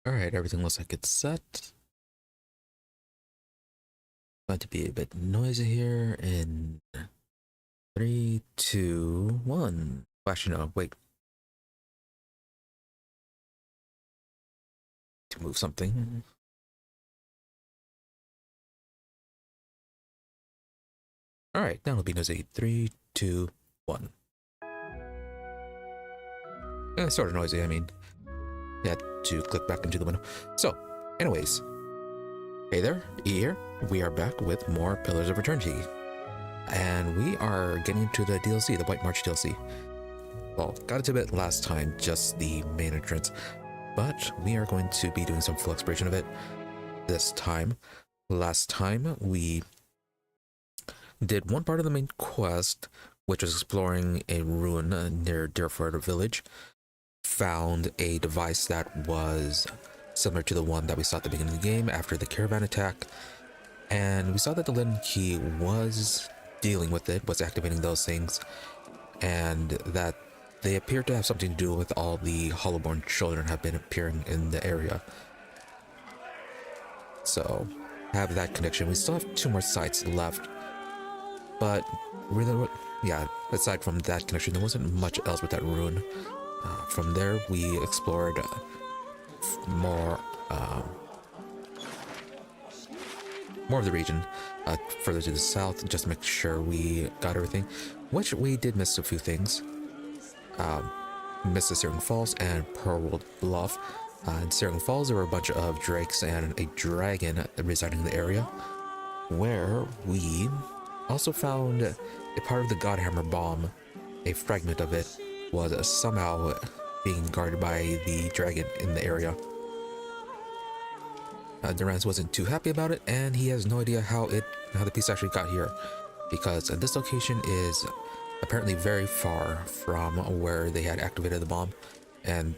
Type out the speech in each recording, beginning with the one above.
Alright, everything looks like it's set. Going to be a bit noisy here in 3, 2, 1. Actually, no, wait. To move something. Alright, now it'll be noisy. 3, 2, 1. Sort of noisy, I mean. You had to click back into the window. So, anyways. Hey there, E here. We are back with more Pillars of Eternity. And we are getting into the DLC, the White March DLC. Well, got into it last time, just the main entrance. But we are going to be doing some full exploration of it this time. Last time, we did one part of the main quest, which was exploring a ruin near Deerford Village. Found a device that was similar to the one that we saw at the beginning of the game after the caravan attack. And we saw that the Linen Key was dealing with it, was activating those things, and that they appear to have something to do with all the Hollowborn children have been appearing in the area. So, have that connection. We still have 2 more sites left, but really, yeah, aside from that connection, there wasn't much else with that ruin. From there, we explored more of the region, further to the south, just to make sure we got everything, which we did miss a few things. Missed the Searing Falls and Pearlwood Bluff. In Searing Falls, there were a bunch of drakes and a dragon residing in the area, where we also found a part of the Godhammer bomb. A fragment of it was somehow being guarded by the dragon in the area. Durans wasn't too happy about it, and he has no idea how the piece actually got here, because this location is apparently very far from where they had activated the bomb, and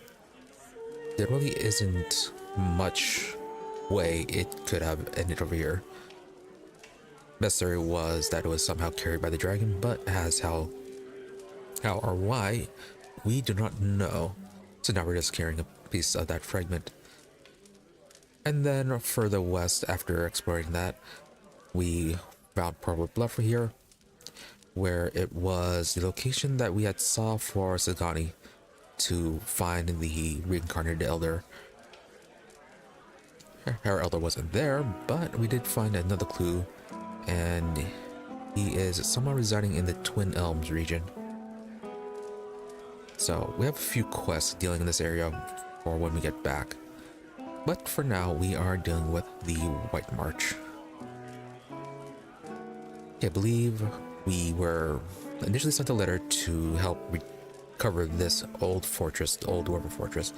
there really isn't much way it could have ended over here. Best theory was that it was somehow carried by the dragon, but as how or why, we do not know. So now we're just carrying a piece of that fragment. And then further west, after exploring that, we found Pearlwood Bluff here, where it was the location that we had saw for Sagani to find the reincarnated elder. Our elder wasn't there, but we did find another clue, and he is someone residing in the Twin Elms region. So we have a few quests dealing in this area for when we get back. But for now, we are dealing with the White March. I believe we were initially sent a letter to help recover this old fortress, the old Dwarven fortress.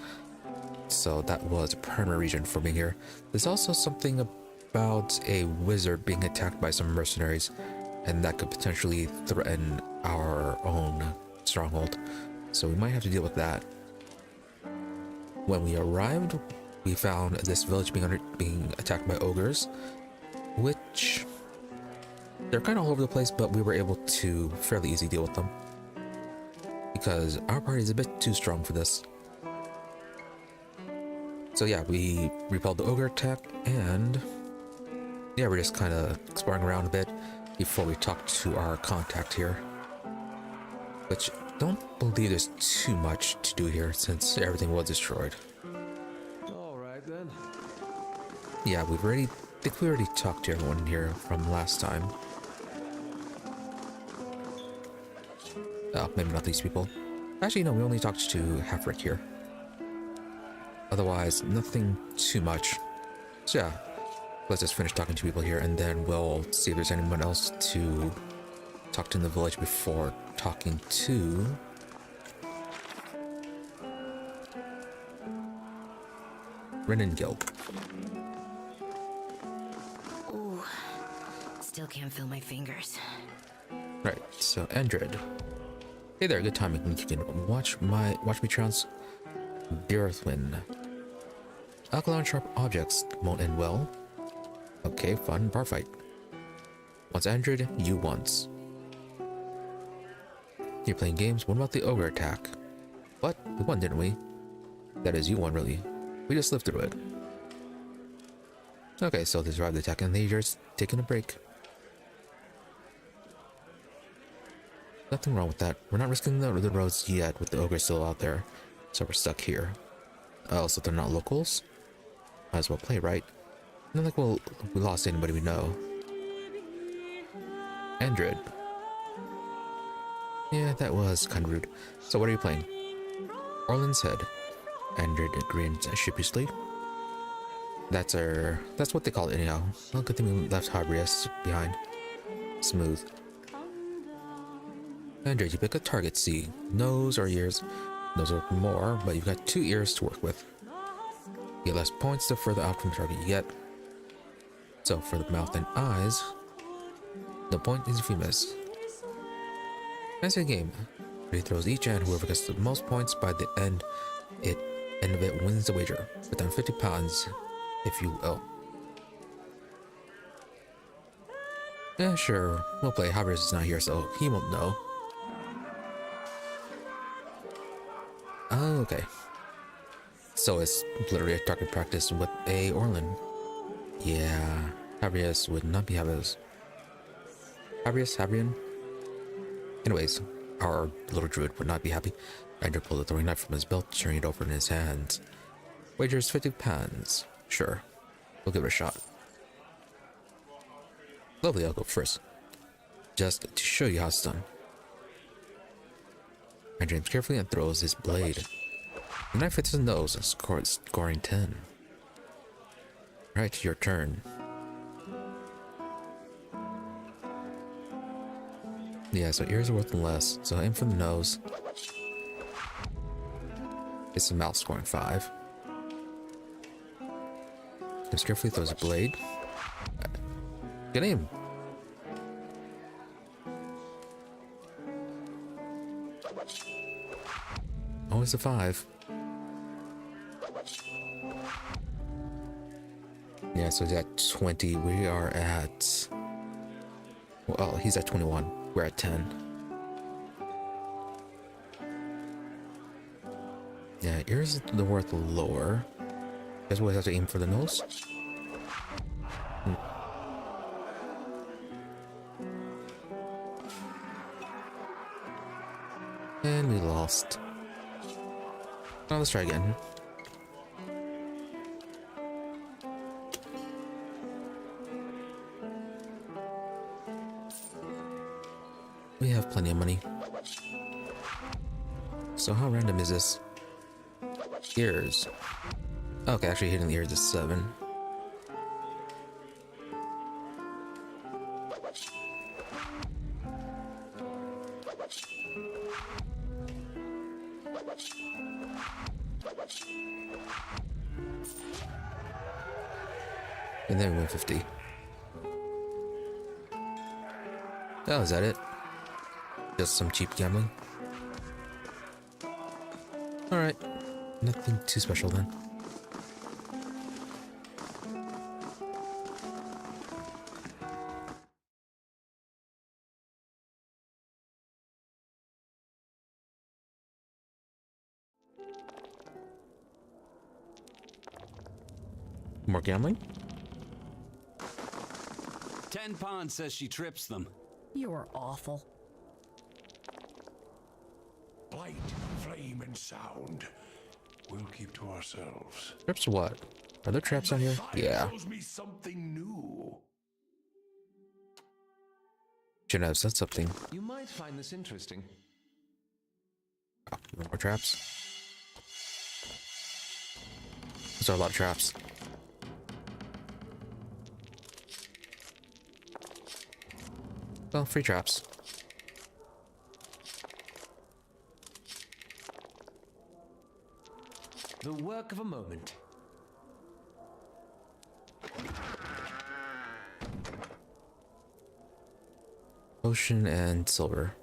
So that was a primary reason for being here. There's also something about a wizard being attacked by some mercenaries, and that could potentially threaten our own stronghold. So we might have to deal with that. When we arrived, we found this village being attacked by ogres, which they're kind of all over the place, but we were able to fairly easily deal with them because our party is a bit too strong for this. So yeah, we repelled the ogre attack, and yeah, we're just kind of exploring around a bit before we talk to our contact here, which don't believe there's too much to do here since everything was destroyed. Alright then. Yeah, we already talked to everyone here from last time. Oh, maybe not these people. Actually, no, we only talked to Halfrick here. Otherwise, nothing too much. So yeah, let's just finish talking to people here, and then we'll see if there's anyone else to talk to in the village before talking to Renengil. Ooh, still can't feel my fingers. Right, so Endred. Hey there, good timing. You can watch me trounce Beerthwin. Alkaline sharp objects won't end well. Okay, fun bar fight. Once Endred, you once. You're playing games. What about the ogre attack? What? We won, didn't we? That is, you won, really. We just lived through it. Okay, so they survived the attack and they're just taking a break. Nothing wrong with that. We're not risking the roads yet with the ogre still out there. So we're stuck here. Oh, so they're not locals? Might as well play, right? Not like we lost anybody we know. Andred. Yeah, that was kind of rude. So what are you playing? Orland's Head. Andred grins sheepishly. That's what they call it anyhow. Well, good thing we left Habrius behind. Smooth. Andred, you pick a target C. Nose or ears. Nose work more, but you've got 2 ears to work with. You get less points the further out from the target you get. So for the mouth and eyes, no point is if you miss. Nice game. He throws each and whoever gets the most points by the end of it wins the wager. Put down 50 pounds, if you will. Yeah, sure. We'll play. Habrius is not here, so he won't know. Oh, okay. So it's literally a target practice with a Orland. Yeah, Habrius would not be Habrius. Habrian? Anyways, our little druid would not be happy. Andrew pulled a throwing knife from his belt, turning it over in his hands. Wagers 50 pounds. Sure. We'll give it a shot. Lovely, I'll go first. Just to show you how it's done. Andrew aims carefully and throws his blade. The knife hits his nose, scoring 10. Right, your turn. Yeah, so ears are worth less, so aim for the nose. It's the mouth, scoring 5. Aims carefully, throws a blade. Good aim. Always a 5. Yeah, so he's at 20. We are at... Well, he's at 21. We're at 10. Yeah, ears the worth lower. Guess we'll have to aim for the nose. And we lost. Now let's try again. We have plenty of money. So how random is this? Ears. Okay, actually hitting the ears is 7. And then we win 50. Oh, is that it? Just some cheap gambling? Alright. Nothing too special then. More gambling? 10 Pond says she trips them. You're awful. Light, flame, and sound. We'll keep to ourselves. Traps what? Are there traps on here? Yeah. Tells me something new. Shouldn't have said something. You might find this interesting. Oh, more traps. Those are a lot of traps. Well, free traps. The work of a moment. Ocean and silver.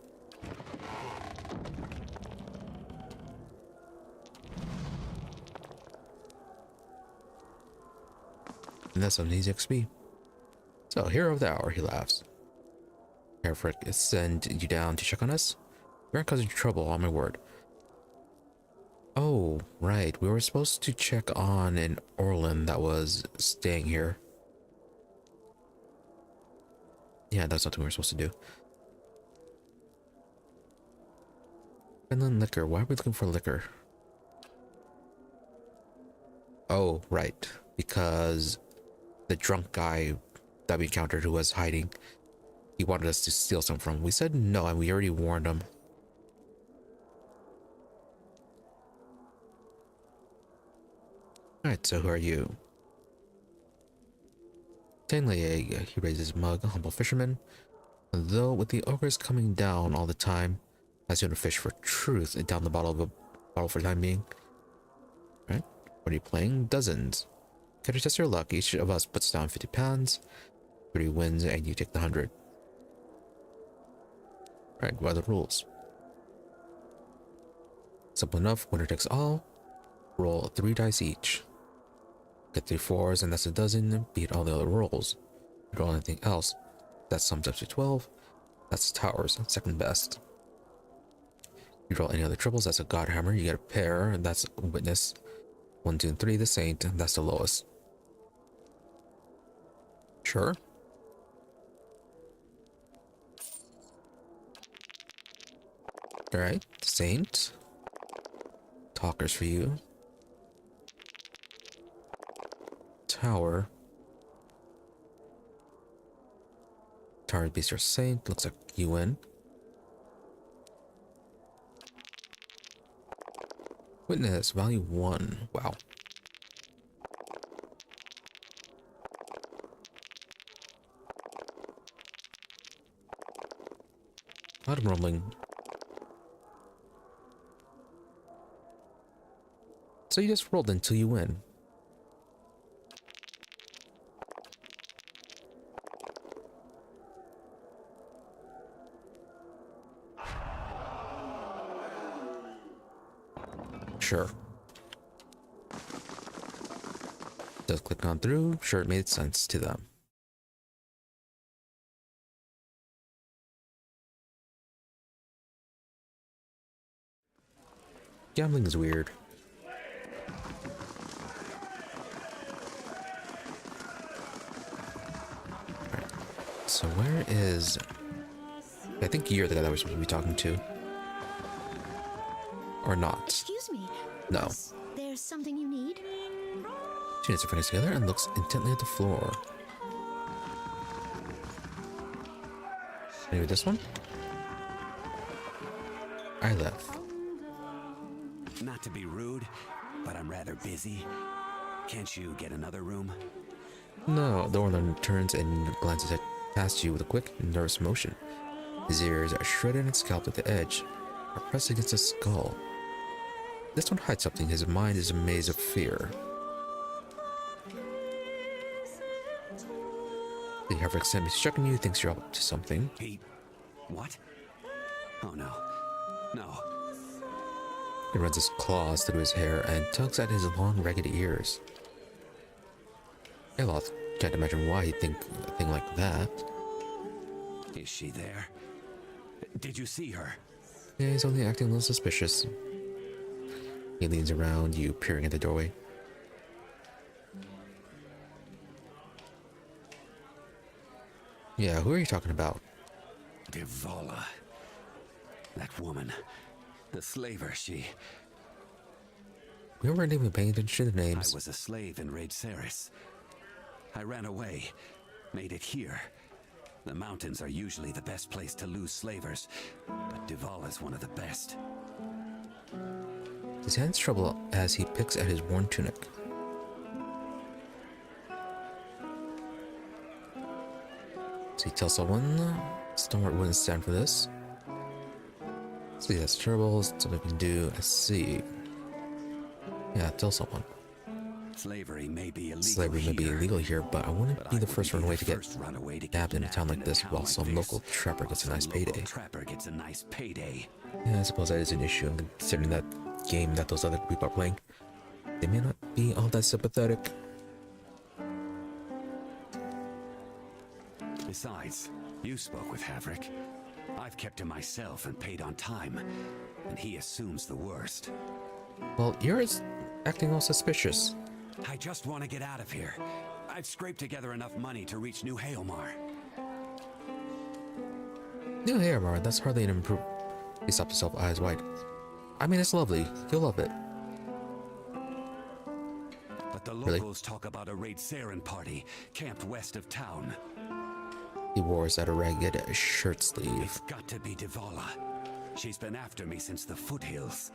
And that's an easy XP. So, hero of the hour, he laughs. Hereford, send you down to check on us? We aren't causing you trouble, on my word. Oh, right. We were supposed to check on an Orlin that was staying here. Yeah, that's something we were supposed to do. And then liquor. Why are we looking for liquor? Oh, right. Because the drunk guy that we encountered who was hiding, he wanted us to steal some from him. We said no, and we already warned him. Alright, so who are you? Stanley, he raises his mug, a humble fisherman. Though with the ogres coming down all the time, I soon fish for truth and down the bottle for the time being. Right? What are you playing? Dozens. Can you test your luck? Each of us puts down 50 pounds. 3 wins and you take the 100. Right, what are the rules? Simple enough, winner takes all. Roll 3 dice each. Get 3 4s and that's a dozen, beat all the other rolls. Roll anything else. That sums up to 12. That's towers, second best. You roll any other triples, that's a godhammer. You get a pair, and that's a witness. 1, 2, and 3, the saint, and that's the lowest. Sure. Alright, saint. Talkers for you. Tower. Tower beast or saint. Looks like you win. Witness, value 1. Wow. A lot of rumbling. So you just rolled until you win. Sure. Just click on through. Sure, it made sense to them. Gambling is weird. Alright. So where is... I think you're the guy that we're supposed to be talking to. Or not. Excuse me. No. Is there something you need? She knits her fingers together and looks intently at the floor. Maybe this one? I left. Not to be rude, but I'm rather busy. Can't you get another room? No, the Orlin turns and glances past you with a quick, nervous motion. His ears are shredded and scalped at the edge, are pressed against his skull. This one hides something. His mind is a maze of fear. The Haverick Sam is checking you, thinks you're up to something. He... what? Oh no. No. He runs his claws through his hair and tugs at his long, ragged ears. Eloth can't imagine why he'd think a thing like that. Is she there? Did you see her? Yeah, he's only acting a little suspicious. He leans around you, peering at the doorway. Yeah, who are you talking about? Devala. That woman. The slaver, she... We weren't even paying attention to the I names. was a slave in Raid Ceres. I ran away. Made it here. The mountains are usually the best place to lose slavers, but Devala's one of the best. His hands trouble as he picks at his worn tunic. So he tells someone, Stalwart wouldn't stand for this. See, that's terrible, something we can do. I see. Yeah, tell someone. Slavery may be illegal Slavery may be here, illegal here, but I wouldn't be the first runaway to get runaway to nabbed in a town like in this while some local trapper gets a nice payday. Trapper gets a nice payday. Yeah, I suppose that is an issue, considering that game that those other people are playing. They may not be all that sympathetic. Besides, you spoke with Haverick. I've kept him myself and paid on time, and he assumes the worst. Well, you're acting all suspicious. I just want to get out of here. I've scraped together enough money to reach New Haelmar. New Haelmar, that's hardly an improvement. He stopped himself, eyes wide. I mean, it's lovely. You'll love it. But the Really? locals talk about a Raid Saren party camped west of town. He roars at a ragged shirt sleeve. It's got to be Devala. She's been after me since the foothills.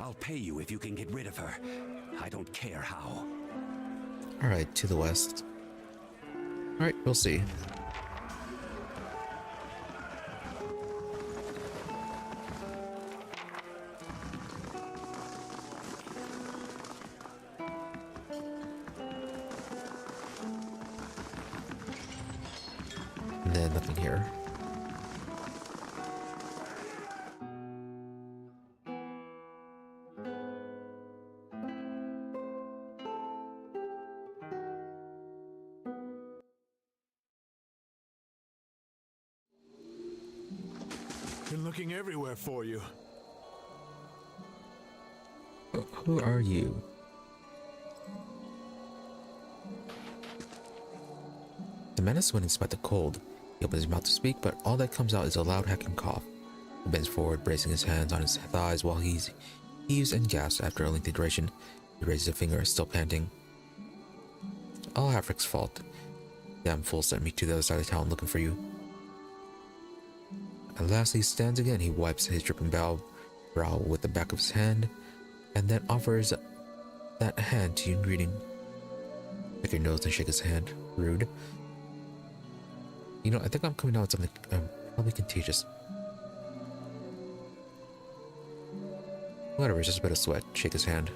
I'll pay you if you can get rid of her. I don't care how. Alright, to the west. Alright, we'll see. And then nothing here. Been looking everywhere for you. Who are you? The man is sweating despite the cold. He opens his mouth to speak, but all that comes out is a loud hacking cough. He bends forward, bracing his hands on his thighs while he heaves and gasps after a lengthy duration. He raises a finger, still panting. All Afric's fault. Damn fool sent me to the other side of town looking for you. At last he stands again. He wipes his dripping brow with the back of his hand, and then offers that hand to you in greeting. Pick your nose and shake his hand. Rude. You know, I think I'm coming out with something probably contagious. Whatever, it's just a bit of sweat. Shake his hand.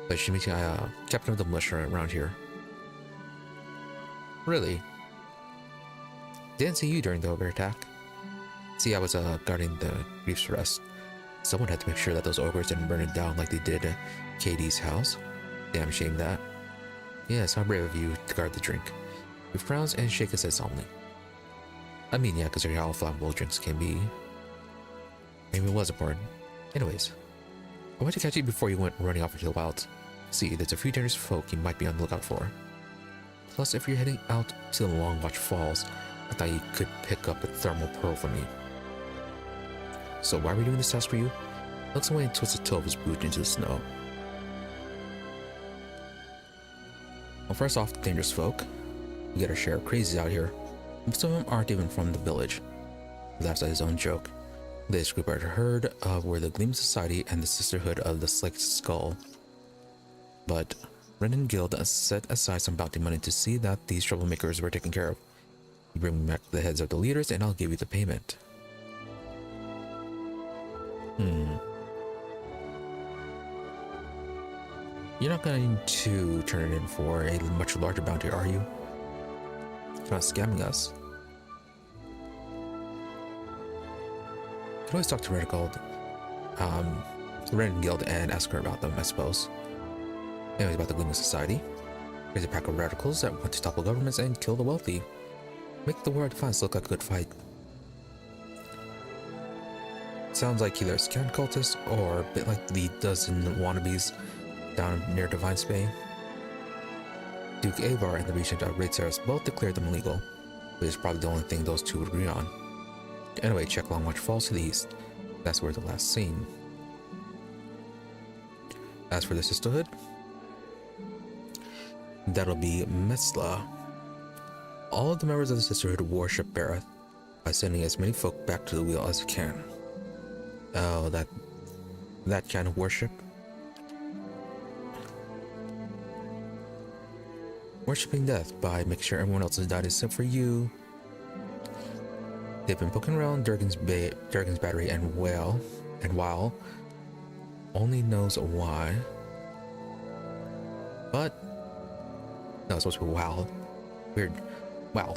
But she meets captain of the militia around here. Really? Didn't see you during the over attack. See, I was guarding the Grief's Rest. Someone had to make sure that those ogres didn't burn it down like they did Katie's house. Damn shame that. Yes, how brave of you to guard the drink. He frowns and shakes his head solemnly. I mean, yeah, considering how flammable drinks can be. Maybe it was important. Anyways, I went to catch you before you went running off into the wilds. See, there's a few dangerous folk you might be on the lookout for. Plus, if you're heading out to the Long Watch Falls, I thought you could pick up a thermal pearl from me. So why are we doing this task for you? Looks away and twists the toe of his boot into the snow. Well, first off, dangerous folk. We get our share of crazies out here. Most of them aren't even from the village. He laughs at his own joke. This group I heard of were the Gleam Society and the Sisterhood of the Slaked Skull. But Brendan Guild set aside some bounty money to see that these troublemakers were taken care of. You bring me back the heads of the leaders and I'll give you the payment. You're not going to turn it in for a much larger bounty, are you? You're not scamming us. You can always talk to Red Guild and ask her about them, I suppose. Anyways, about the Gleaming Society. Here's a pack of radicals that want to topple governments and kill the wealthy. Make the War of Defiance look like a good fight. Sounds like either a scan cultist or a bit like the dozen wannabes down near Divine Spay. Duke Avar and the regent of Raid Saren both declared them illegal, which is probably the only thing those two would agree on. Anyway, check Long Watch Falls to the east. That's where the last seen. As for the Sisterhood, that'll be Metzla. All of the members of the Sisterhood worship Bareth by sending as many folk back to the wheel as they can. Oh, that kind of worship? Worshipping death by making sure everyone else has died except for you. They've been poking around Durgan's battery and while only knows why. But no, it's supposed to be wow. Weird. Wow.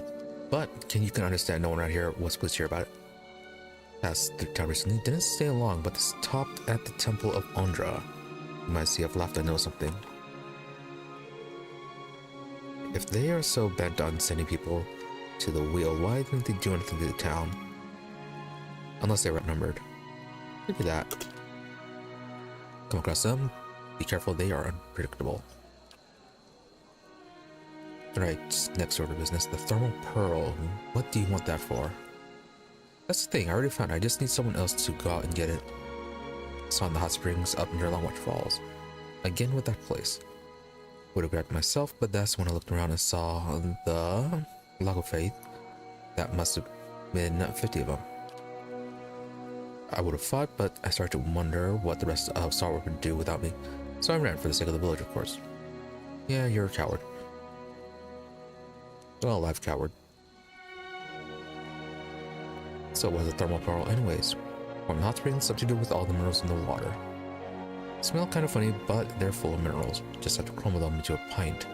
But you can understand no one around here was pleased to hear about it. Past the time recently didn't stay long, but stopped at the Temple of Ondra. You might see I've laughed, I know something. If they are so bent on sending people to the wheel, why didn't they do anything to the town? Unless they were outnumbered. Look at that. Come across them. Be careful, they are unpredictable. Alright, next order of business. The thermal pearl. What do you want that for? That's the thing, I already found it. I just need someone else to go out and get it. Saw in the hot springs up near Longwatch Falls. Again with that place. Would have grabbed it myself, but that's when I looked around and saw the Log of Faith. That must have been 50 of them. I would have fought, but I started to wonder what the rest of Star Wars would do without me. So I ran for the sake of the village, of course. Yeah, you're a coward. Well, live coward. So what was a thermal pearl anyways? From hot springs, something to do with all the minerals in the water. Smell kind of funny, but they're full of minerals. Just have to crumble them into a pint.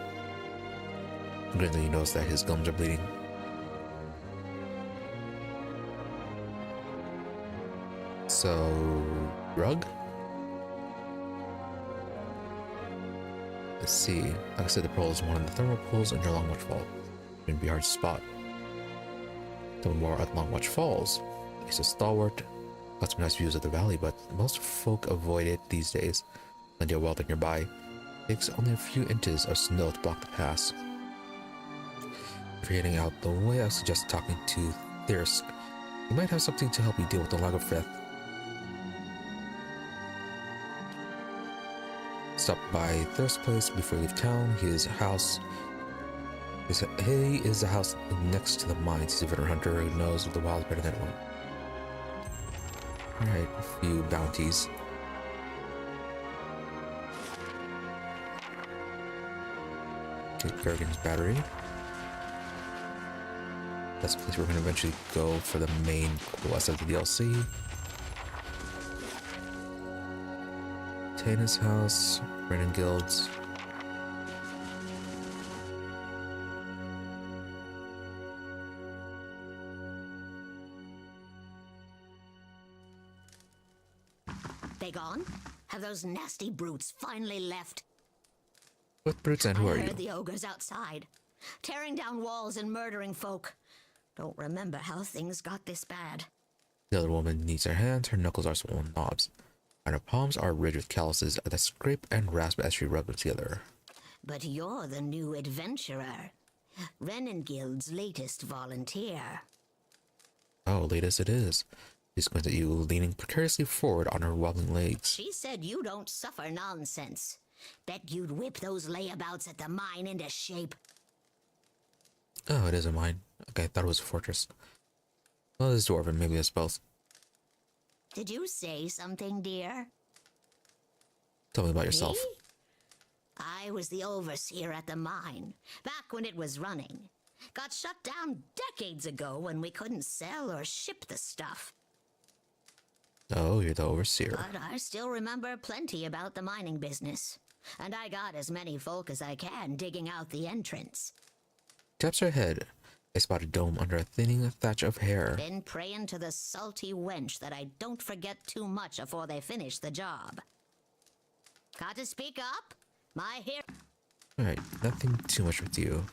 Gridley knows that his gums are bleeding. So, rug? Let's see. Like I said, the pearl is one of the thermal pools under Longwatch Falls. Wouldn't be hard to spot. The more at Longwatch Falls. He's a stalwart. Got some nice views of the valley, but most folk avoid it these days. Plenty of water nearby. It takes only a few inches of snow to block the pass. If you're getting out the way, I suggest talking to Thirsk. He might have something to help you deal with the Log of Faith. Stop by Thirsk's place before you leave town. He is the house next to the mines. He's a veteran hunter who knows the wild better than anyone. Alright, a few bounties. Okay, Bergen's Battery. That's the place we're going to eventually go for the main quest of the DLC. Tana's house, Brennan Guilds. They gone? Have those nasty brutes finally left? What brutes and who are I you? heard the ogres outside, tearing down walls and murdering folk. Don't remember how things got this bad. The other woman needs her hands, her knuckles are swollen knobs, and her palms are ridged with calluses that scrape and rasp as she rubs them together. But you're the new adventurer. Renengild's latest volunteer. Oh, latest it is. She squints at you, leaning precariously forward on her wobbling legs. She said you don't suffer nonsense. Bet you'd whip those layabouts at the mine into shape. Oh, it is a mine. Okay, I thought it was a fortress. Well, it's dwarven, maybe it's both. Did you say something, dear? Tell me about yourself. Me? I was the overseer at the mine, back when it was running. Got shut down decades ago when we couldn't sell or ship the stuff. Oh, you're the overseer. But I still remember plenty about the mining business. And I got as many folk as I can digging out the entrance. Taps her head. I spot a dome under a thinning thatch of hair. Been praying to the salty wench that I don't forget too much before they finish the job. Got to speak up? My hair. Alright, nothing too much with you.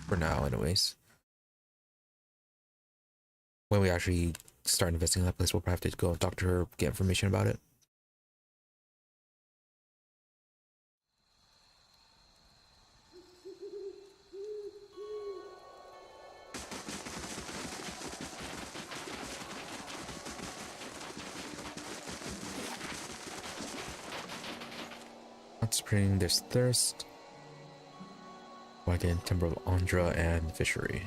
For now, anyways. When we actually start investing in that place, we'll probably have to go and talk to her, get information about it. Hot spring, there's thirst. Wagon, timber of Andra, and fishery.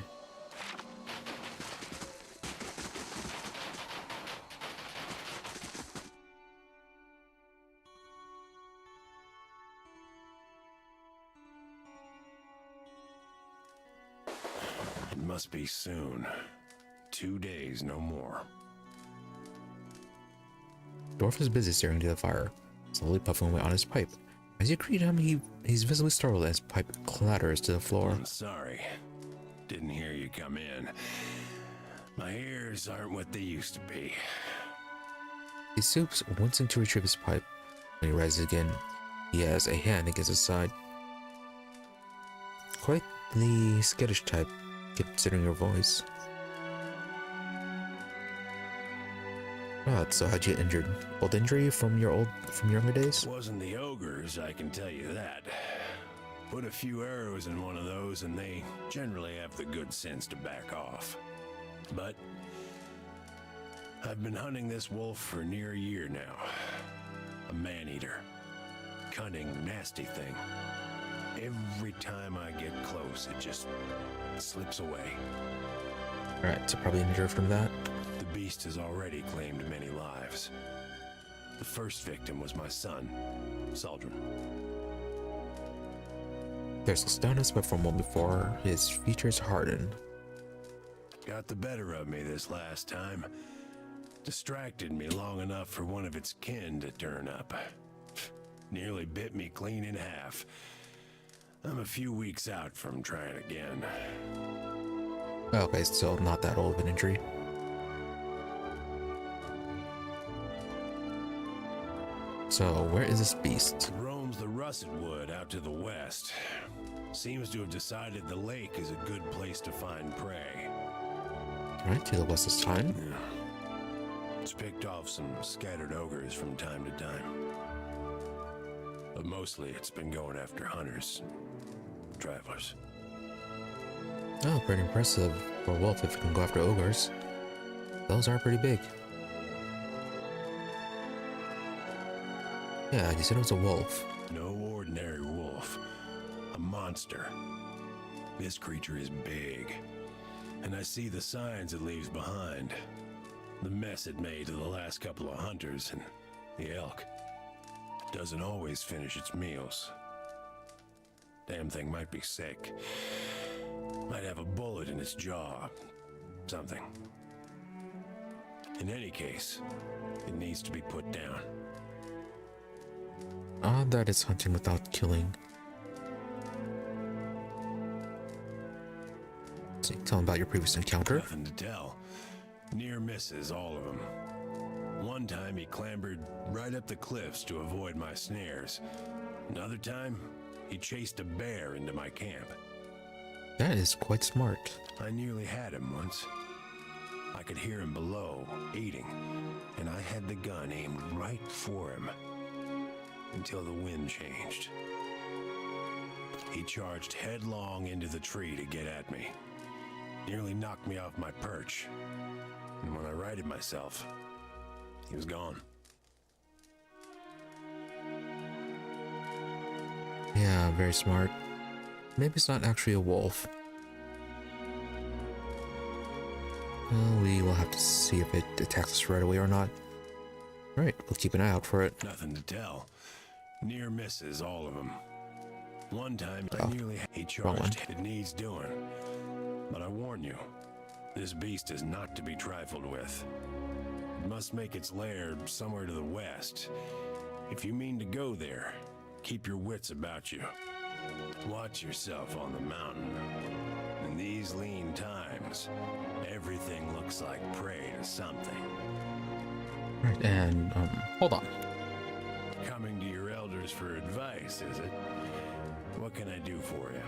It must be soon. 2 days, no more. Dwarf is busy staring into the fire, slowly puffing away on his pipe. As you greet him, he's visibly startled as his pipe clatters to the floor. I'm sorry. Didn't hear you come in. My ears aren't what they used to be. He stoops, wincing to retrieve his pipe. When he rises again, he has a hand against his side. Quite the skittish type, considering your voice. Oh, so how'd you get injured? Old injury from your younger days? Wasn't the ogres, I can tell you that. Put a few arrows in one of those and they generally have the good sense to back off. But I've been hunting this wolf for near a year now. A man-eater. Cunning, nasty thing. Every time I get close, it just slips away. Alright, so probably injured from that. The beast has already claimed many lives. The first victim was my son, Saldrum. There's a stunners, but from one before his features hardened. Got the better of me this last time. Distracted me long enough for one of its kin to turn up. Nearly bit me clean in half. I'm a few weeks out from trying again. Okay, still not that old of an injury. So, where is this beast? Roams the russet wood out to the west. Seems to have decided the lake is a good place to find prey. Alright, to the west this time. It's picked off some scattered ogres from time to time. But mostly it's been going after hunters, travelers. Oh, pretty impressive for a wolf if it can go after ogres. Those are pretty big. Yeah, you said it was a wolf. No ordinary wolf. A monster. This creature is big. And I see the signs it leaves behind. The mess it made to the last couple of hunters and the elk. Doesn't always finish its meals. Damn thing might be sick. Might have a bullet in its jaw. Something. In any case, it needs to be put down. Odd that it's hunting without killing. So tell him about your previous encounter. Nothing to tell. Near misses, all of them. One time he clambered right up the cliffs to avoid my snares. Another time, he chased a bear into my camp. That is quite smart. I nearly had him once. I could hear him below, eating, and I had the gun aimed right for him. Until the wind changed. He charged headlong into the tree to get at me. Nearly knocked me off my perch. And when I righted myself, he was gone. Yeah, very smart. Maybe it's not actually a wolf. Well, we will have to see if it attacks us right away or not. Alright, we'll keep an eye out for it. Nothing to tell. Near misses, all of them. One time, I nearly he charged. It needs doing. But I warn you, this beast is not to be trifled with. It must make its lair somewhere to the west. If you mean to go there, keep your wits about you. Watch yourself on the mountain. In these lean times, everything looks like prey to something. Alright, and, hold on. Coming to your elders for advice, is it? What can I do for you?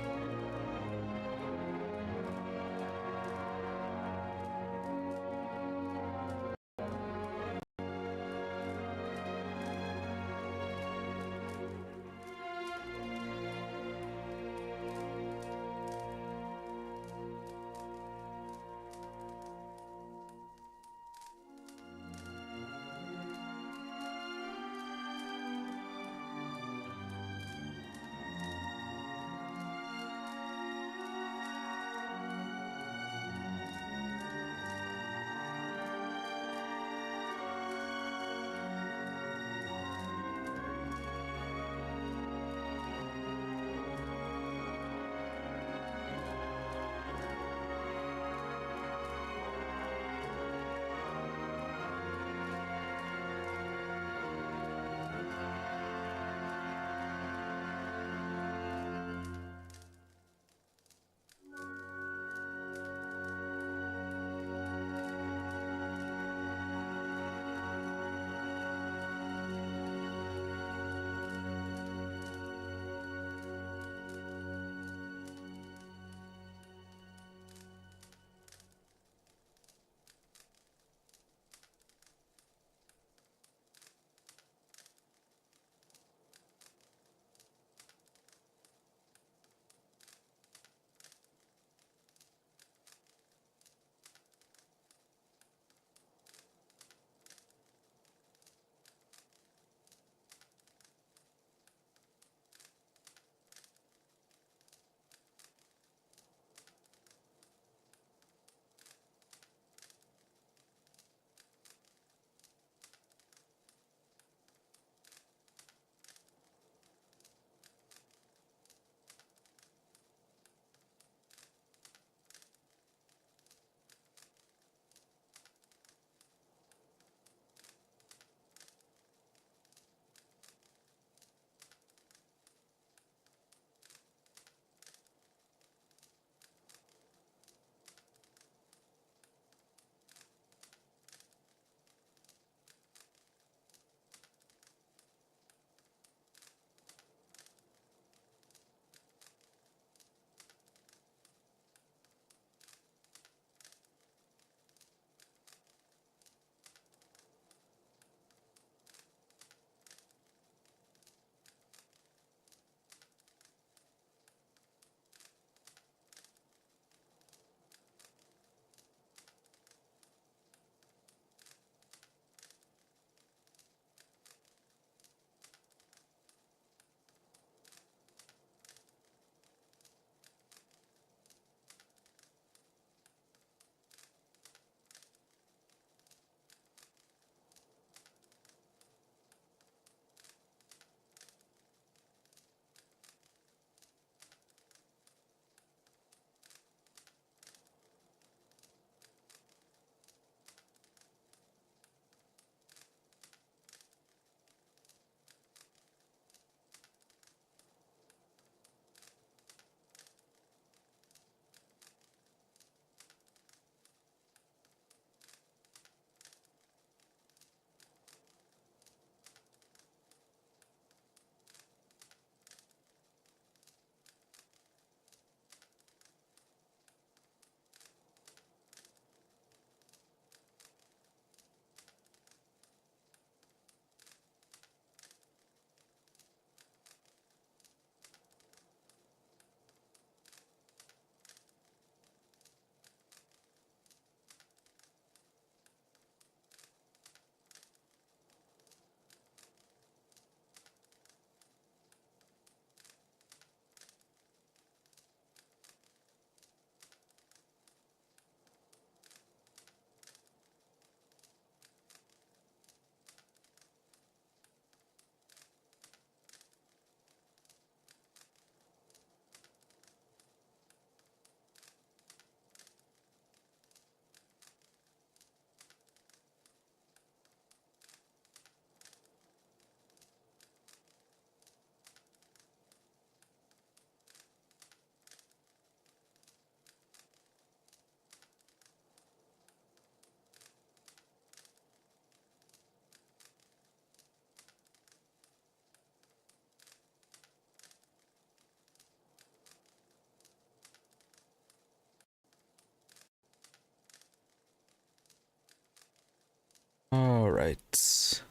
right.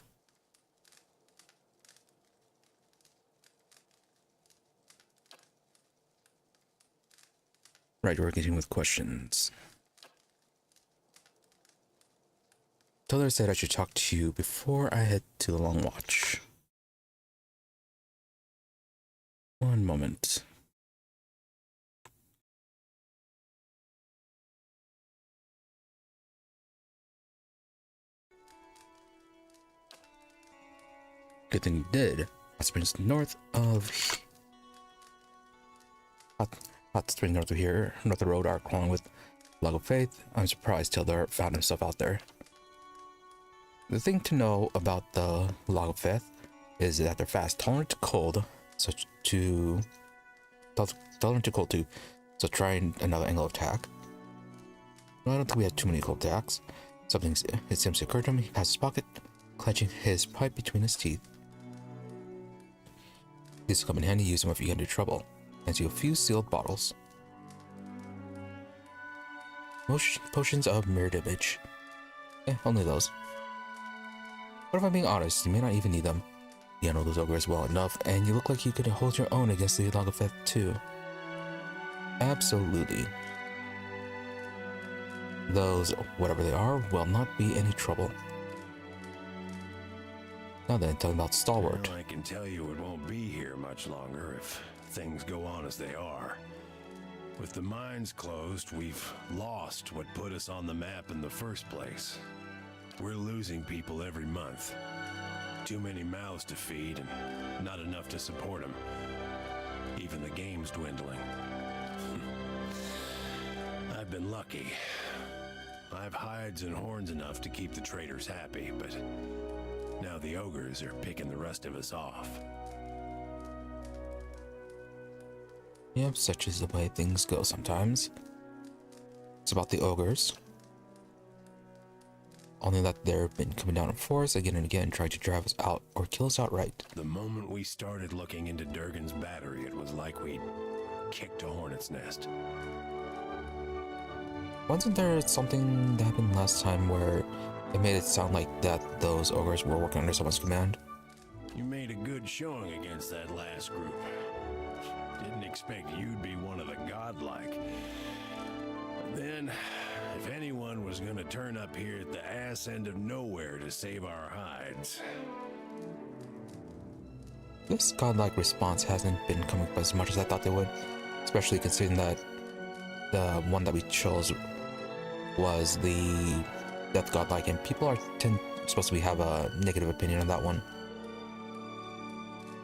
Right, we're continuing with questions. Taylor said I should talk to you before I head to the long watch. One moment. Good thing you did. Hot Springs north of Hot Springs north of here, north of the road, are crawling with Log of Faith. I'm surprised Tildar found himself out there. The thing to know about the Log of Faith is that they're fast, tolerant to cold, so trying another angle of attack. No, I don't think we had too many cold attacks. It seems to occur to him. He passes his pocket, clenching his pipe between his teeth. These will come in handy. Use them if you get into trouble. Hands you a few sealed bottles. Potions of mirrored image. Only those. But if I'm being honest, you may not even need them. You know those ogres well enough, and you look like you could hold your own against the Log of Faith too. Absolutely. Those, whatever they are, will not be any trouble. Now then, tell me about Stalwart. Well, I can tell you it won't be here much longer if things go on as they are. With the mines closed, we've lost what put us on the map in the first place. We're losing people every month. Too many mouths to feed and not enough to support them. Even the game's dwindling. I've been lucky. I've hides and horns enough to keep the traders happy, but now the ogres are picking the rest of us off. Yep, such is the way things go sometimes. It's about the ogres. Only that they've been coming down in force again and again, trying to drive us out or kill us outright. The moment we started looking into Durgan's battery, it was like we'd kicked a hornet's nest. Wasn't there something that happened last time where it made it sound like that those ogres were working under someone's command? You made a good showing against that last group. Didn't expect you'd be one of the godlike. Then, if anyone was gonna turn up here at the ass end of nowhere to save our hides... This godlike response hasn't been coming up as much as I thought they would, especially considering that the one that we chose was the death godlike, and people are supposed to have a negative opinion on that one.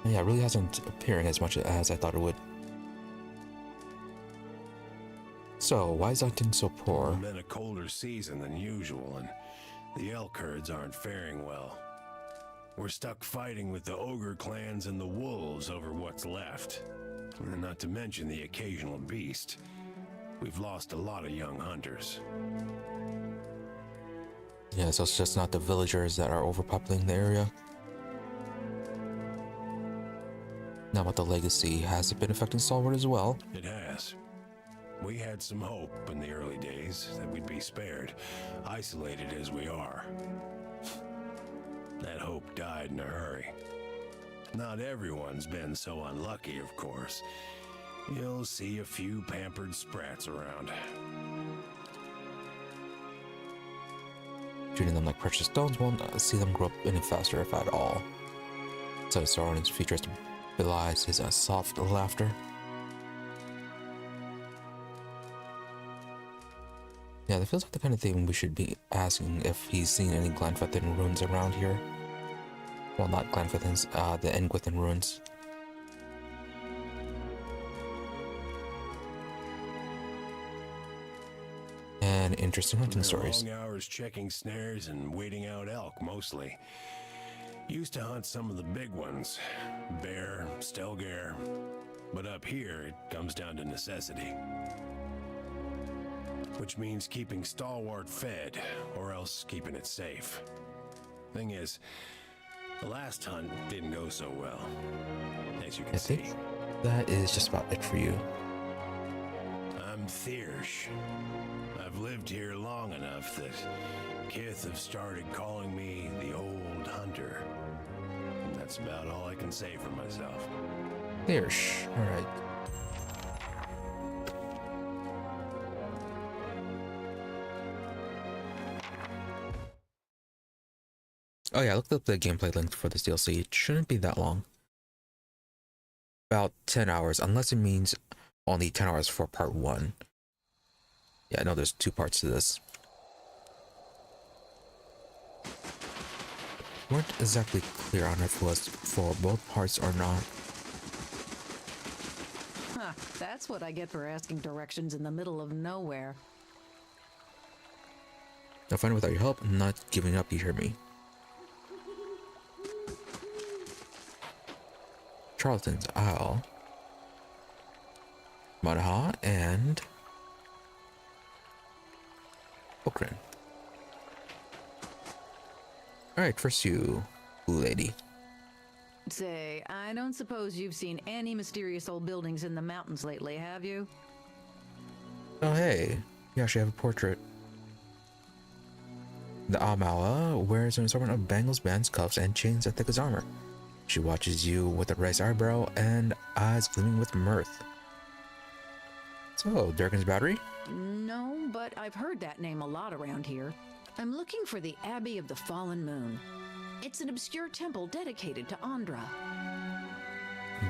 And yeah, it really hasn't appearing as much as I thought it would. So, why is hunting so poor? It's been a colder season than usual, and the elk herds aren't faring well. We're stuck fighting with the ogre clans and the wolves over what's left. And not to mention the occasional beast. We've lost a lot of young hunters. Yeah, so it's just not the villagers that are overpopulating the area. Now about the legacy, has it been affecting Stalwart as well? It has. We had some hope in the early days that we'd be spared, isolated as we are. That hope died in a hurry. Not everyone's been so unlucky, of course. You'll see a few pampered sprats around. Treating them like precious stones won't see them grow up any faster, if at all. So his surroundings features belies his soft laughter. Yeah, that feels like the kind of thing we should be asking if he's seen any Glenfethin ruins around here. Well, not Glenfethins, the Engwithin ruins. And interesting hunting stories. Long hours checking snares and waiting out elk, mostly. Used to hunt some of the big ones. Bear, stelgare. But up here, it comes down to necessity. Which means keeping Stalwart fed, or else keeping it safe. Thing is, the last hunt didn't go so well, as you can see. That is just about it for you. I'm I'm Thiersch. I've lived here long enough that Kith have started calling me the Old Hunter. And that's about all I can say for myself. Thiersch. Alright. Oh yeah, I looked up the gameplay link for this DLC. It shouldn't be that long. About 10 hours, unless it means only 10 hours for part 1. Yeah, I know there's 2 parts to this. Weren't exactly clear on if it was for both parts or not. Huh, that's what I get for asking directions in the middle of nowhere. I'll find it without your help. I'm not giving up, you hear me. Charlton's Isle, Madaha, and Okran. Alright, first you, lady. Say, I don't suppose you've seen any mysterious old buildings in the mountains lately, have you? Oh hey, you actually have a portrait. The Amawa wears an assortment of bangles, bands, cuffs, and chains as thick as armor. She watches you with a raised eyebrow and eyes gleaming with mirth. So, Durgan's Battery? No, but I've heard that name a lot around here. I'm looking for the Abbey of the Fallen Moon. It's an obscure temple dedicated to Andra.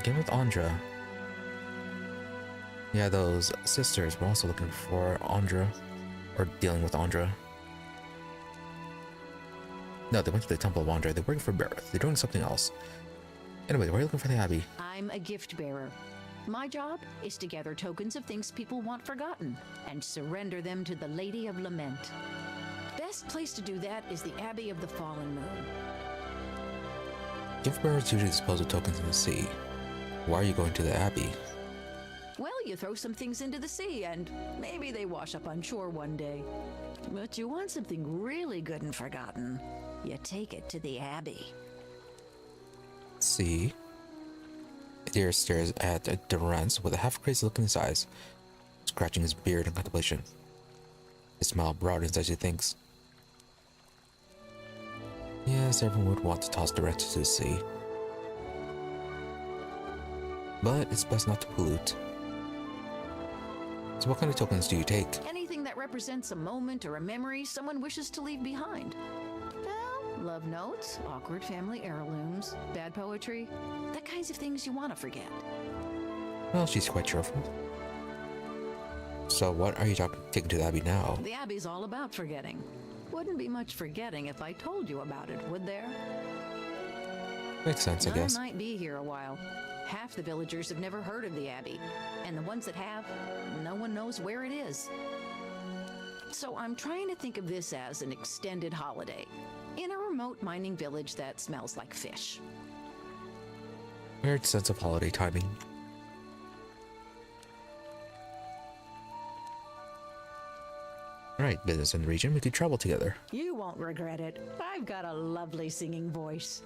Again with Andra. Yeah, those sisters were also looking for Andra, or dealing with Andra. No, they went to the Temple of Andra. They're working for Bareth. They're doing something else. Anyway, why are you looking for the Abbey? I'm a gift bearer. My job is to gather tokens of things people want forgotten and surrender them to the Lady of Lament. Best place to do that is the Abbey of the Fallen Moon. Gift bearers usually dispose of tokens in the sea. Why are you going to the Abbey? Well, you throw some things into the sea and maybe they wash up on shore one day. But you want something really good and forgotten, you take it to the Abbey. See? Deer stares at Durance with a half-crazy look in his eyes, scratching his beard in contemplation. His smile broadens as he thinks. Yes, everyone would want to toss Durance to the sea. But it's best not to pollute. So what kind of tokens do you take? Anything that represents a moment or a memory someone wishes to leave behind. Well, love notes, awkward family heirlooms, bad poetry, the kinds of things you want to forget. Well, she's quite cheerful. So what are you taking to the Abbey now? The Abbey's all about forgetting. Wouldn't be much forgetting if I told you about it, would there? Makes sense, I guess. I might be here a while. Half the villagers have never heard of the Abbey, and the ones that have, no one knows where it is. So I'm trying to think of this as an extended holiday in a remote mining village that smells like fish. Weird sense of holiday timing. Alright, business in the region. We could travel together. You won't regret it. I've got a lovely singing voice.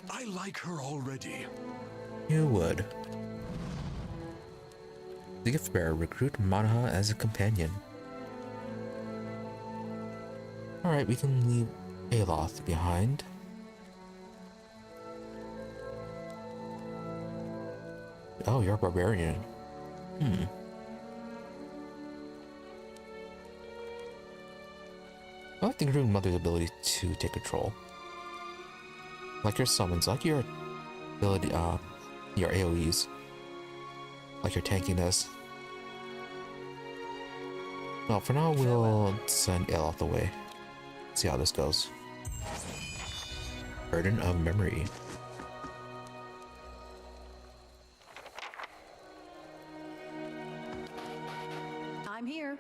I like her already. You would. The gift bearer recruit Manaha as a companion. Alright, we can leave Aloth behind. Oh, you're a barbarian. I like the Green Mother's ability to take control. Like your summons, like your ability, your AoEs. Like your tankiness. Well, for now, we'll send Aloth away. See how this goes. Burden of Memory. I'm here.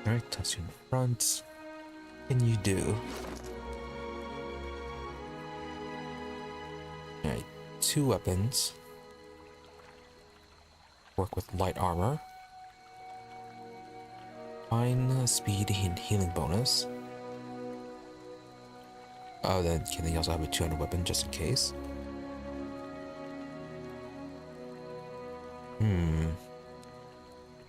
Alright, toss you in front. What can you do? Alright, 2 weapons. Work with light armor. Fine speed and healing bonus. Oh, then can they also have a 200 weapon just in case?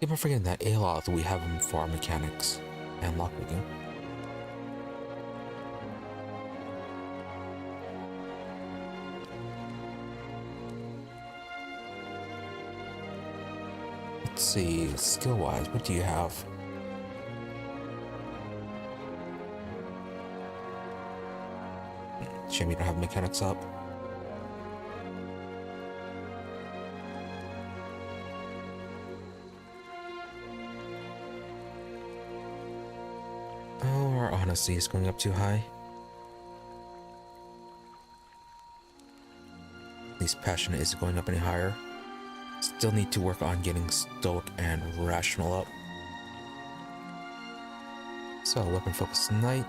Keep on forgetting that Aloth, we have him for our mechanics and lockpicking. Let's see, skill-wise, what do you have? Shame you don't have mechanics up. Oh, our honesty is going up too high. At least passion isn't going up any higher. Still need to work on getting stoic and rational up. So, weapon focus knight,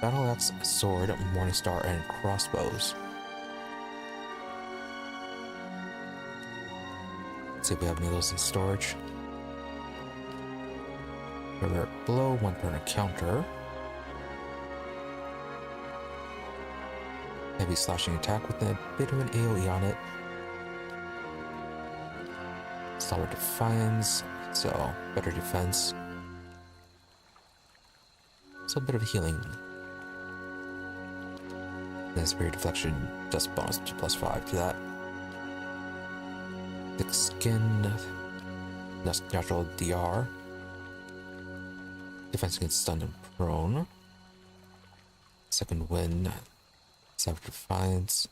battle axe, sword, morningstar, and crossbows. Let's see if we have any of those in storage. Remember, blow, 1 per encounter. Heavy slashing attack with a bit of an AoE on it. Stalwart Defiance, so better defense. So a bit of healing. Then Spirit Deflection, just bonus to +5 to that. Thick Skin, natural DR. Defense against stun and prone. Second Wind, Savage Defiance.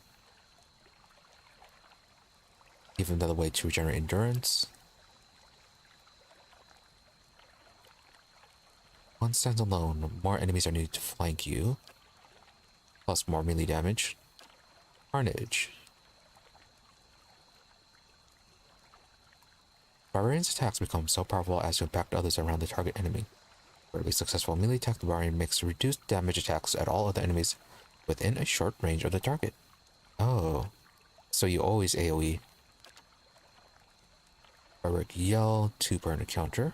Even another way to regenerate endurance. One stands alone. More enemies are needed to flank you. Plus more melee damage. Carnage. Barbarian's attacks become so powerful as to impact others around the target enemy. For every successful melee attack, the Barbarian makes reduced damage attacks at all other enemies within a short range of the target. Oh. So you always AoE. Barbaric Yell, 2 per encounter.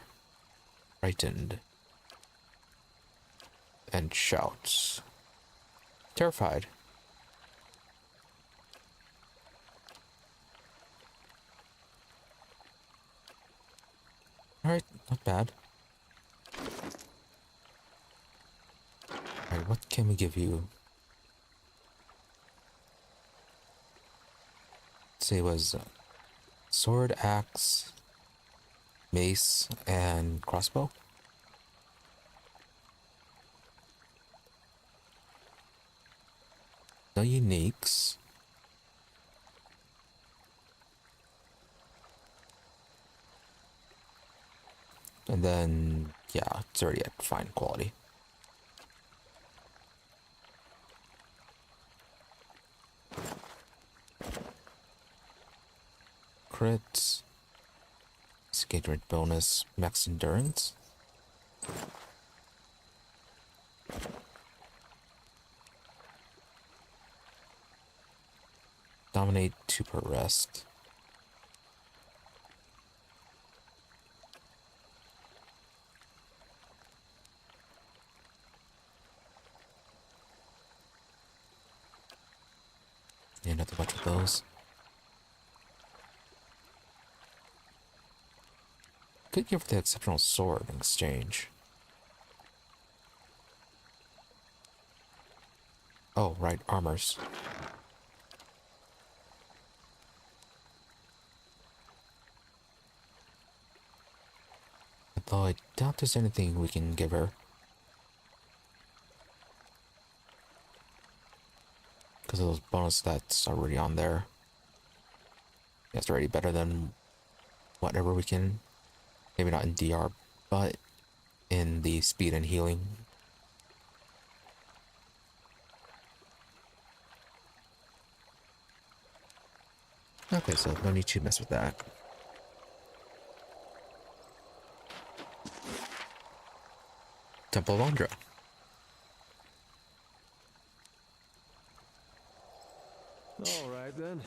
Frightened. And Shouts. Terrified. Alright, not bad. Alright, what can we give you? Let's say it was sword, axe, mace, and crossbow. No uniques. And then, yeah, it's already at fine quality. Crits. Skate rate bonus, max endurance. Dominate, 2 per rest. Yeah, nothing much with those. Could give the exceptional sword in exchange. Oh, right, armors. Although I doubt there's anything we can give her. Because of those bonus stats already on there. That's already better than whatever we can. Maybe not in DR, but in the speed and healing. Okay, so no need to mess with that. Temple of Andra. All right then.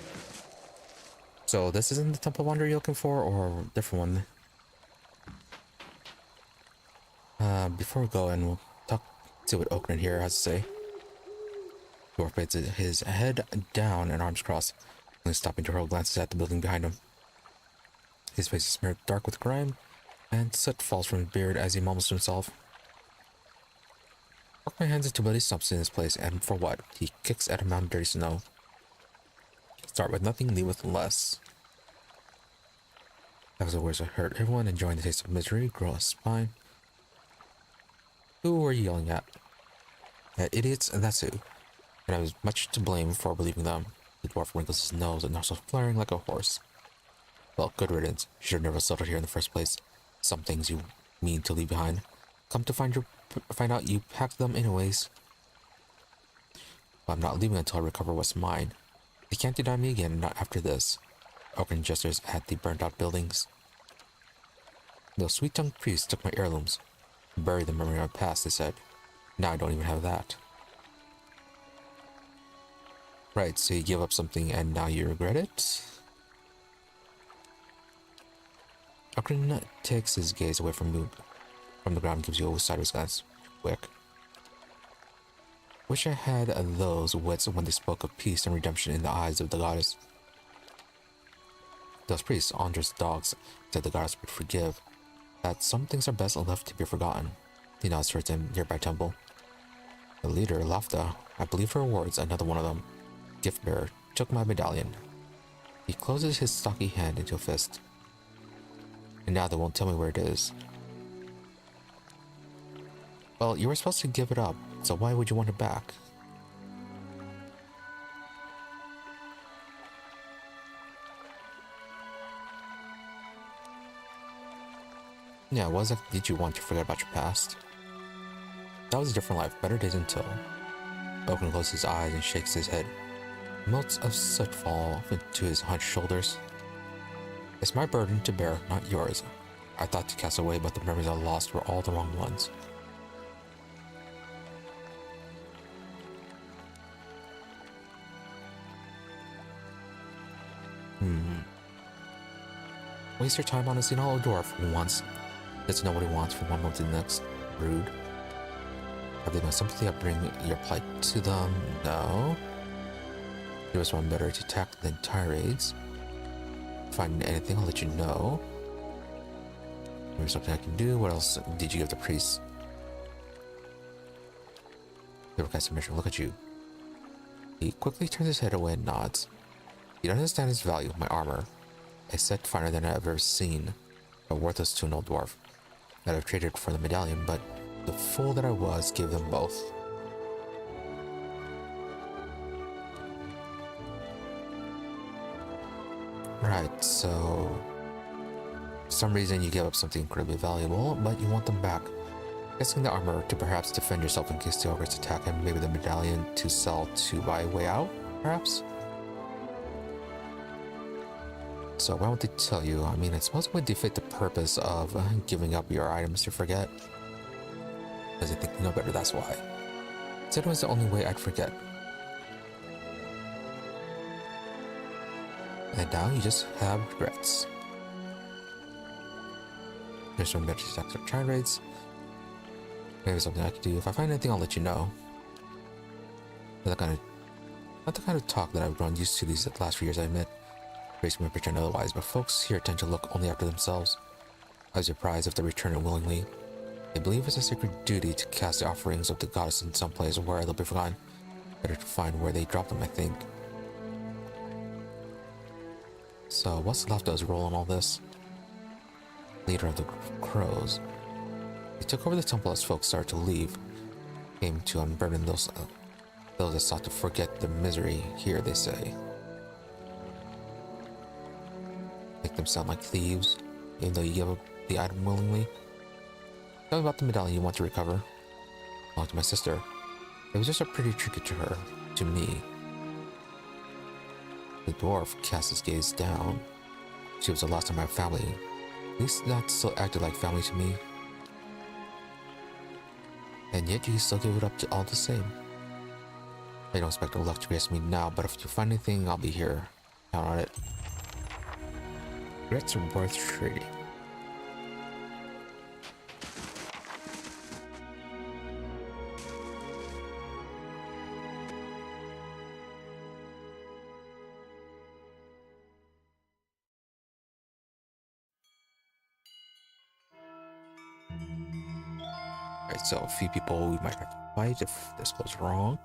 So this isn't the Temple of Andra you're looking for, or a different one? Before we go and we'll see what Oakland here has to say. Dwarf puts his head down and arms crossed, only stopping to hurl glances at the building behind him. His face is smeared dark with grime, and soot falls from his beard as he mumbles to himself. Work my hands into bloody stumps in his place, and for what? He kicks at a mountain of dirty snow. Start with nothing, leave with less. That was the words that hurt everyone, enjoying the taste of misery, grow a spine. Who were you yelling at? At idiots, and that's who. And I was much to blame for believing them. The dwarf wrinkles his nose and nostrils flaring like a horse. Well, good riddance. You should have never settled here in the first place. Some things you mean to leave behind. Come to find out you packed them anyways. But I'm not leaving until I recover what's mine. They can't deny me again, not after this. Oaken gestures at the burnt out buildings. Those sweet-tongued priests took my heirlooms. Buried the memory of my past, they said. Now I don't even have that. Right, so you give up something and now you regret it? Oaken takes his gaze away from the ground and gives you a sideways glance. Quick. Wish I had those wits when they spoke of peace and redemption in the eyes of the goddess. Those priests, Andra's dogs, said the goddess would forgive, that some things are best left to be forgotten. He nods towards a nearby temple. The leader, Lafta, I believe her words, another one of them, gift bearer, took my medallion. He closes his stocky hand into a fist. And now they won't tell me where it is. Well, you were supposed to give it up, so why would you want it back? Yeah, what exactly did you want to forget about your past? That was a different life, better days until. Oaken closes his eyes and shakes his head. Motes of soot fall into his hunched shoulders. It's my burden to bear, not yours. I thought to cast away, but the memories I lost were all the wrong ones. Waste your time on a Xenolo dwarf who doesn't know what he wants from one moment to the next. Rude. Have they no sympathy? I bring your plight to them? No. There was one better to tackle than tirades. Find anything, I'll let you know. Maybe something I can do. What else did you give the priest? The recast mission. Look at you. He quickly turns his head away and nods. You don't understand its value, my armor. A set finer than I've ever seen, but worthless to an old dwarf. That I've traded for the medallion, but the fool that I was gave them both. Right, so for some reason you gave up something incredibly valuable, but you want them back. Guessing the armor to perhaps defend yourself in case the ogres attack, and maybe the medallion to sell to buy a way out, perhaps? So why won't they tell you? I mean, I suppose it would defeat the purpose of giving up your items to forget. Because they think you know better, that's why. Said it was the only way I'd forget. And now you just have regrets. There's some better stacks of try raids. Maybe something I can do. If I find anything, I'll let you know. Not the kind of talk that I've grown used to these last few years, I admit. Race may pretend otherwise, but folks here tend to look only after themselves. I was surprised if they return it willingly. They believe it's a sacred duty to cast the offerings of the goddess in some place where they'll be forgotten. Better to find where they dropped them, I think. So, what's Lafta's role in all this? Leader of the crows. He took over the temple as folks started to leave. Came to unburden those that sought to forget their misery here, they say. Make them sound like thieves, even though you give up the item willingly. Tell me about the medallion you want to recover. Belonged to my sister. It was just a pretty trinket to her, to me. The dwarf cast his gaze down. She was the last of my family. At least that still acted like family to me. And yet you still give it up to all the same. I don't expect no luck to grace me now, but if you find anything, I'll be here. Count on it. Regrets are worth trading. Right, so a few people we might have to fight if this goes wrong.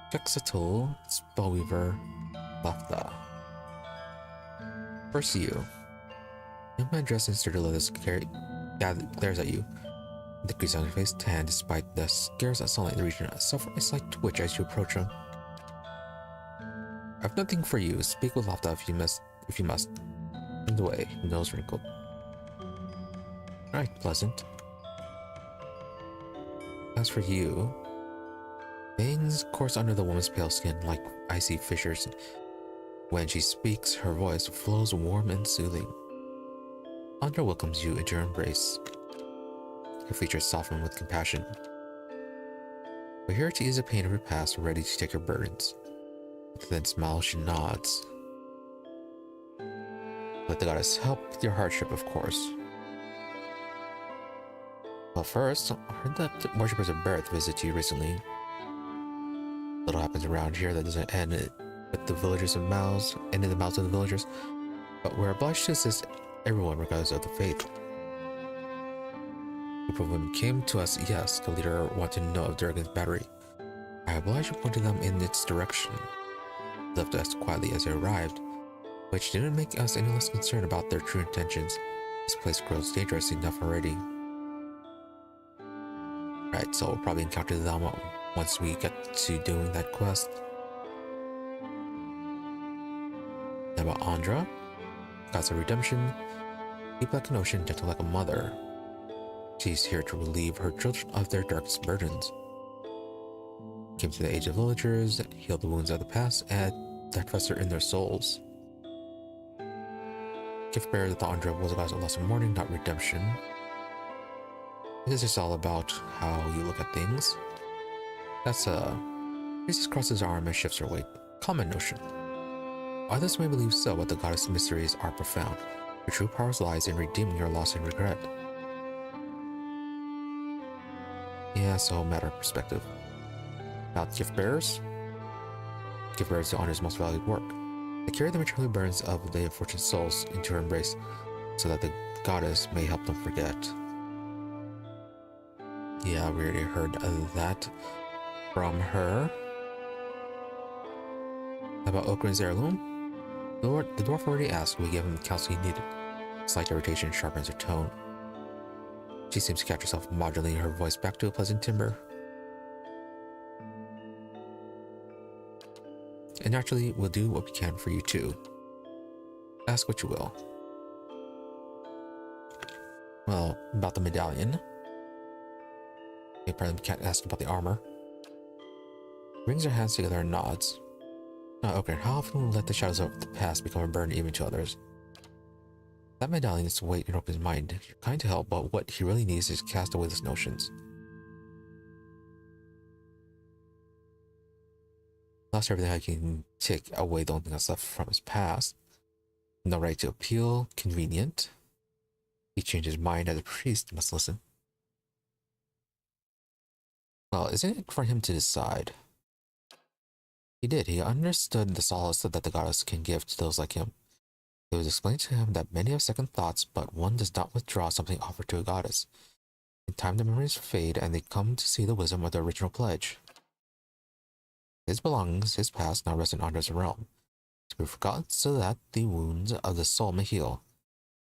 Quetzalcoatl, Spellweaver, Lafta. First you. Young man dressed in sturdy leather glares at you. The crease on your face tan despite the scares that sunlight in the region. Suffer a slight twitch as you approach him. I have nothing for you. Speak with Lafta if you must. In the way, nose wrinkled. Right, pleasant. As for you, veins course under the woman's pale skin like icy fissures. When she speaks, her voice flows warm and soothing. Andra welcomes you into her embrace. Her features soften with compassion. We're here to ease the pain of her past, ready to take her burdens. With a thin smile, she nods. Let the goddess help with your hardship, of course. Well, first, I heard that worshippers of Barrett visited you recently. Little happens around here that doesn't end with the villagers of mouths, end in the mouths of the villagers, but we're obliged to assist everyone regardless of the faith. A group of women came to us, yes, the leader wanted to know of Durgan's battery. I obliged to point them in its direction. Left us quietly as they arrived, which didn't make us any less concerned about their true intentions. This place grows dangerous enough already. Right, so we'll probably encounter them once we get to doing that quest. Now about Andra, goddess of redemption, deep like an ocean, gentle like a mother. She's here to relieve her children of their darkest burdens. Came to the age of villagers, healed the wounds of the past, and that fester in their souls. Gift bearer that Andra was a goddess of loss and mourning, not redemption. This is all about how you look at things. That's Jesus crosses her arm and shifts her weight. Common notion. Others may believe so, but the goddess' mysteries are profound. Your true power lies in redeeming your loss and regret. Yeah, so matter of perspective. About gift bearers. Gift bearers do Honor's most valued work. They carry the material burdens of the unfortunate souls into her embrace, so that the goddess may help them forget. Yeah, we already heard that from her. About Okrin's heirloom? The dwarf already asked. We gave him the counsel he needed. Slight irritation sharpens her tone. She seems to catch herself modulating her voice back to a pleasant timbre. And naturally, we'll do what we can for you too. Ask what you will. Well, about the medallion. Apparently we can't ask about the armor. Brings her hands together and nods. Now, okay, how often will we let the shadows of the past become a burden even to others? That medallion is to weight in Open's mind. You're kind to help, but what he really needs is to cast away those notions. Lost everything I can take away the only thing that's left from his past. No right to appeal, convenient. He changed his mind as a priest, must listen. Well, isn't it for him to decide? He did. He understood the solace that the goddess can give to those like him. It was explained to him that many have second thoughts, but one does not withdraw something offered to a goddess. In time, the memories fade, and they come to see the wisdom of the original pledge. His belongings, his past, now rest in Andra's realm, to be forgotten so that the wounds of the soul may heal.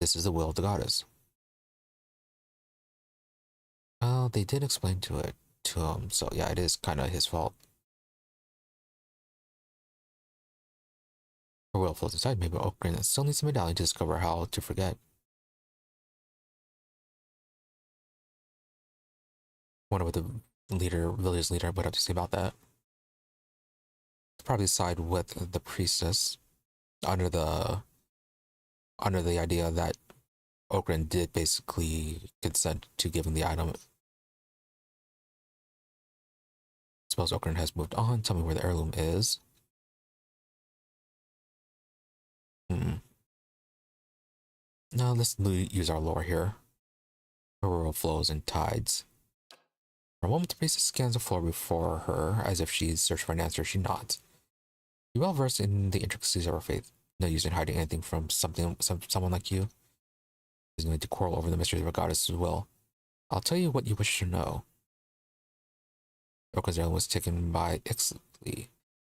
This is the will of the goddess. Well, they did explain to him, so yeah, it is kind of his fault. Her will flows inside, maybe Okrin still needs a medallion to discover how to forget. Wonder what the village leader would have to say about that. Probably side with the priestess under the idea that Okrin did basically consent to giving the item. Suppose Okrin has moved on. Tell me where the heirloom is. Now let's use our lore here. Her world flows in tides. For a moment, the priestess scans the floor before her as if she's searching for an answer. She nods. You're well versed in the intricacies of our faith. No use in hiding anything from someone like you. He's going to quarrel over the mysteries of a goddess as well. I'll tell you what you wish to know. Okazarian was taken by Ixley,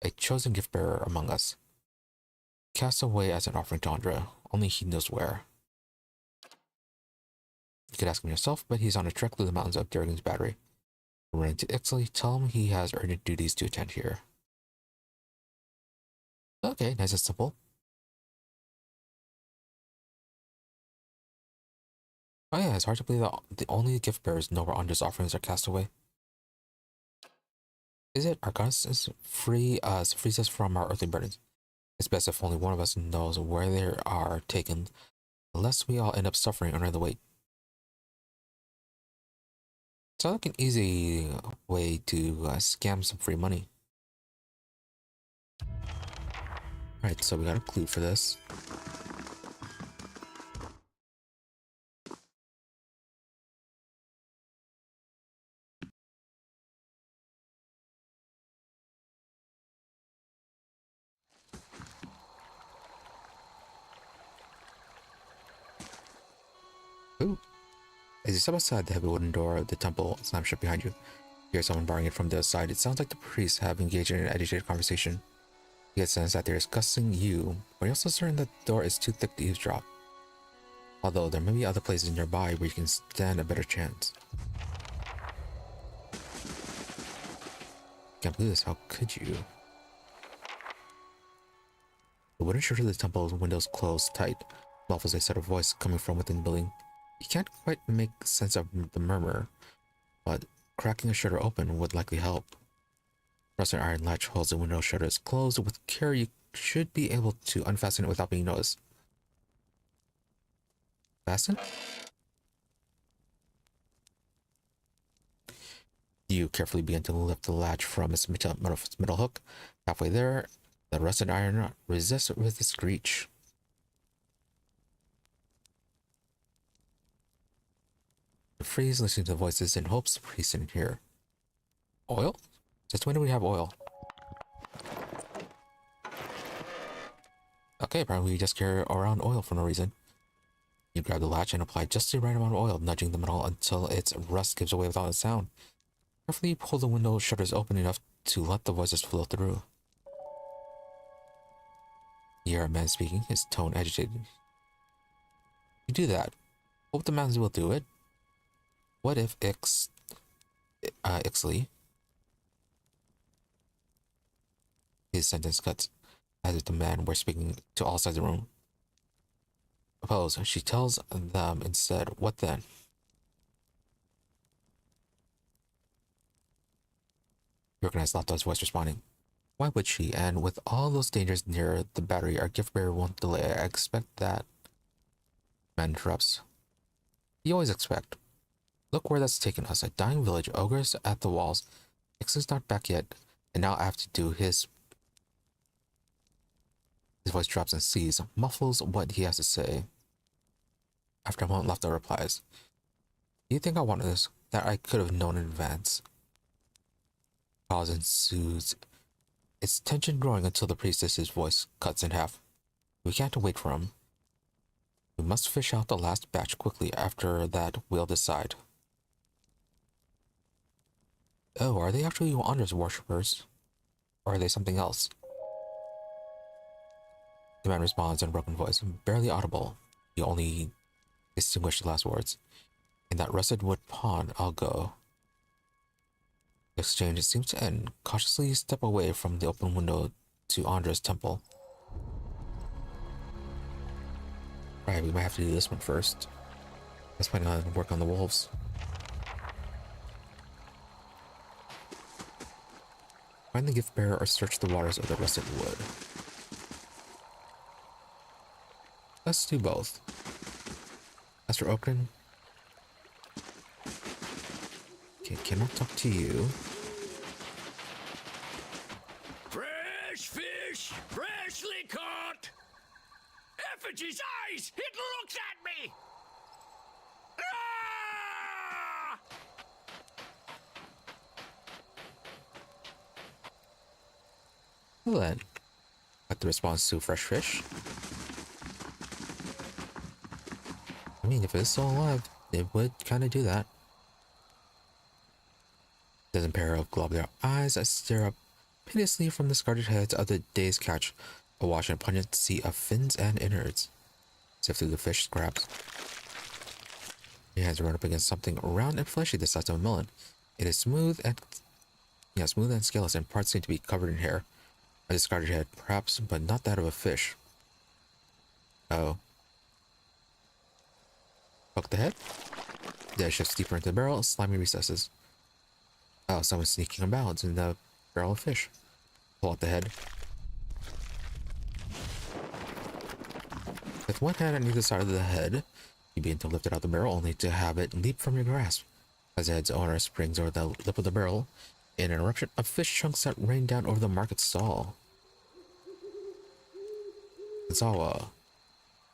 a chosen gift bearer among us. Cast away as an offering to Andra. Only he knows where. You could ask him yourself, but he's on a trek through the mountains of Durgan's Battery. Run into Ixley, tell him he has urgent duties to attend here. Okay, nice and simple. Oh yeah, it's hard to believe that the only gift bearers know where Andra's offerings are cast away. Is it? Our goddess is frees us from our earthly burdens. It's best if only one of us knows where they are taken, lest we all end up suffering under the weight. Sounds like an easy way to scam some free money. Alright, so we got a clue for this. Ooh. As you step outside the heavy wooden door of the temple slams shut behind you, you hear someone barring it from the side. It sounds like the priests have engaged in an agitated conversation. You get a sense that they're discussing you, but you're also certain that the door is too thick to eavesdrop. Although there may be other places nearby where you can stand a better chance. Can't believe this, how could you? The wooden shutter of the temple's windows closed tight, muffles a set of voice coming from within the building. You can't quite make sense of the murmur, but cracking a shutter open would likely help. Rusted iron latch holds the window shutters closed. With care, you should be able to unfasten it without being noticed. Fasten? You carefully begin to lift the latch from its metal hook. Halfway there, the rusted iron resists with a screech. You freeze, listening to the voices in hopes the priest didn't hear. Oil? Just when do we have oil? Okay, apparently we just carry around oil for no reason. You grab the latch and apply just the right amount of oil, nudging the metal until its rust gives away without a sound. Carefully pull the window shutters open enough to let the voices flow through. You hear a man speaking, his tone agitated. You do that. Hope the mountains will do it. What if Ixley? His sentence cuts, as if the man were speaking to all sides of the room. Suppose she tells them instead, what then? You recognize Lato's voice responding. Why would she? And with all those dangers near the battery, our gift bearer won't delay. I expect that. Man interrupts. You always expect. Look where that's taken us. A dying village, ogres at the walls. Ixley's not back yet, and now I have to do his voice drops and sees, muffles what he has to say. After a moment, Lafto replies, "You think I wanted this? That I could have known in advance." Pause ensues, its tension growing until the priestess's voice cuts in half. We can't wait for him. We must fish out the last batch quickly. After that, we'll decide. Oh, are they actually Andra's worshippers? Or are they something else? The man responds in a broken voice, barely audible. You only distinguish the last words. In that rusted wood pond, I'll go. The exchange seems to end. Cautiously step away from the open window to Andra's temple. Right, we might have to do this one first. Let's plan on work on the wolves. Find the gift bearer or search the waters of the rusted wood. Let's do both. As for opening, okay, cannot talk to you. Fresh fish, freshly caught. Effigy's eyes! It looks at me! Ah! Well then, like the response to fresh fish. I mean, if it's still alive, it would kind of do that. Dozen pair of globular eyes that stare up piteously from the scarred heads of the day's catch, awash in a pungent sea of fins and innards. Sift through the fish scraps. Your hands run up against something round and fleshy the size of a melon. It is smooth and scaleless, and parts seem to be covered in hair. A discarded head, perhaps, but not that of a fish. Oh. Poke the head. The head shifts deeper into the barrel, slimy recesses. Oh, someone's sneaking about in the barrel of fish. Pull out the head. With one hand on either side of the head, you begin to lift it out of the barrel, only to have it leap from your grasp. As the head's owner springs over the lip of the barrel, in an eruption of fish chunks that rain down over the market stall. Zawa,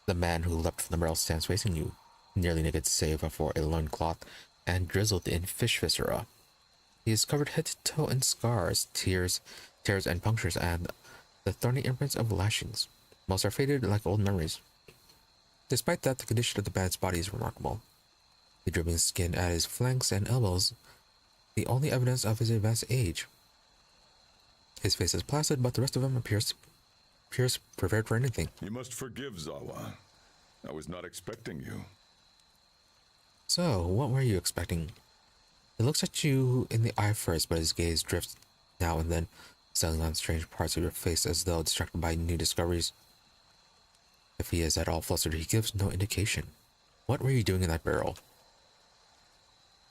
the man who leapt from the barrel, stands facing you, nearly naked save for a loincloth and drizzled in fish viscera. He is covered head to toe in scars, tears and punctures, and the thorny imprints of lashings. Most are faded like old memories. Despite that, the condition of the man's body is remarkable. The dripping skin at his flanks and elbows, the only evidence of his advanced age. His face is placid, but the rest of him appears prepared for anything. You must forgive, Zawa. I was not expecting you. So, what were you expecting? He looks at you in the eye first, but his gaze drifts now and then, settling on strange parts of your face as though distracted by new discoveries. If he is at all flustered, he gives no indication. What were you doing in that barrel?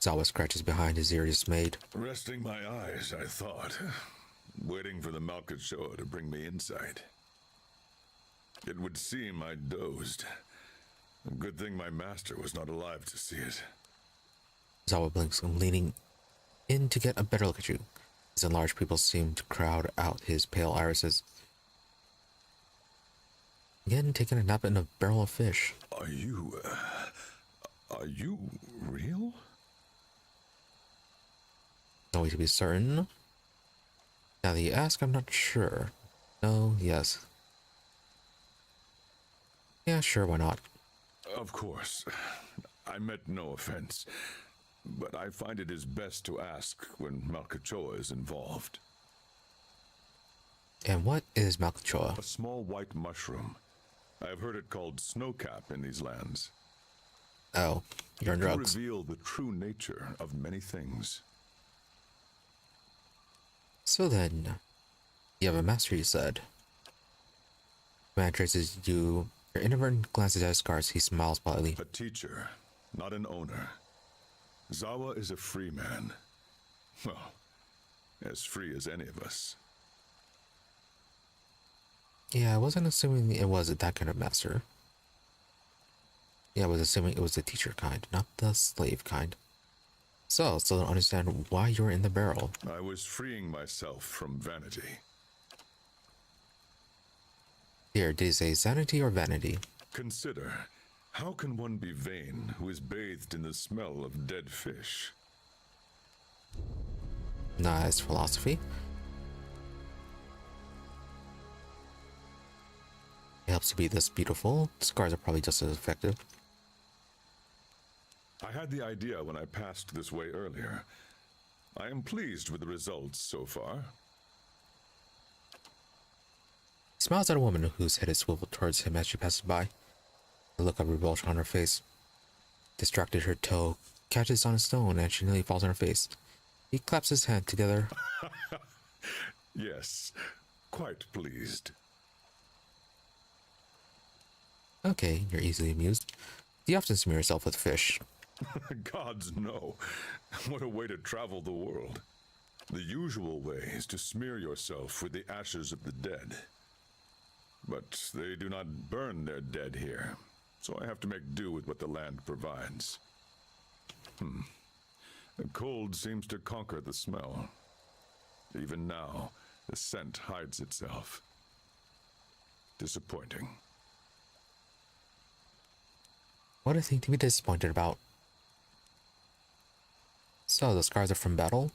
Zawa scratches behind his ear, dismayed. Resting my eyes, I thought. Waiting for the Malkachoa to bring me insight. It would seem I dozed. A good thing my master was not alive to see it. Zawa blinks, leaning in to get a better look at you. His enlarged pupils seem to crowd out his pale irises. Again, taking a nap in a barrel of fish. Are you real? No way to be certain. Now that you ask, I'm not sure. No, yes. Yeah, sure, why not? Of course. I meant no offense. But I find it is best to ask when Malkachoa is involved. And what is Malkachoa? A small white mushroom. I have heard it called snowcap in these lands. Oh, you're on It can drugs. reveal the true nature of many things. So then, you have a master, you said. Man traces you. Your inadvertent glances at his scars. He smiles politely. A teacher, not an owner. Zawa is a free man. Well, as free as any of us. Yeah, I wasn't assuming it was that kind of master. Yeah, I was assuming it was the teacher kind, not the slave kind. So, I still don't understand why you're in the barrel. I was freeing myself from vanity. Here, did he say sanity or vanity? Consider, how can one be vain who is bathed in the smell of dead fish? Nice philosophy. It helps to be this beautiful. Scars are probably just as effective. I had the idea when I passed this way earlier. I am pleased with the results so far. He smiles at a woman whose head is swiveled towards him as she passes by. The look of revulsion on her face. Distracted, her toe catches on a stone and she nearly falls on her face. He claps his hands together. Yes, quite pleased. Okay, you're easily amused. Do you often smear yourself with fish? Gods, no. What a way to travel the world. The usual way is to smear yourself with the ashes of the dead. But they do not burn their dead here, so I have to make do with what the land provides. The cold seems to conquer the smell. Even now, the scent hides itself. Disappointing. What a thing to be disappointed about. So, the scars are from battle?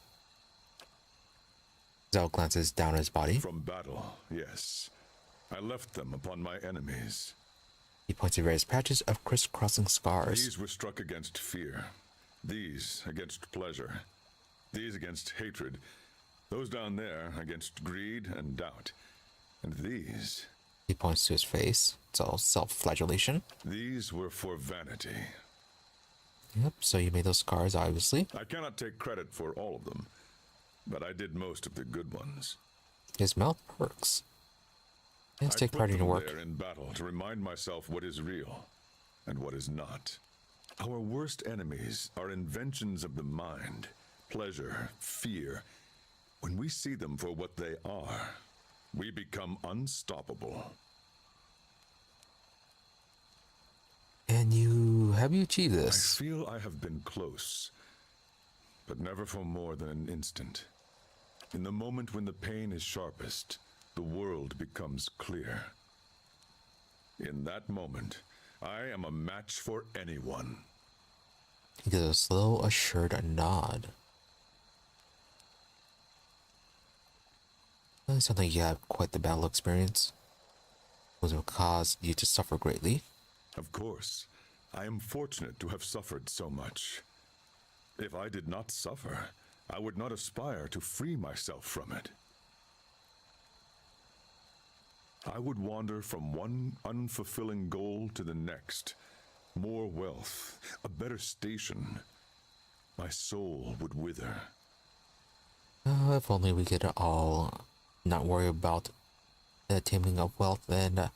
Zell glances down at his body. From battle, yes. I left them upon my enemies. He points to various patches of crisscrossing scars. These were struck against fear. These against pleasure. These against hatred. Those down there against greed and doubt. And these... He points to his face. It's all self-flagellation. These were for vanity. Yep, so you made those scars, obviously. I cannot take credit for all of them, but I did most of the good ones. His mouth perks. Let's take I part put in your them work. there in battle to remind myself what is real and what is not. Our worst enemies are inventions of the mind, pleasure, fear. When we see them for what they are, we become unstoppable. And have you achieved this? I feel I have been close, but never for more than an instant. In the moment when the pain is sharpest, the world becomes clear. In that moment, I am a match for anyone. He gives a slow, assured nod. Well, it sounds like you have quite the battle experience. It was caused you to suffer greatly. Of course, I am fortunate to have suffered so much. If I did not suffer, I would not aspire to free myself from it. I would wander from one unfulfilling goal to the next. More wealth, a better station. My soul would wither. Oh, if only we could all not worry about the attainment of wealth and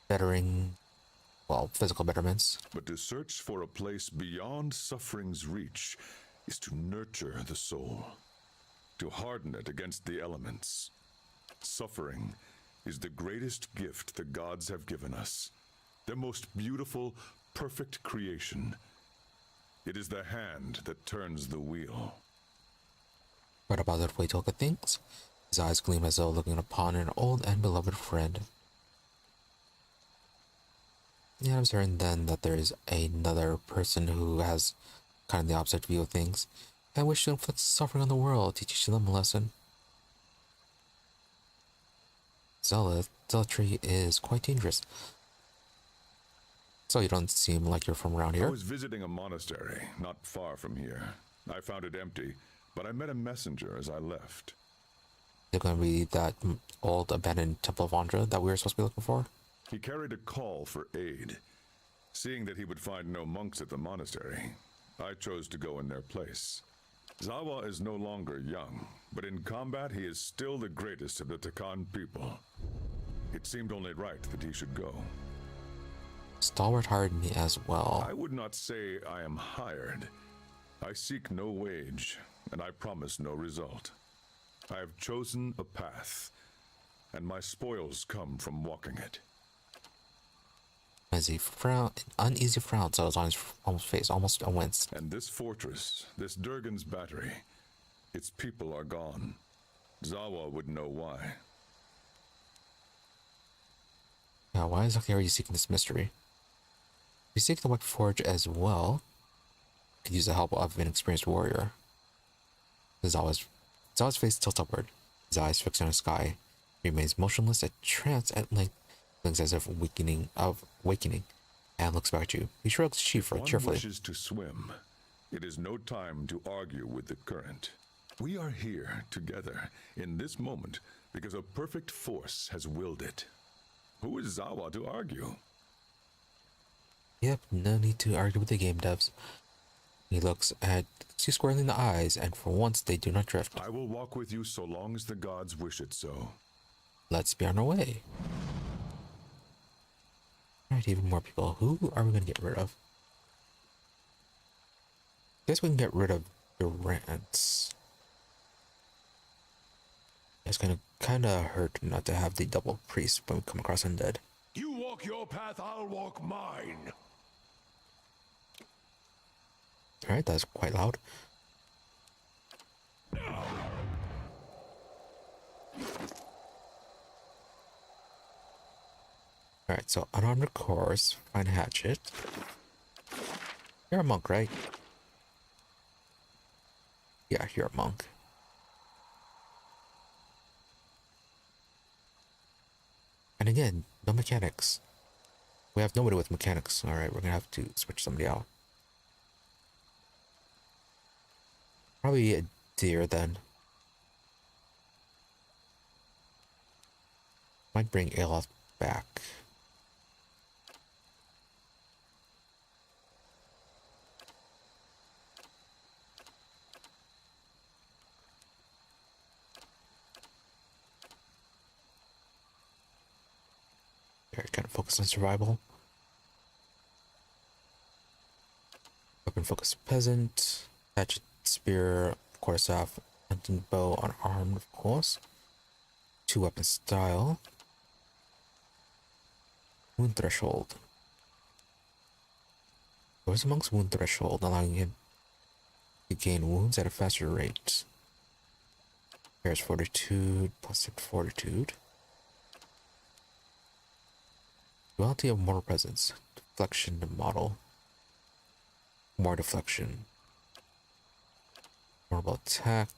bettering, well, physical betterments. But to search for a place beyond suffering's reach is to nurture the soul, to harden it against the elements. Suffering is the greatest gift the gods have given us, their most beautiful, perfect creation. It is the hand that turns the wheel. What about that way to look at things? His eyes gleam as though looking upon an old and beloved friend. Yeah, I'm certain then that there is another person who has kind of the opposite view of things. I wish to inflict suffering on the world, teaching them a lesson. Zealotry is quite dangerous. So you don't seem like you're from around I here. was visiting a monastery not far from here. I found it empty, but I met a messenger as I left. Is it going to be that old abandoned Temple of Andra that we were supposed to be looking for? He carried a call for aid. Seeing that he would find no monks at the monastery, I chose to go in their place. Zawa is no longer young, but in combat he is still the greatest of the Takan people. It seemed only right that he should go. Stalwart hired me as well. I would not say I am hired. I seek no wage, and I promise no result. I have chosen a path, and my spoils come from walking it. As he frown, an uneasy frown settles on his face, almost a wince. And this fortress, this Durgan's battery, its people are gone. Zawa would know why. Now, why exactly are you seeking this mystery? If you seek the White Forge as well, you could use the help of an experienced warrior. Zawa's face tilts upward, his eyes fixed on the sky. He remains motionless, a trance at length, blinks as if wakening, and looks back at you. He shrugs cheerfully. One wishes to swim. It is no time to argue with the current. We are here together in this moment because a perfect force has willed it. Who is Zawa to argue? Yep, no need to argue with the game devs. He looks at you squarely in the eyes, and for once they do not drift. I will walk with you so long as the gods wish it so. Let's be on our way. Alright, even more people. Who are we going to get rid of? Guess we can get rid of Durant's. It's gonna kinda hurt not to have the double priest when we come across undead. You walk your path, I'll walk mine. Alright, that's quite loud. Alright, so unarmed course, find a hatchet. You're a monk, right? Yeah, you're a monk. And again, no mechanics. We have nobody with mechanics. Alright, we're gonna have to switch somebody out. Probably a deer then. Might bring Aloth back. Very kind of focus on survival. Weapon focus peasant. Hatchet, spear, quarterstaff, hunting bow, unarmed, of course. 2 weapon style. Wound threshold. Goes amongst wound threshold, allowing him to gain wounds at a faster rate. There's fortitude, plus fortitude. Duality of mortal presence. Deflection model. More deflection. Mortal attack.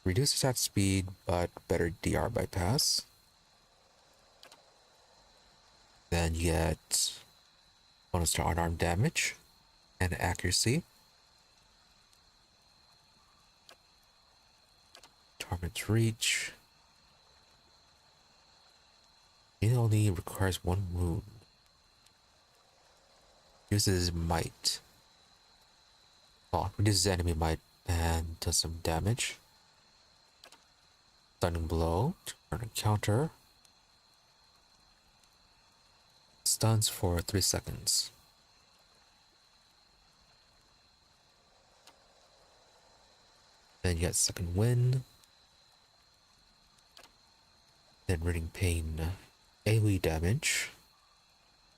Reduce attack speed, but better DR bypass. Then you get bonus to unarmed damage and accuracy. Torment's reach. It only requires 1 wound. Uses might. Oh, reduces enemy might and does some damage. Stunning blow, turn and counter. Stuns for 3 seconds. Then you get second wind. Then ridding pain. AoE damage.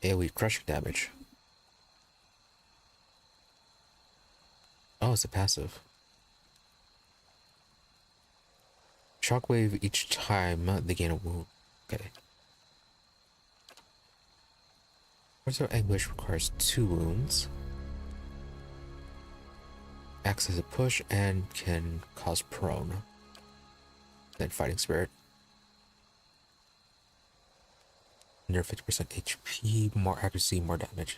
AoE crushing damage. Oh, it's a passive. Shockwave each time they gain a wound. Okay. Force of Anguish requires 2 wounds. Acts as a push and can cause prone. Then Fighting Spirit. Under 50% HP, more accuracy, more damage.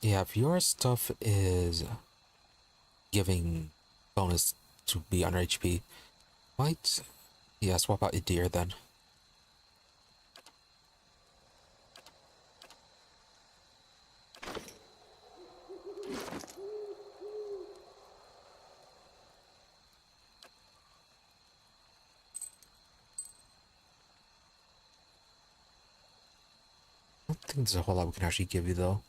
Yeah, if your stuff is giving bonus to be under HP, might, yeah, swap out a deer then. I don't think there's a whole lot we can actually give you though.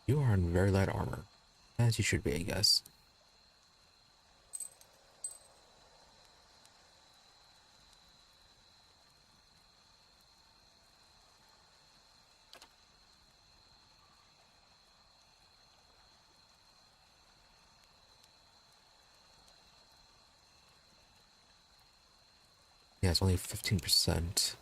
You are in very light armor, as you should be, I guess. Yeah, it's only 15%.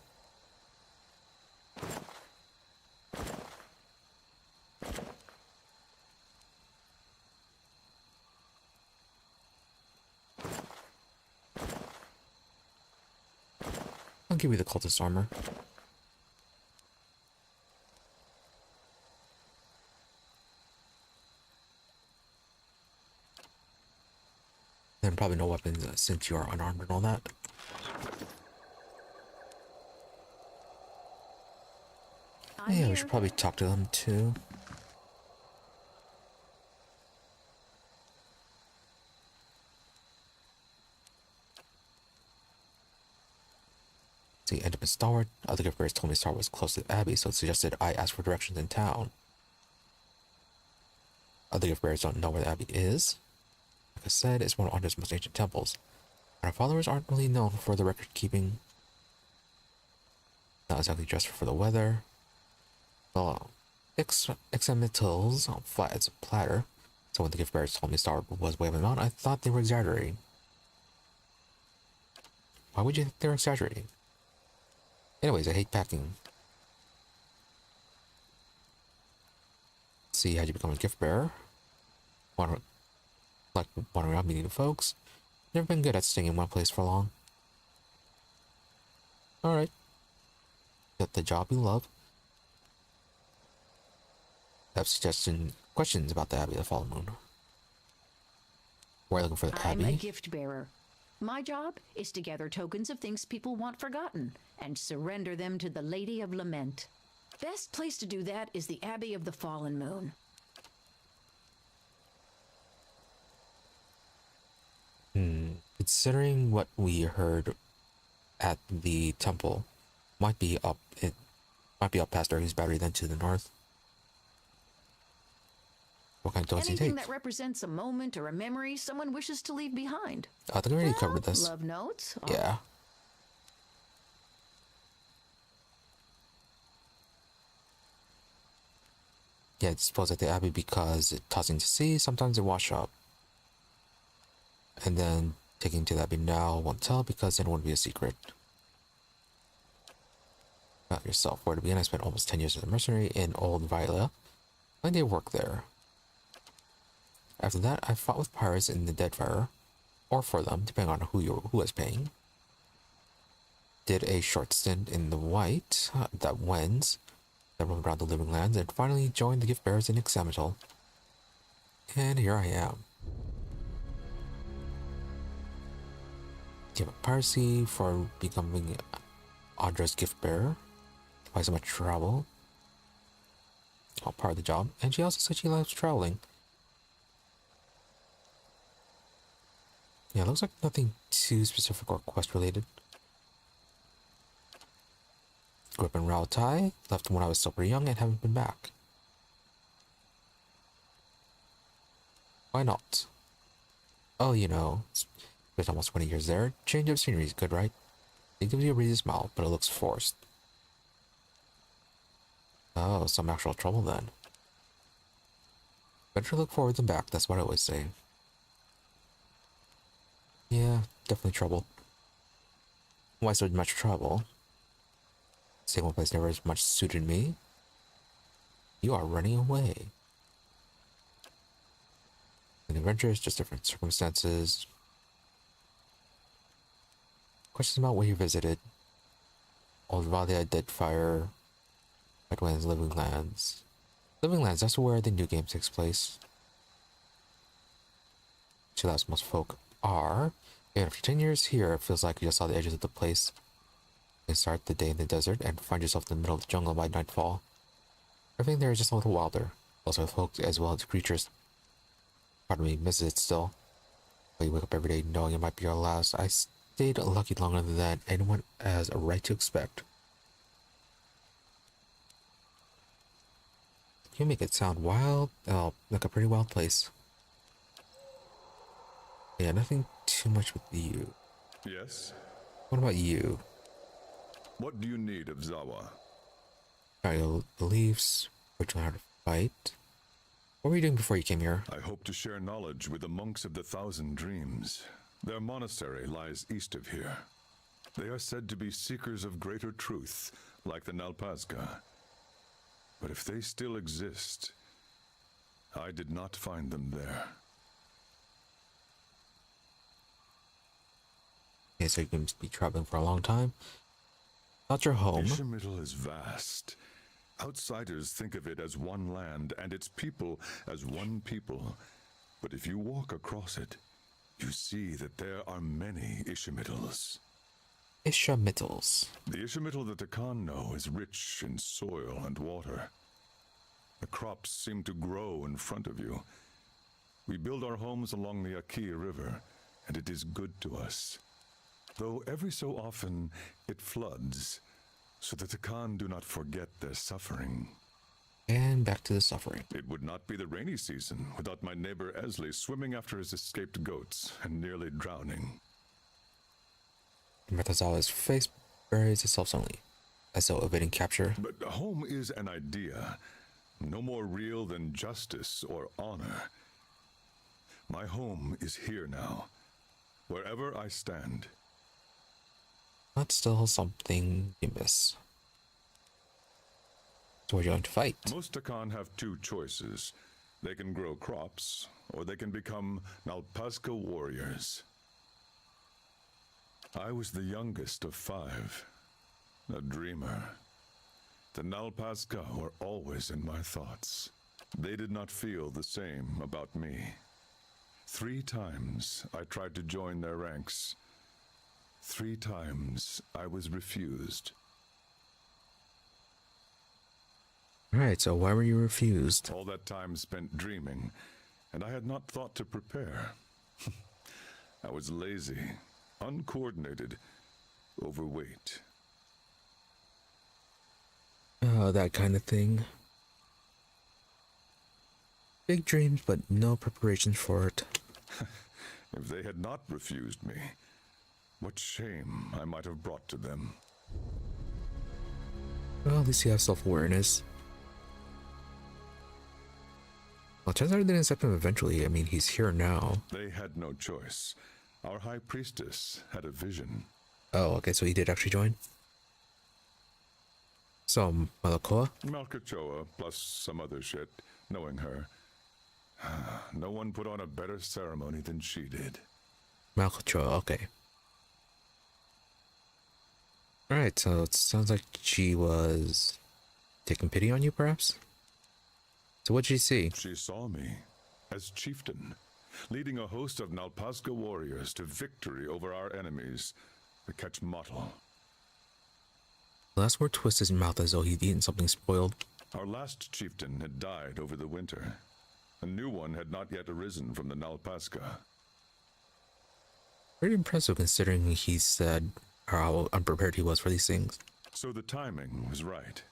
I'll give you the cultist armor. Then probably no weapons since you are unarmed and all that. Yeah, we should probably talk to them too. See, end up in Starward. Other gift bearers told me Starward was close to the Abbey, so it suggested I ask for directions in town. Other gift bearers don't know where the Abbey is. Like I said, it's one of Arden's most ancient temples. And our followers aren't really known for the record keeping. Not exactly dressed for the weather. Well, examitals flat as a platter. So when the gift bearers told me Starward was way up the mountain, I thought they were exaggerating. Why would you think they're exaggerating? Anyways, I hate packing. See, how'd you become a gift bearer? Wandering around meeting folks. Never been good at staying in one place for long. Alright. Got the job you love. Have questions about the Abbey of the Fallen Moon. We're looking for the Abbey. I'm a gift bearer. My job is to gather tokens of things people want forgotten and surrender them to the Lady of Lament. Best place to do that is the Abbey of the Fallen Moon. Considering what we heard at the temple, might be up past Ergie's Battery, then to the north. What kind of tokens do you take? Anything that represents a moment or a memory someone wishes to leave behind. I think we already covered this. Love notes? Yeah. Yeah, it's supposed at the Abbey because it's tossing to sea, sometimes it wash up. And then taking to the Abbey now won't tell because it won't be a secret. About yourself. Where to begin? I spent almost 10 years as a mercenary in Old Vila. I did work there. After that, I fought with pirates in the Deadfire, or for them, depending on who was paying. Did a short stint in the White, that Wens, that roamed around the Living Lands, and finally joined the Gift Bearers in Ixamital. And here I am. Give up piracy for becoming Audra's gift bearer. Why so much travel? All part of the job. And she also said she loves traveling. Yeah, looks like nothing too specific or quest related. Grew up in Rautai, left when I was super young and haven't been back. Why not? Oh, you know, it's been almost 20 years there. Change of scenery is good, right? It gives you a reason to smile, but it looks forced. Oh, some actual trouble then. Better look forward than back, that's what I always say. Yeah, definitely trouble. Why so much trouble? Staying one place never as much suited me. You are running away. And adventures, just different circumstances. Questions about where you visited. Old Valia, Deadfire, Redlands, Living Lands. Living Lands, that's where the new game takes place. So that's most folk are. And after 10 years here, it feels like you just saw the edges of the place. You start the day in the desert and find yourself in the middle of the jungle by nightfall. Everything there is just a little wilder. Also with folk as well as creatures. Part of me misses it still. But you wake up every day knowing it might be your last. I stayed lucky longer than anyone has a right to expect. You make it sound wild, like a pretty wild place. Yeah, nothing too much with you. Yes? What about you? What do you need of Zawa? Tribal beliefs, which learn how to fight. What were you doing before you came here? I hope to share knowledge with the monks of the Thousand Dreams. Their monastery lies east of here. They are said to be seekers of greater truth, like the Nalpazga. But if they still exist, I did not find them there. Okay, so you can be traveling for a long time. Not your home. Ixamital is vast. Outsiders think of it as one land and its people as one people. But if you walk across it, you see that there are many Ixamitals. Ixamitals. The Ixamital that the Khan know is rich in soil and water. The crops seem to grow in front of you. We build our homes along the Akia River, and it is good to us. Though every so often it floods, so that the Khan do not forget their suffering. And back to the suffering. It would not be the rainy season without my neighbor Esley swimming after his escaped goats and nearly drowning. Metazawa's face buries itself suddenly, as though evading capture. But home is an idea, no more real than justice or honor. My home is here now, wherever I stand. But still something you miss. So we're going to fight. Most Takan have two choices. They can grow crops, or they can become Nalpazka warriors. I was the youngest of 5, a dreamer. The Nalpazka were always in my thoughts. They did not feel the same about me. 3 times I tried to join their ranks. 3 times I was refused. Alright, so why were you refused? All that time spent dreaming, and I had not thought to prepare. I was lazy, uncoordinated, overweight. Oh, that kind of thing. Big dreams, but no preparations for it. If they had not refused me, what shame I might have brought to them. Well, at least you have self-awareness. Well, turns out they didn't accept him eventually. I mean, he's here now. They had no choice. Our high priestess had a vision. Oh, okay, so he did actually join. So, Malakoa? Malkachoa, plus some other shit, knowing her. No one put on a better ceremony than she did. Malkachoa, okay. Alright, so it sounds like she was taking pity on you, perhaps? So what'd she see? She saw me as chieftain, leading a host of Nalpazka warriors to victory over our enemies, the Quetzalcoatl. The last word twisted his mouth as though he'd eaten something spoiled. Our last chieftain had died over the winter. A new one had not yet arisen from the Nalpazka. Pretty impressive considering he said how unprepared he was for these things. So the timing was right.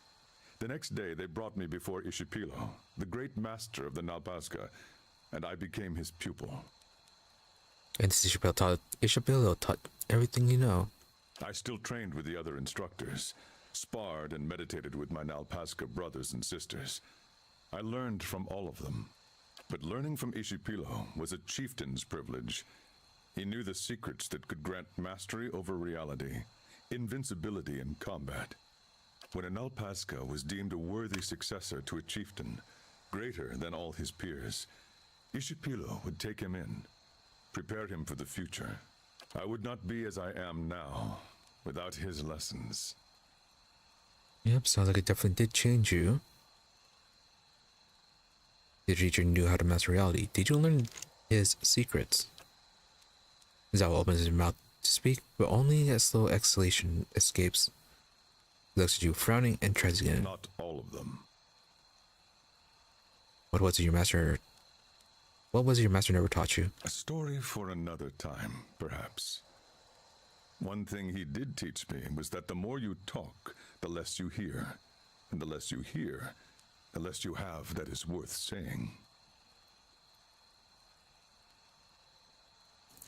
The next day they brought me before Ishipilo, the great master of the Nalpazka, and I became his pupil. And Ishipilo taught everything you know. I still trained with the other instructors, sparred and meditated with my Nalpazka brothers and sisters. I learned from all of them. But learning from Ishipilo was a chieftain's privilege. He knew the secrets that could grant mastery over reality, invincibility in combat. When an Nalpazka was deemed a worthy successor to a chieftain, greater than all his peers, Ishipilo would take him in, prepare him for the future. I would not be as I am now without his lessons. Yep, sounds like it definitely did change you. The teacher knew how to master reality. Did you learn his secrets? Zawa opens his mouth to speak, but only a slow exhalation escapes. He looks at you, frowning, and tries again. Not all of them. What was your master never taught you? A story for another time, perhaps. One thing he did teach me was that the more you talk, the less you hear. And the less you hear, the less you have that is worth saying.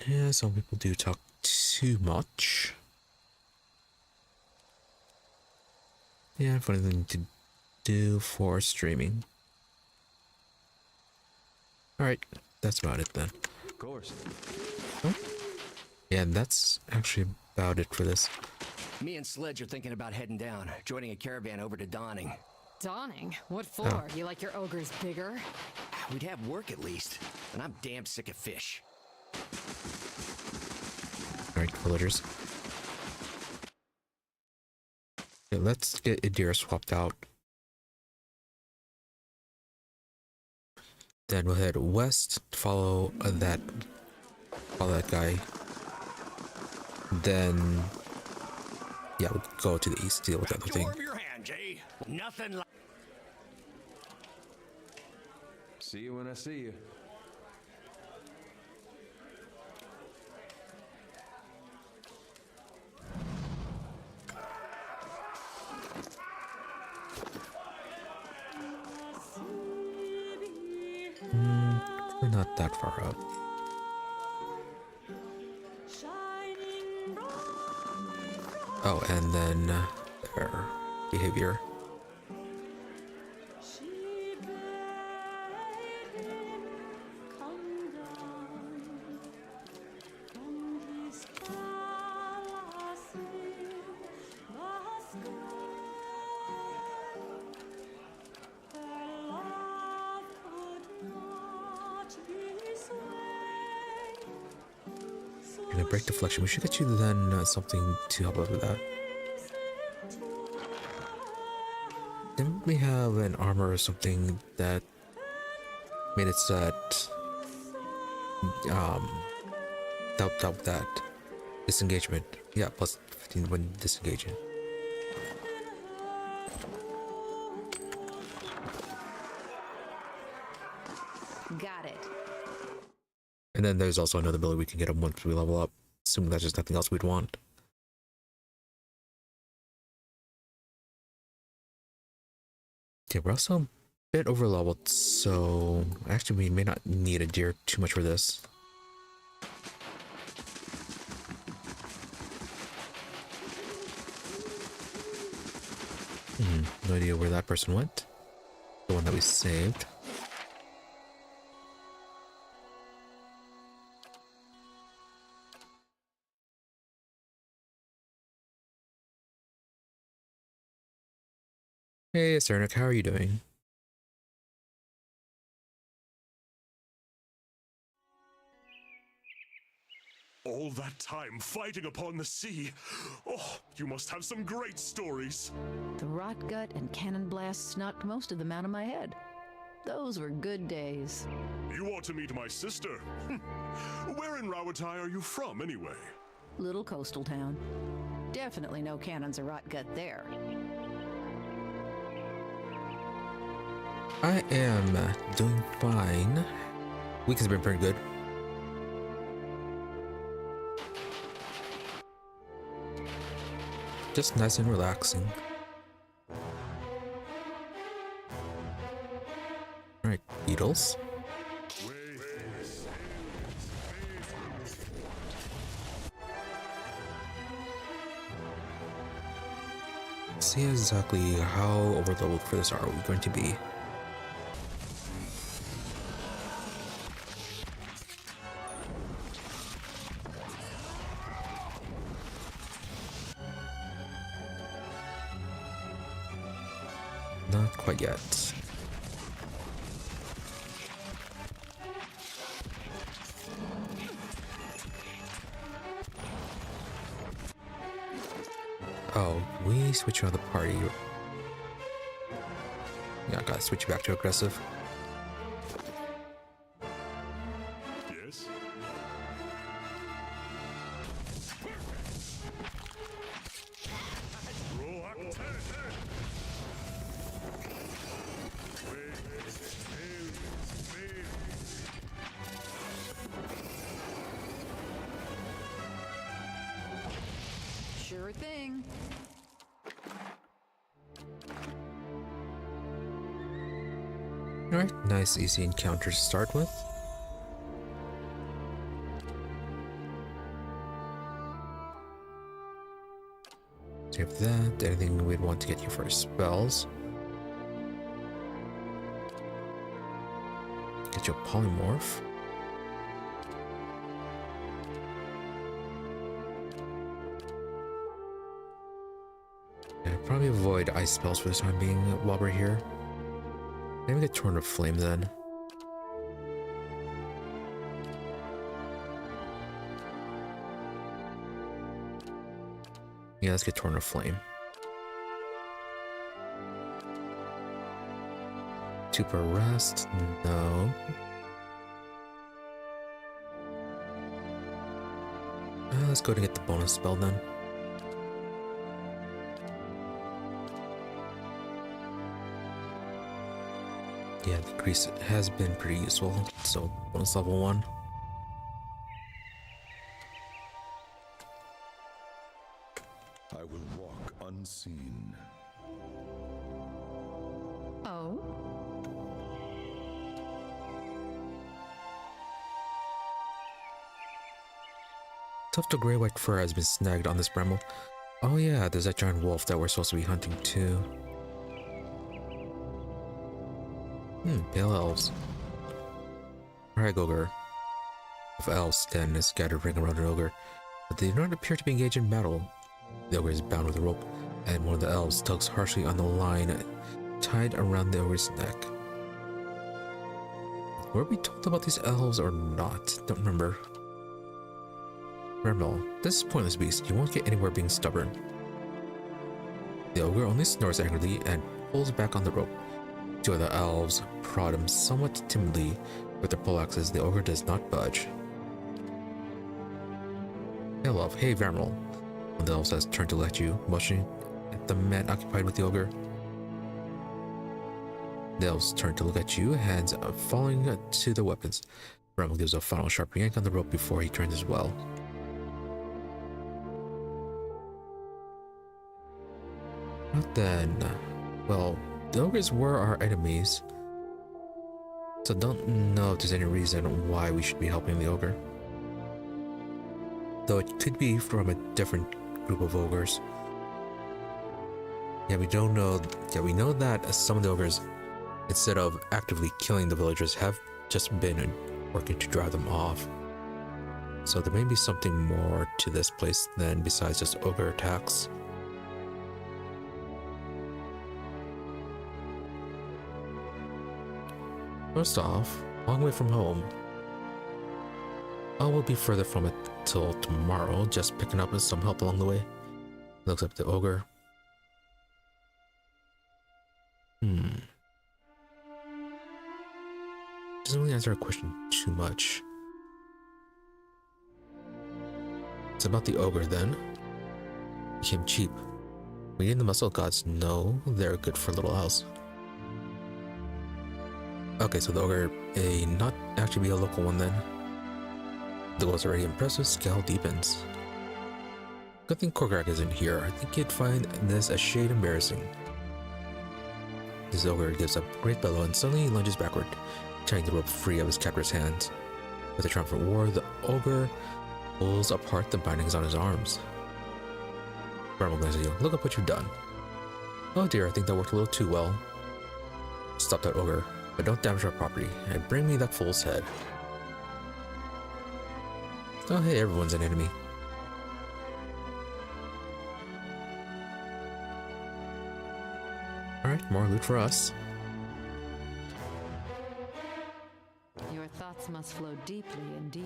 Yeah, some people do talk too much. Yeah, funny thing to do for streaming. Alright, that's about it then. Of course. Oh. Yeah, and that's actually about it for this. Me and Sledge are thinking about heading down, joining a caravan over to Dawning. Dawning? What for? You like your ogres bigger? We'd have work at least, and I'm damn sick of fish. Alright, villagers. Okay, let's get Idira swapped out. Then we'll head west, follow that guy. Then, yeah, we'll go to the east, deal with the other thing. Your hand, Jay. Nothing like. See you when I see you. We're not that far up. Oh, and then their behavior. Okay, break deflection. We should get you then something to help out with that. Didn't we have an armor or something that made it so that doubt that disengagement? Yeah, plus 15 when disengaging. Got it. And then there's also another ability we can get them once we level up, assuming that's just nothing else we'd want. Okay, we're also a bit over leveled, so actually we may not need a deer too much for this. No idea where that person went. The one that we saved. Hey, Cernic, how are you doing? All that time fighting upon the sea. Oh, you must have some great stories. The rot gut and cannon blasts knocked most of them out of my head. Those were good days. You ought to meet my sister. Where in Rawatai are you from, anyway? Little coastal town. Definitely no cannons or rot gut there. I am doing fine. Week has been pretty good. Just nice and relaxing. Alright, beetles. See exactly how overleveled for this are we going to be. Not quite yet. Oh, we switch around the party. Yeah, I gotta switch back to aggressive. Yes? Sure thing. Alright, nice easy encounter to start with. Save that. Anything we'd want to get you for spells. Get you a polymorph. Yeah, probably avoid ice spells for the time being while we're here. Maybe get Torn of Flame then. Yeah, let's get Torn of Flame. Super Rest? No. Let's go to get the bonus spell then. Yeah, the crease has been pretty useful, so bonus level 1. I will walk unseen. Oh? Tuft of grey-white fur has been snagged on this bramble. Oh yeah, there's that giant wolf that we're supposed to be hunting too. Pale elves. Alright, ogre. Of elves stand in a scattered ring around an ogre, but they do not appear to be engaged in battle. The ogre is bound with a rope, and one of the elves tugs harshly on the line tied around the ogre's neck. Were we told about these elves or not? Don't remember. Vermal, this is pointless beast. You won't get anywhere being stubborn. The ogre only snores angrily and pulls back on the rope. Two other elves prod him somewhat timidly with their poleaxes. The ogre does not budge. Hey love, hey Vermal. One of the elves has turned to look at you, motioning at the man occupied with the ogre. The elves turn to look at you, hands falling to the weapons. Vermal gives a final sharp yank on the rope before he turns as well. But then, well, the ogres were our enemies, so don't know if there's any reason why we should be helping the ogre. Though it could be from a different group of ogres. Yeah, we don't know. Yeah, we know that some of the ogres, instead of actively killing the villagers, have just been working to drive them off. So there may be something more to this place than besides just ogre attacks. First off, long way from home. I will be further from it till tomorrow, just picking up some help along the way. Looks up at the ogre. Doesn't really answer a question too much. It's about the ogre then. Became cheap. We and the muscle gods know they're good for little else. Okay, so the ogre may not actually be a local one then. The goal is already impressive, scale deepens. Good thing Korgrak isn't here. I think he'd find this a shade embarrassing. This ogre gives a great bellow and suddenly lunges backward, tearing the rope free of his captor's hands. With a triumphant roar, the ogre pulls apart the bindings on his arms. Vermal glances at you. Look at what you've done. Oh dear, I think that worked a little too well. Stop that ogre, but don't damage our property, and bring me that fool's head. Oh hey, everyone's an enemy. Alright, more loot for us. Your thoughts must flow deeply indeed.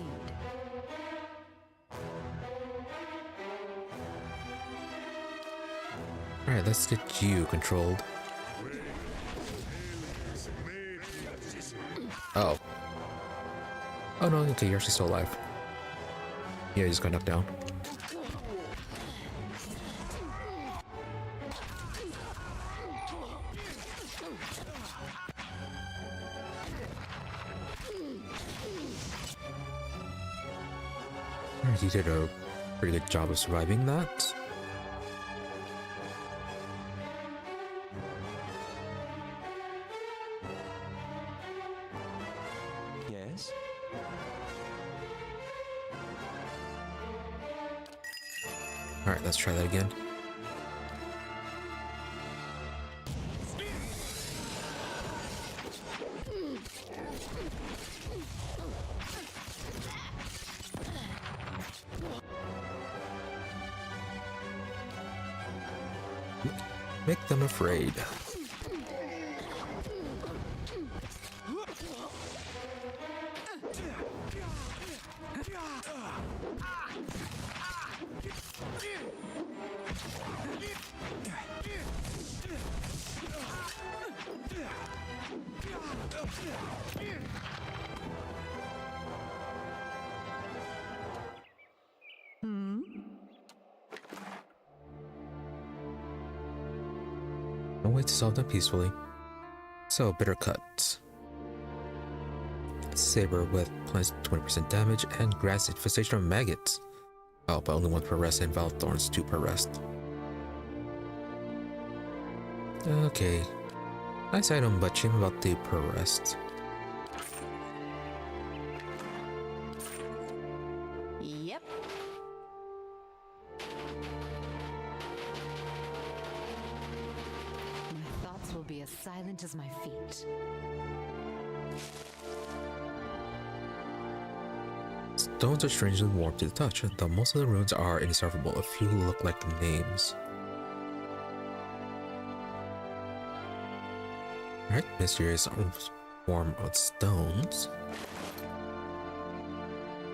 Alright, let's get you controlled. Oh. Oh no, okay, you're actually still alive. Yeah, you just got knocked down. Alright, you did a pretty good job of surviving that. Yes? Alright, let's try that again. Make them afraid. No way to solve them peacefully. So, bitter cut. Saber with plus 20% damage and grass infestation of maggots. Oh, but only 1 per rest and Valve Thorns 2 per rest. Okay. Nice item, but shame about the per rest. Yep. My thoughts will be as silent as my feet. Stones are strangely warm to the touch, though most of the runes are indecipherable. A few look like names. Alright, mysterious form of stones.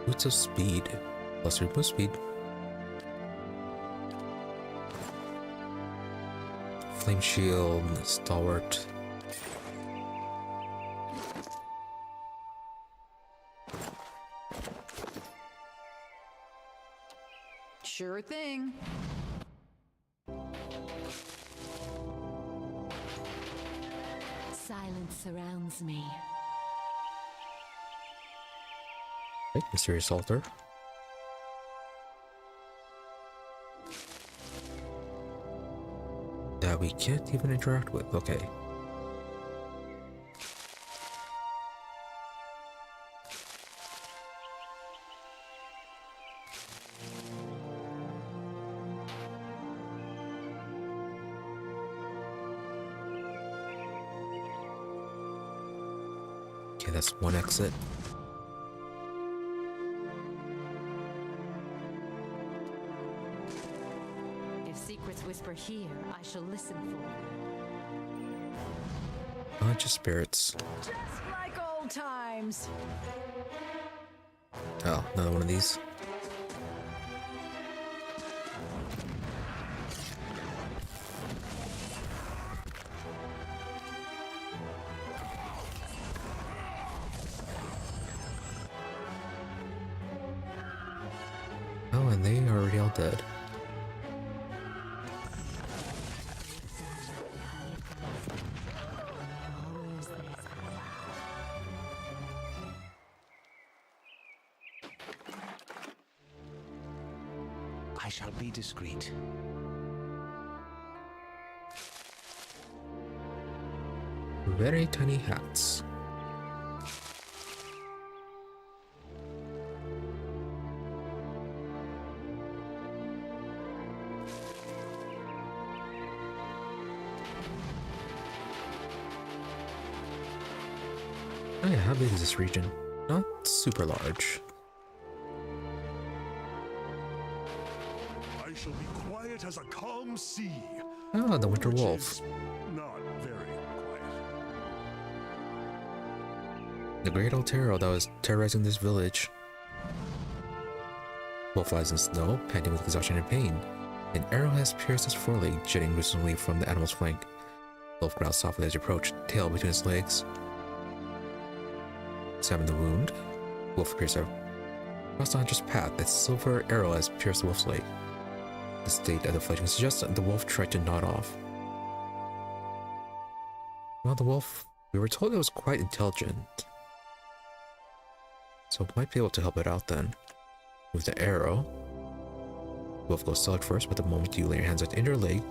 Boots of speed. Plus 3 move speed. Flame shield, stalwart. Sure thing. Silence surrounds me. Okay, mysterious altar. That we can't even interact with. Okay. Okay, that's one exit. If secrets whisper here, I shall listen for. Bunch of spirits. Just like old times. Oh, another one of these. Oh, and they are already all dead. I shall be discreet. Very tiny hats. Oh yeah, how big is this region? Not super large. I shall be quiet as a calm sea. Oh, the winter Which wolf. is not very quiet. The great old Taro that was terrorizing this village. Wolf lies in snow, panting with exhaustion and pain. An arrow has pierced his foreleg, jetting gruesomely from the animal's flank. Wolf growls softly as he approached, tail between his legs. Examine the wound. Wolf appears to have crossed the hunter's path. A silver arrow has pierced the wolf's leg. The state of the flesh suggests that the wolf tried to nod off. Well, the wolf, we were told it was quite intelligent. So it might be able to help it out then. With the arrow. Wolf goes solid first, but the moment you lay your hands on the inner leg,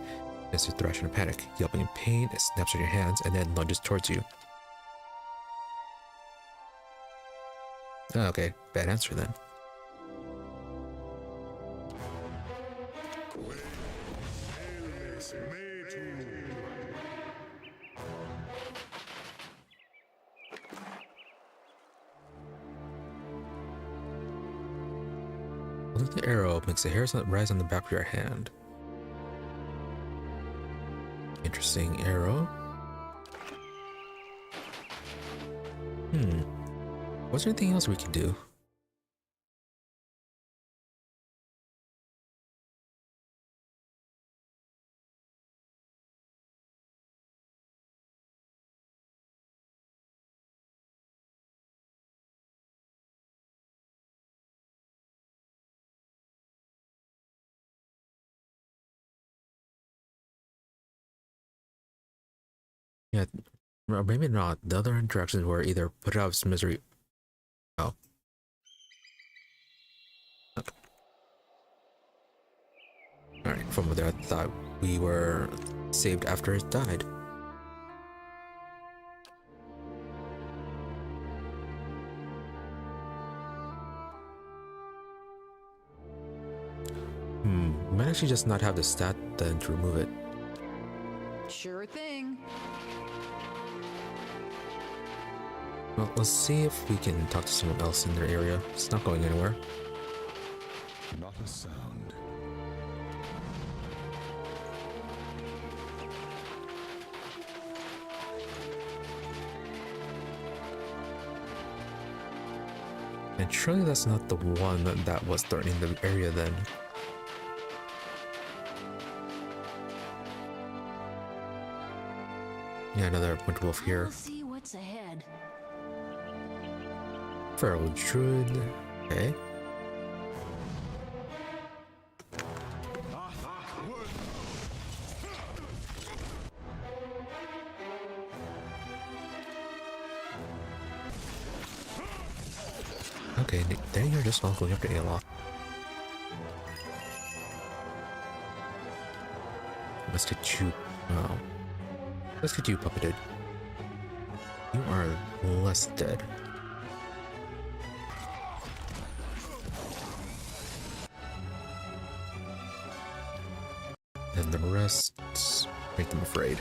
it's a thrash in a panic. Yelping in pain, it snaps on your hands and then lunges towards you. Okay, bad answer then. Holding the arrow makes the hairs rise on the back of your hand. Interesting arrow. Was there anything else we could do? Yeah, or maybe not. The other interactions were either put out of its misery. Oh. Okay. Alright, from there I thought we were saved after it died. Might actually just not have the stat then to remove it. Sure thing. Well, let's see if we can talk to someone else in their area. It's not going anywhere. Not a sound. And surely that's not the one that was threatening the area then. Yeah, another winter wolf here. We'll see what's ahead. Feral druid. Okay. Okay, there you're just not going after Aloth. Let's get you. Oh. Let's get you puppeted. You are less dead. And the rest make them afraid.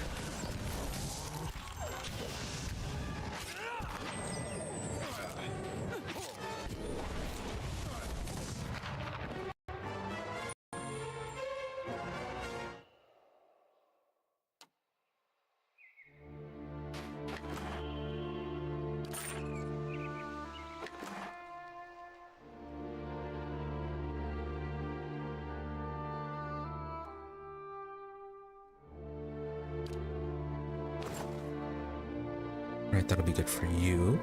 Right, that'll be good for you.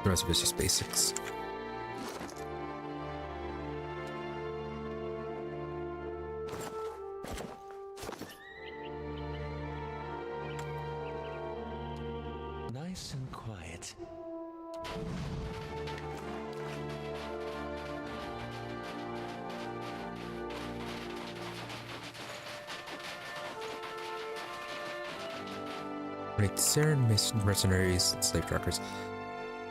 The rest of it's just basics. Nice and quiet. Right, Saren mercenaries, slave trackers.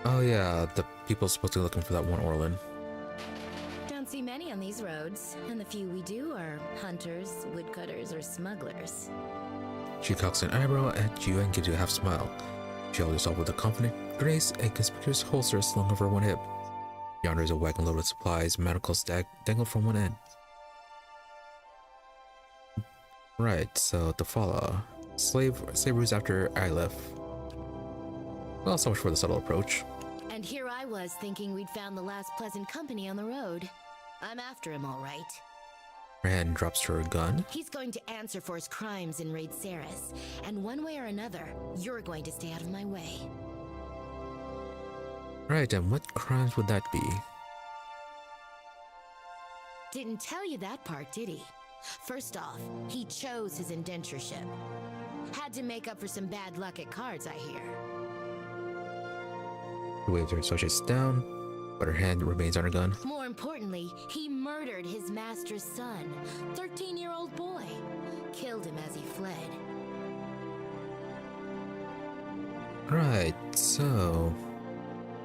Oh yeah, the people supposed to be looking for that one Orlin. Don't see many on these roads, and the few we do are hunters, woodcutters, or smugglers. She cocks an eyebrow at you and gives you a half smile. She holds herself with a confident grace, a conspicuous holster slung over one hip. Yonder is a wagon loaded with supplies, manacles dangled from one end. Right, so to follow. Slavery's after I left. Well, so much for the subtle approach. And here I was thinking we'd found the last pleasant company on the road. I'm after him, all right. Her hand drops to her gun. He's going to answer for his crimes in Raid Ceres, and one way or another, you're going to stay out of my way. Right, and what crimes would that be? Didn't tell you that part, did he? First off, he chose his indentureship. Had to make up for some bad luck at cards, I hear. She waves her associates down, but her hand remains on her gun. More importantly, he murdered his master's son, 13-year-old boy. Killed him as he fled. Right, so...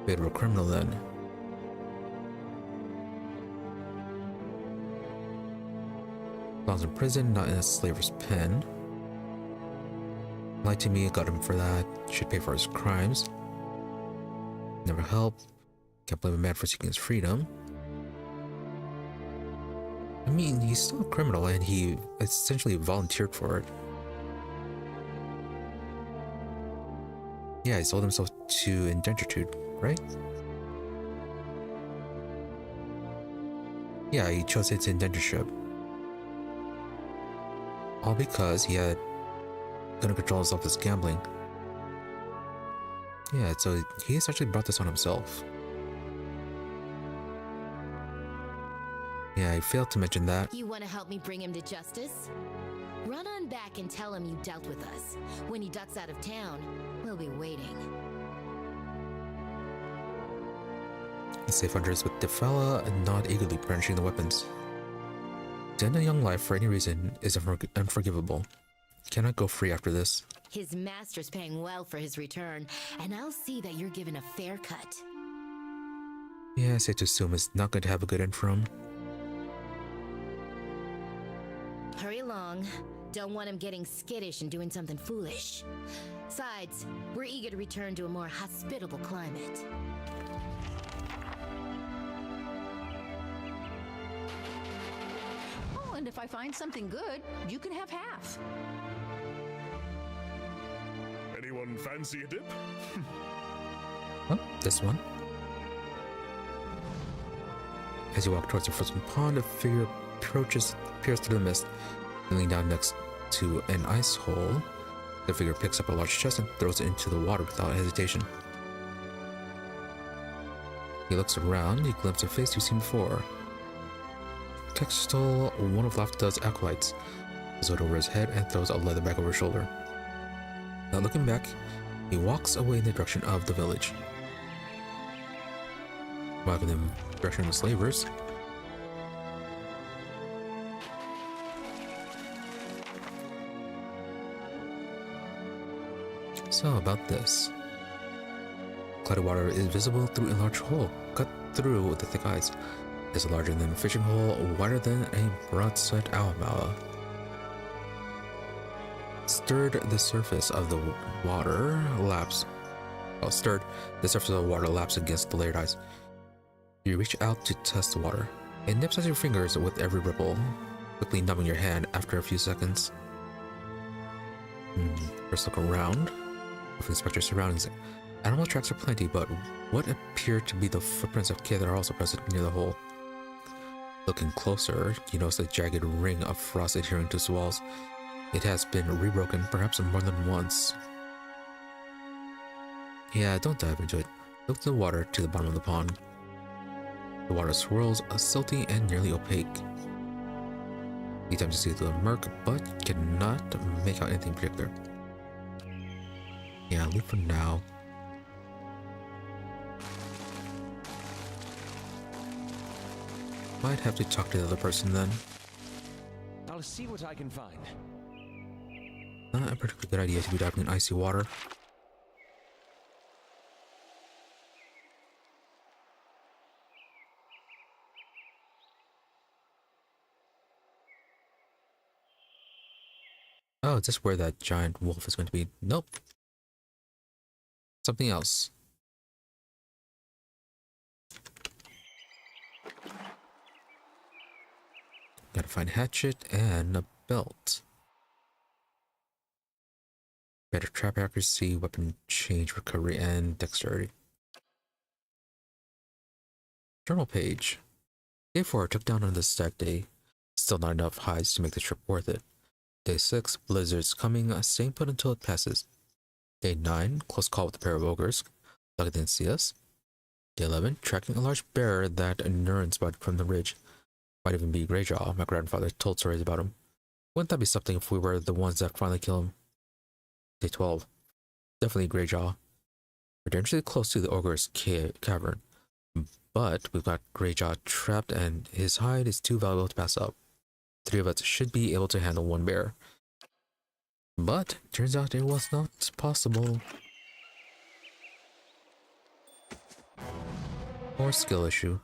bit of a criminal then. Belongs in prison, not in a slaver's pen. Lied to me, got him for that. Should pay for his crimes. Never helped. Can't blame a man for seeking his freedom. I mean, he's still a criminal and he essentially volunteered for it. Yeah, he sold himself to indentured, right? Yeah, he chose his indentureship. All because he couldn't control himself with gambling. Yeah, so he essentially brought this on himself. Yeah, I failed to mention that. You want to help me bring him to justice? Run on back and tell him you dealt with us. When he ducks out of town, we'll be waiting. The safe hunters with Defella and not eagerly brandishing the weapons. To end a young life for any reason is unforgivable. Cannot go free after this. His master's paying well for his return, and I'll see that you're given a fair cut. Yeah, safe to assume it's not going to have a good end for him. Hurry along. Don't want him getting skittish and doing something foolish. Besides, we're eager to return to a more hospitable climate. Oh, and if I find something good, you can have half. Anyone fancy a dip? Oh, this one. As you walk towards the frozen pond, a figure approaches, peers through the mist, kneeling down next to an ice hole. The figure picks up a large chest and throws it into the water without hesitation. He looks around, you glimpse a face you've seen before. Textile, one of Lafta's acolytes, has it over his head and throws a leather bag over his shoulder. Not looking back, he walks away in the direction of the village. Walking in the direction of the slavers. So, about this. Clouded water is visible through a large hole, cut through with the thick ice. It is larger than a fishing hole, wider than a broadside alabama. Stirred the surface of the water laps. Stirred, the surface of the water laps against the layered ice. You reach out to test the water. It nips at your fingers with every ripple, quickly numbing your hand after a few seconds. First look around. Inspect your surroundings. Animal tracks are plenty, but what appear to be the footprints of kids are also present near the hole. Looking closer, you notice a jagged ring of frost adhering to its walls. It has been rebroken, perhaps more than once. Yeah, don't dive into it. Look to the water to the bottom of the pond. The water swirls, silty and nearly opaque. You attempt to see through the murk, but cannot make out anything particular. Yeah, leave for now. Might have to talk to the other person then. I'll see what I can find. Not a particularly good idea to be diving in icy water. Oh, is this where that giant wolf is going to be? Nope. Something else. Gotta find hatchet and a belt. Better trap accuracy, weapon change, recovery, and dexterity. Journal page. Day 4 took down on the stack day. Still not enough hides to make the trip worth it. Day 6, blizzards coming, staying put until it passes. Day 9, close call with a pair of ogres. Lucky didn't see us. Day 11, tracking a large bear that Nurin spotted from the ridge. Might even be Greyjaw. My grandfather told stories about him. Wouldn't that be something if we were the ones that finally kill him? Day 12, definitely Greyjaw. We're dangerously close to the ogre's cavern, but we've got Greyjaw trapped and his hide is too valuable to pass up. 3 of us should be able to handle 1 bear. But turns out it was not possible. Or skill issue.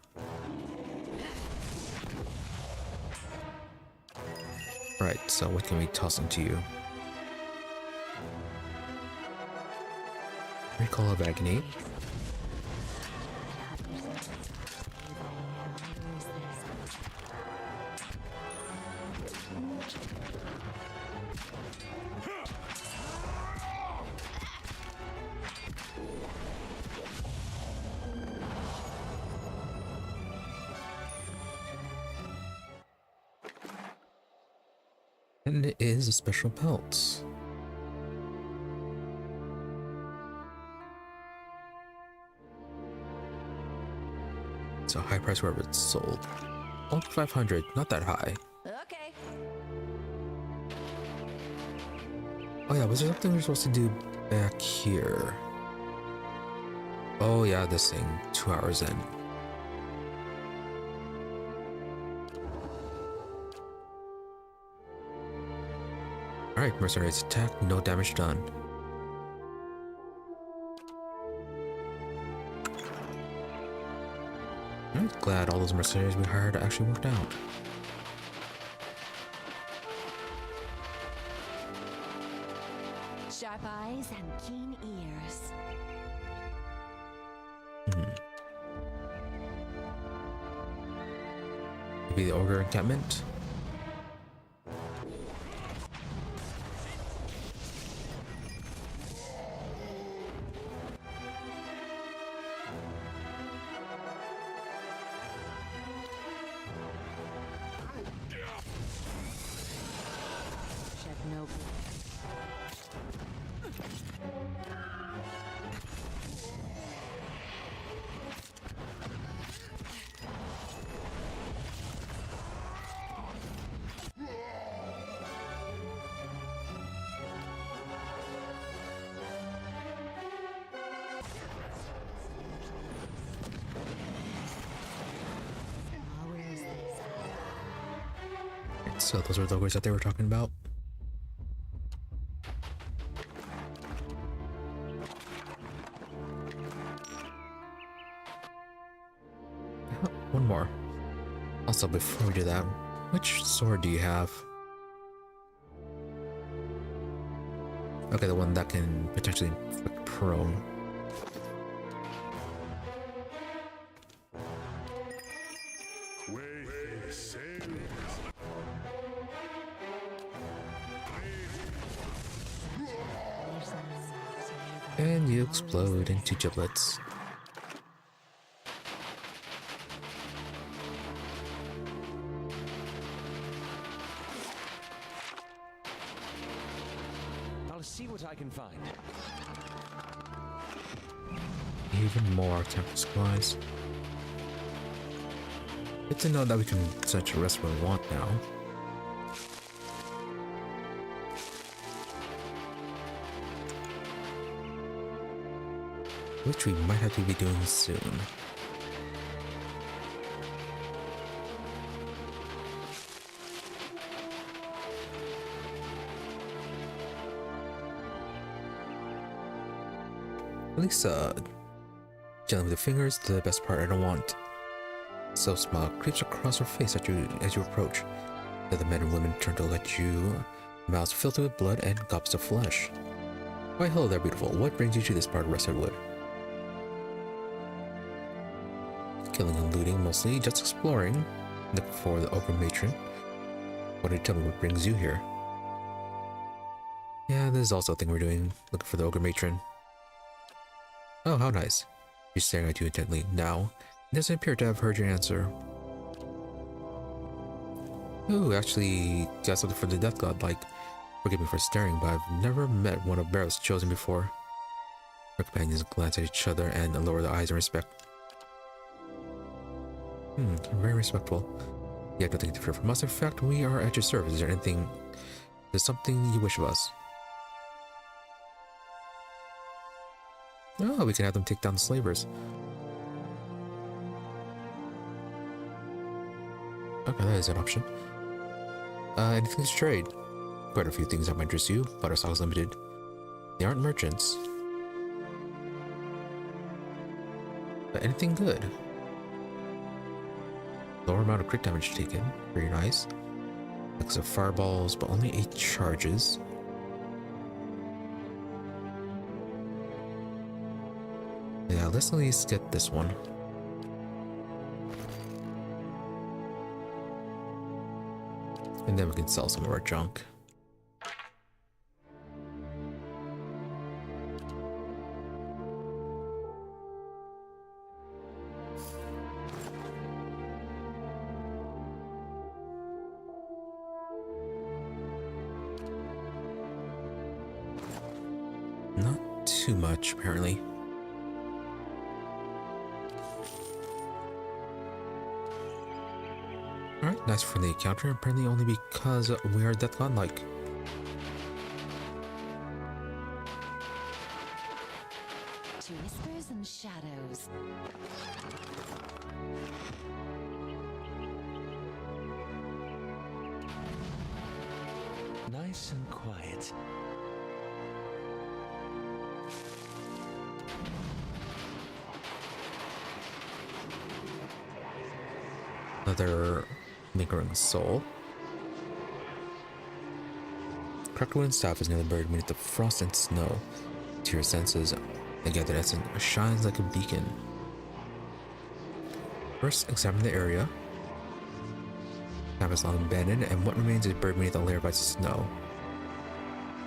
Right, so what can we toss into you? Recall of Agony. And it is a special belt. It's a high price wherever it's sold. Only 500, not that high. Okay. Oh yeah, was there something we're supposed to do back here? Oh yeah, this thing, 2 hours in. Alright, mercenaries attack, no damage done. I'm glad all those mercenaries we hired actually worked out. Sharp eyes and keen ears. Maybe the ogre encampment? So those were the ogres that they were talking about. One more. Also, before we do that, which sword do you have? Okay, the one that can potentially inflict prone. And you explode into giblets. I'll see what I can find. Even more temper supplies. Good to know that we can essentially rest when we want now. Which we might have to be doing soon. At least, gently with the fingers, the best part I don't want. So smile creeps across her face as you approach. The other men and women turn to let you, mouths filled with blood and gobs of flesh. Why, hello there, beautiful. What brings you to this part of Rested Wood? Killing and looting, mostly, just exploring. Looking for the ogre matron. Why don't you tell me what brings you here? Yeah, this is also a thing we're doing. Looking for the ogre matron. Oh, how nice. She's staring at you intently. Now, it doesn't appear to have heard your answer. Ooh, actually, got something for the death god, like, forgive me for staring, but I've never met one of Barrow's chosen before. Her companions glance at each other and lower their eyes in respect. Very respectful. You have nothing to fear from us. In fact, we are at your service. Is there something you wish of us? Oh, we can have them take down the slavers. Okay, that is an option. Anything to trade? Quite a few things that might interest you, but our stock is limited. They aren't merchants. But anything good? Lower amount of crit damage taken. Very nice. Mix of fireballs, but only 8 charges. Yeah, let's at least get this one. And then we can sell some of our junk. Not too much, apparently. Alright, nice for the encounter, apparently only because we are death godlike. To whispers and shadows. Nice and quiet. Another lingering soul. Cracked wooden staff is nearly buried beneath the frost and snow. To your senses, again, that essence shines like a beacon. First, examine the area. Staff is long abandoned, and what remains is buried beneath a layer of ice snow.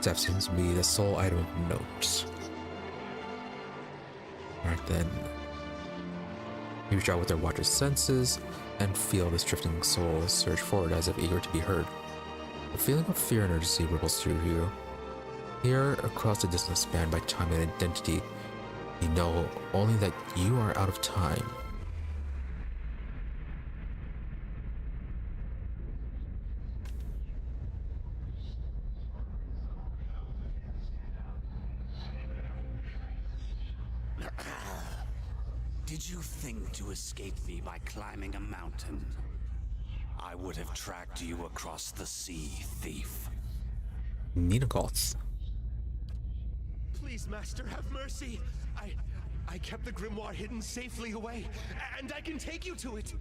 Staff seems to be the sole item of note. Alright then. You reach out with their watcher's senses and feel this drifting soul surge forward as if eager to be heard. A feeling of fear and urgency ripples through you. Here, across the distance spanned by time and identity, you know only that you are out of time. Did you think to escape me by climbing a mountain? I would have tracked you across the sea, thief. Needlegoths. Please, Master, have mercy. I kept the grimoire hidden safely away, and I can take you to it.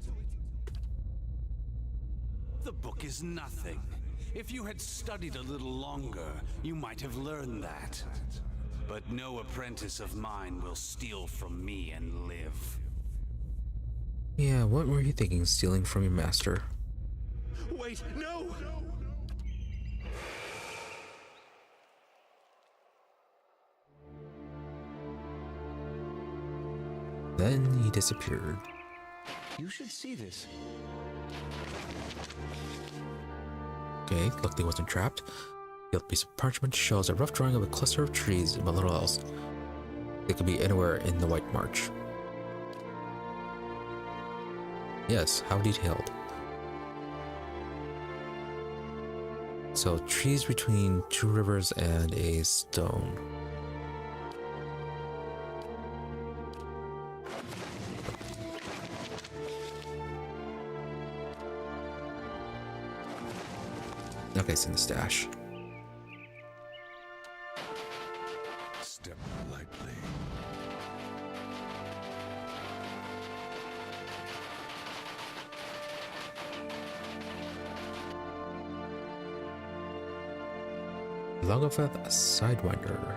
The book is nothing. If you had studied a little longer, you might have learned that. But no apprentice of mine will steal from me and live. Yeah, what were you thinking, stealing from your master? Wait, no! Then he disappeared. You should see this. Okay, luckily wasn't trapped. The other piece of parchment shows a rough drawing of a cluster of trees, but little else. They could be anywhere in the White March. Yes, how detailed. So, trees between two rivers and a stone. Okay, it's in the stash. Step lightly. Logofeth, a Sidewinder.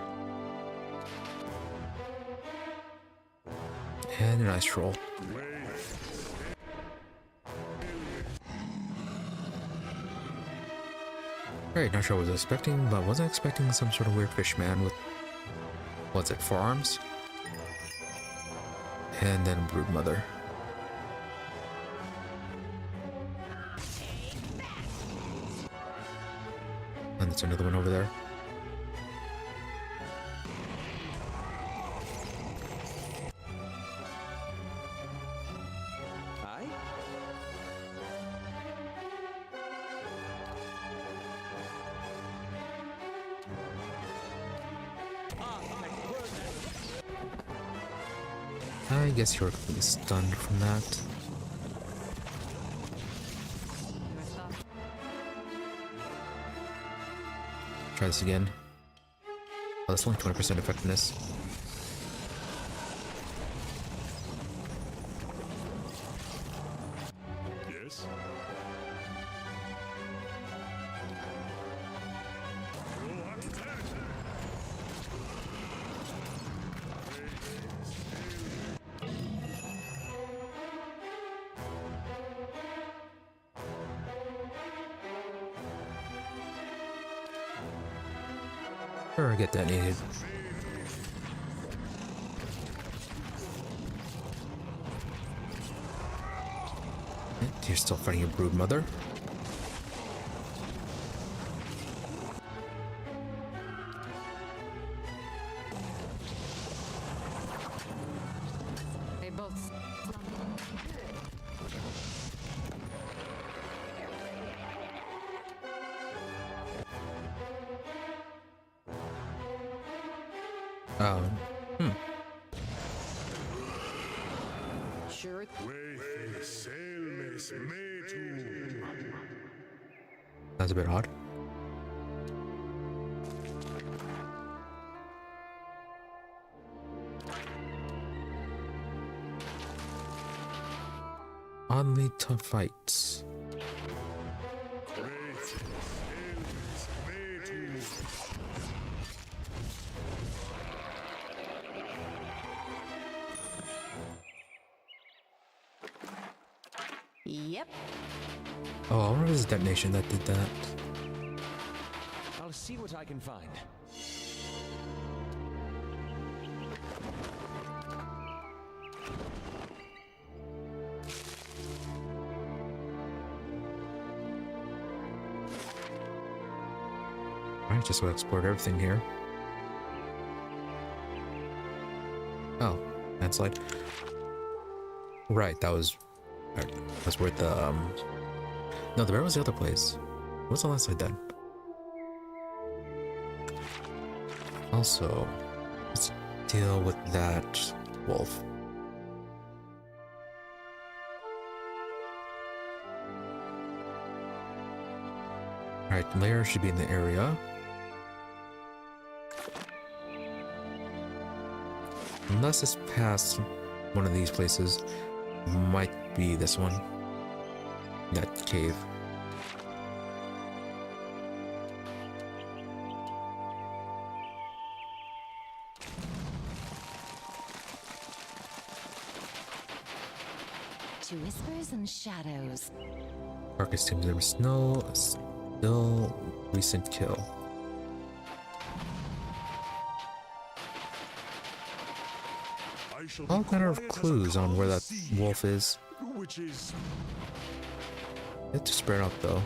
And an ice troll. Alright, not sure what I was expecting, but wasn't expecting some sort of weird fish man with, what's it, forearms? And then Broodmother. And there's another one over there. Hi? I guess you're completely stunned from that. Try this again. Oh, that's only 20% effectiveness. Yes? Or I get detonated. You're still fighting your Broodmother. They both. Hmm. Sure. That's a bit odd. Oddly tough fights. Yep. Oh, I wonder if it was a detonation that did that. I'll see what I can find. Alright, just want to explore everything here. Oh, landslide. Right, that was where the no, the bear was the other place. What's the landslide then? Also, let's deal with that wolf. Alright, layer should be in the area. Unless it's past one of these places. Might be this one. That cave. To whispers and shadows. Darkest Tomb, there was no still recent kill. All kind of clues on where that wolf is. Which is It's to spread out though.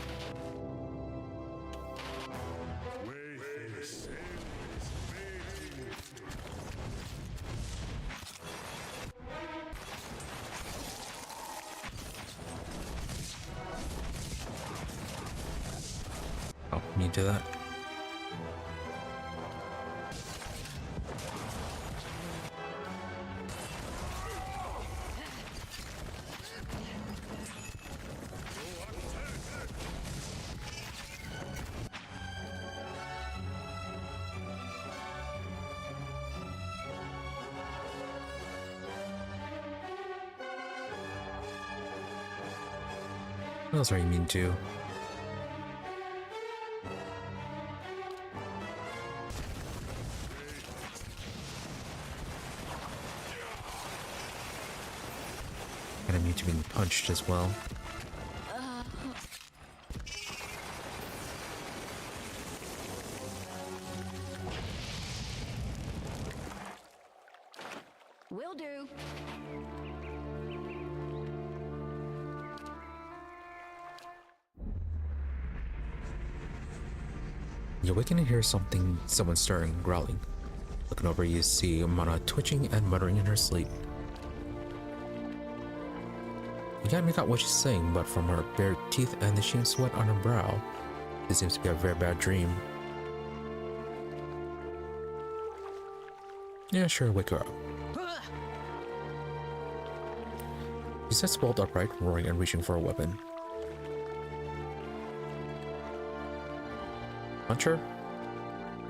Oh, me do that. What else are you mean to? And I mean to being punched as well. Will do. You awaken and hear someone stirring, growling. Looking over, you see Mana twitching and muttering in her sleep. You can't make out what she's saying, but from her bared teeth and the sheen of sweat on her brow, this seems to be a very bad dream. Yeah, sure, wake her up. She sits bolt upright, roaring and reaching for a weapon. Punch her?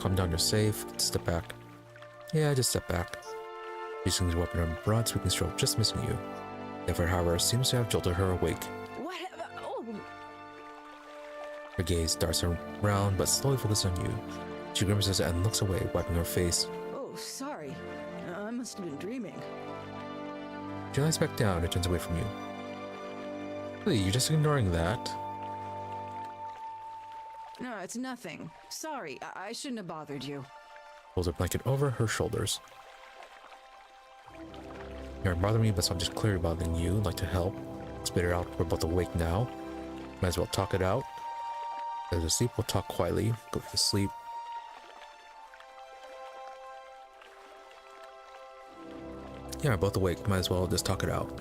Calm down, you're safe. Step back. Yeah, just step back. She swings her weapon in a broad sweeping stroke, just missing you. The effort, however, seems to have jolted her awake. What? Oh. Her gaze darts around, but slowly focuses on you. She grimaces and looks away, wiping her face. Oh, sorry. I must have been dreaming. She lies back down and turns away from you. Really, you're just ignoring that? No, it's nothing. Sorry, I shouldn't have bothered you. Pulls a blanket over her shoulders. You're bothering me, but so I'm just clearly bothering you. Like to help. Spit it out. We're both awake now. Might as well talk it out. As we sleep, we'll talk quietly. Go to sleep. Yeah, we're both awake. Might as well just talk it out.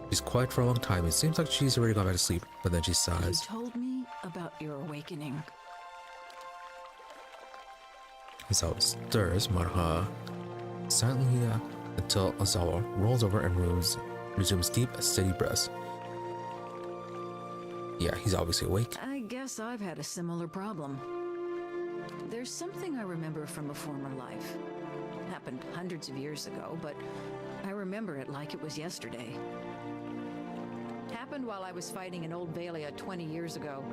She's quiet for a long time. It seems like she's already gone back to sleep, but then she sighs. You told me about your awakening. Azawa stirs Marha silently until Azawa rolls over and resumes deep, steady breaths. Yeah, he's obviously awake. I guess I've had a similar problem. There's something I remember from a former life. It happened hundreds of years ago, but I remember it like it was yesterday. Happened while I was fighting in Old Valia 20 years ago.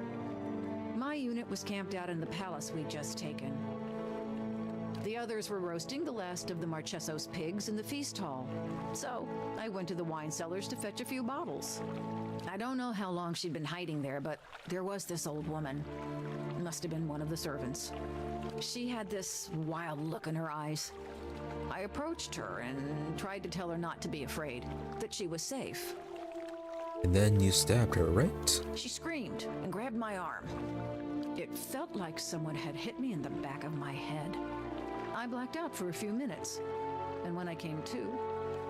My unit was camped out in the palace we'd just taken. The others were roasting the last of the Marcheso's pigs in the feast hall. So I went to the wine cellars to fetch a few bottles. I don't know how long she'd been hiding there, but there was this old woman. Must have been one of the servants. She had this wild look in her eyes. I approached her and tried to tell her not to be afraid, that she was safe. And then you stabbed her, right? She screamed and grabbed my arm. It felt like someone had hit me in the back of my head. I blacked out for a few minutes, and when I came to,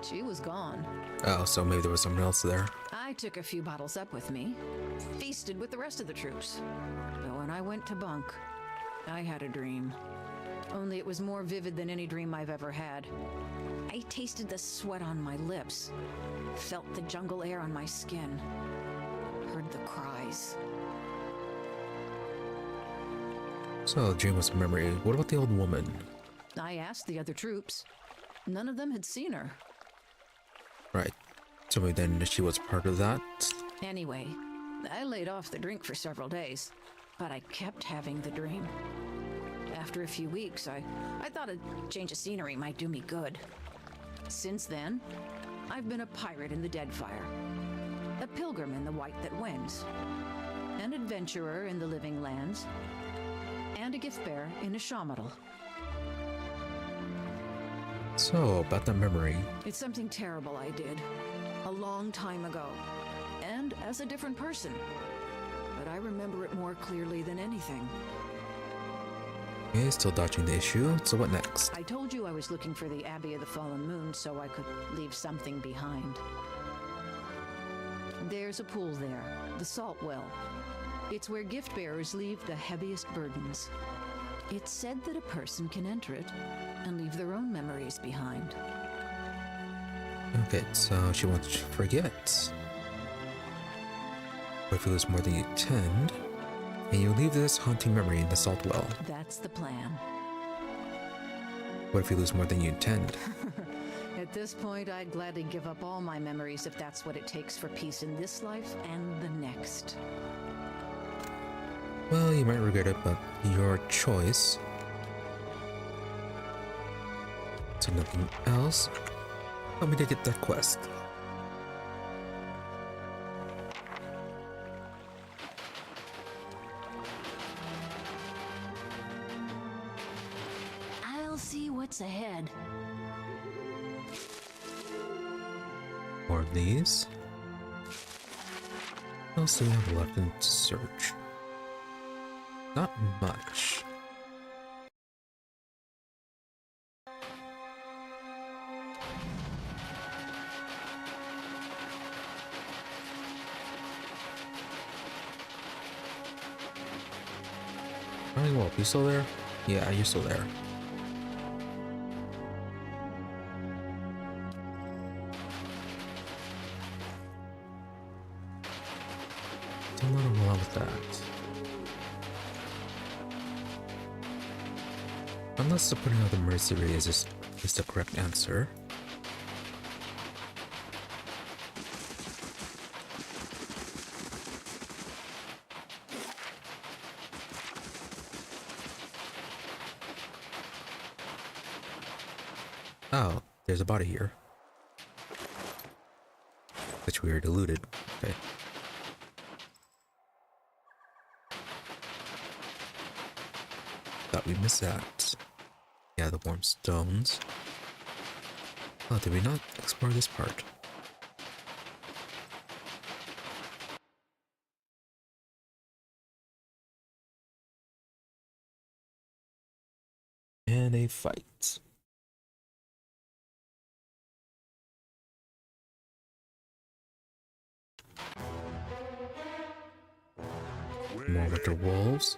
she was gone. Oh, so maybe there was someone else there. I took a few bottles up with me, feasted with the rest of the troops. But when I went to bunk, I had a dream. Only it was more vivid than any dream I've ever had. I tasted the sweat on my lips, felt the jungle air on my skin, heard the cries. So, dream was a memory. What about the old woman? I asked the other troops. None of them had seen her. Right. So maybe then she was part of that? Anyway, I laid off the drink for several days, but I kept having the dream. After a few weeks, I thought a change of scenery might do me good. Since then, I've been a pirate in the Deadfire, a pilgrim in the White That Wends, an adventurer in the Living Lands, and a gift bearer in a Shamadal. So, about that memory. It's something terrible I did, a long time ago, and as a different person. But I remember it more clearly than anything. Okay, still dodging the issue. So what next? I told you I was looking for the Abbey of the Fallen Moon so I could leave something behind. There's a pool there, the Salt Well. It's where gift bearers leave the heaviest burdens. It's said that a person can enter it and leave their own memories behind. Okay, so she wants to forget. What if you lose more than you intend, and you leave this haunting memory in the Salt Well? That's the plan. What if you lose more than you intend? At this point, I'd gladly give up all my memories if that's what it takes for peace in this life and the next. Well, you might regret it, but your choice. So nothing else. Help me to get that quest. I'll see what's ahead. More of these. What else do we have left in search? Not much. Running Wolf, you still there? Yeah, you're still there. Don't let him along with that. Unless putting out the mercenary is the correct answer. Oh, there's a body here. Which we already looted. Okay. Thought we missed that. Yeah, the warm stones. Oh, did we not explore this part? And a fight. More winter wolves.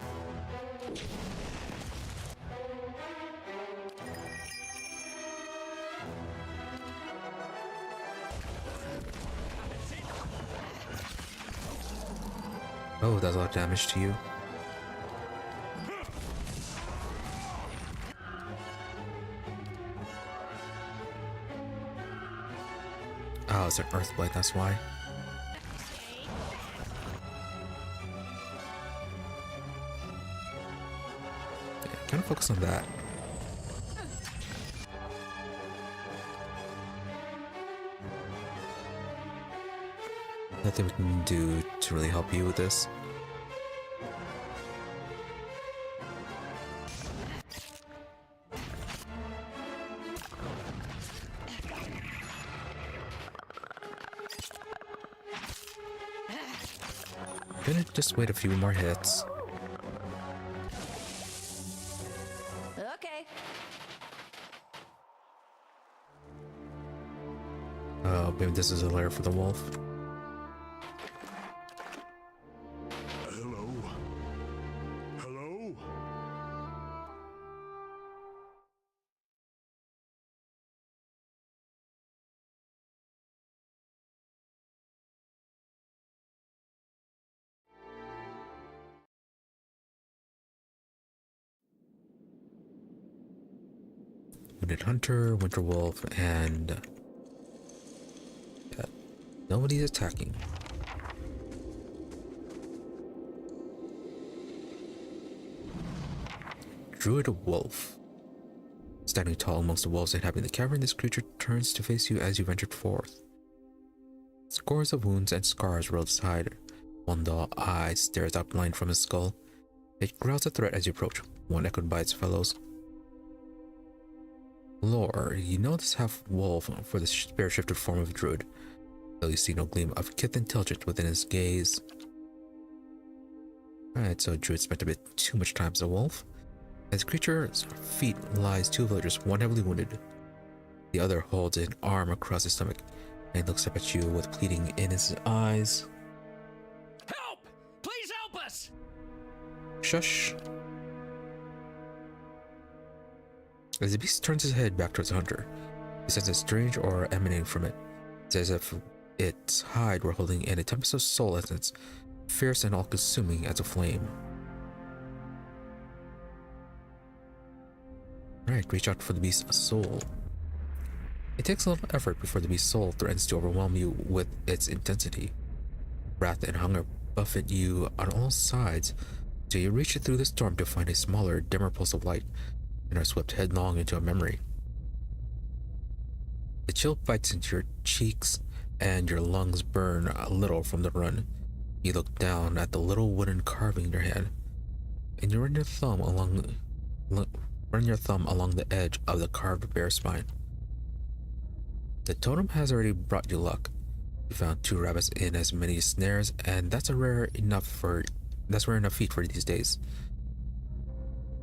Oh, that's a lot of damage to you. Oh, it's an Earthblade, that's why. Yeah, kind of focus on that. Nothing we can do to really help you with this. Gonna just wait a few more hits. Okay. Oh, maybe this is a lair for the wolf. Wounded Hunter, Winter Wolf, and nobody's attacking. Druid Wolf. Standing tall amongst the wolves inhabiting the cavern, this creature turns to face you as you ventured forth. Scores of wounds and scars roll aside. One dull eye stares out blind from his skull. It growls a threat as you approach, one echoed by its fellows. Lore, you know this half-wolf for the spirit-shifted form of druid, though you see no gleam of kith intelligence within his gaze. Alright, so druid spent a bit too much time as a wolf. At the creature's feet lies two villagers, one heavily wounded. The other holds an arm across his stomach and looks up at you with pleading in his eyes. Help! Please help us! Shush. As the beast turns his head back towards the hunter, he senses a strange aura emanating from it. It's as if its hide were holding in a tempest of soul essence, fierce and all-consuming as a flame. Right, reach out for the beast's soul. It takes a little effort before the beast's soul threatens to overwhelm you with its intensity. Wrath and hunger buffet you on all sides, so you reach through the storm to find a smaller, dimmer pulse of light, and are swept headlong into a memory. The chill bites into your cheeks, and your lungs burn a little from the run. You look down at the little wooden carving in your hand, and you run your thumb along the edge of the carved bear spine. The totem has already brought you luck. You found 2 rabbits in as many snares, and that's rare enough feat for these days.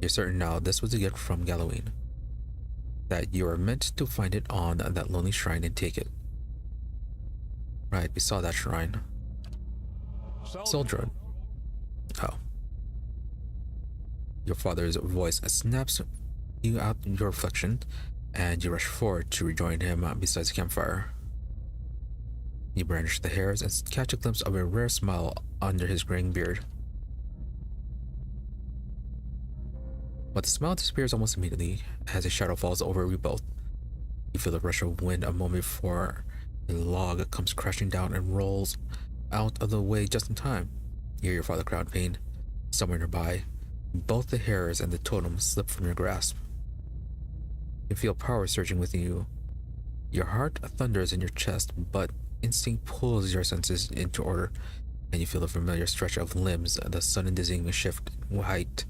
You're certain now this was a gift from Galloween, that you are meant to find it on that lonely shrine and take it. Right, we saw that shrine. Soldrun. Oh. Your father's voice snaps you out your reflection, and you rush forward to rejoin him beside the campfire. You brandish the hairs and catch a glimpse of a rare smile under his graying beard. But the smile disappears almost immediately as a shadow falls over you both. You feel the rush of wind a moment before a log comes crashing down and rolls out of the way just in time. You hear your father cry in pain. Somewhere nearby, both the hairs and the totem slip from your grasp. You feel power surging within you. Your heart thunders in your chest, but instinct pulls your senses into order, and you feel the familiar stretch of limbs, the sudden dizzying shift in height.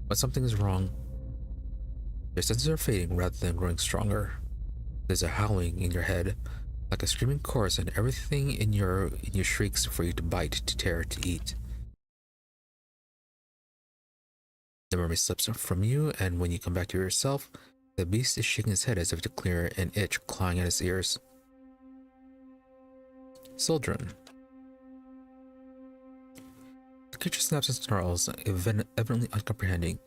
But something is wrong. Your senses are fading rather than growing stronger. There's a howling in your head, like a screaming chorus, and everything in you shrieks for you to bite, to tear, to eat. The memory slips from you, and when you come back to yourself, the beast is shaking his head as if to clear an itch clawing at his ears. Soldrun. The creature snaps and snarls, evidently uncomprehending.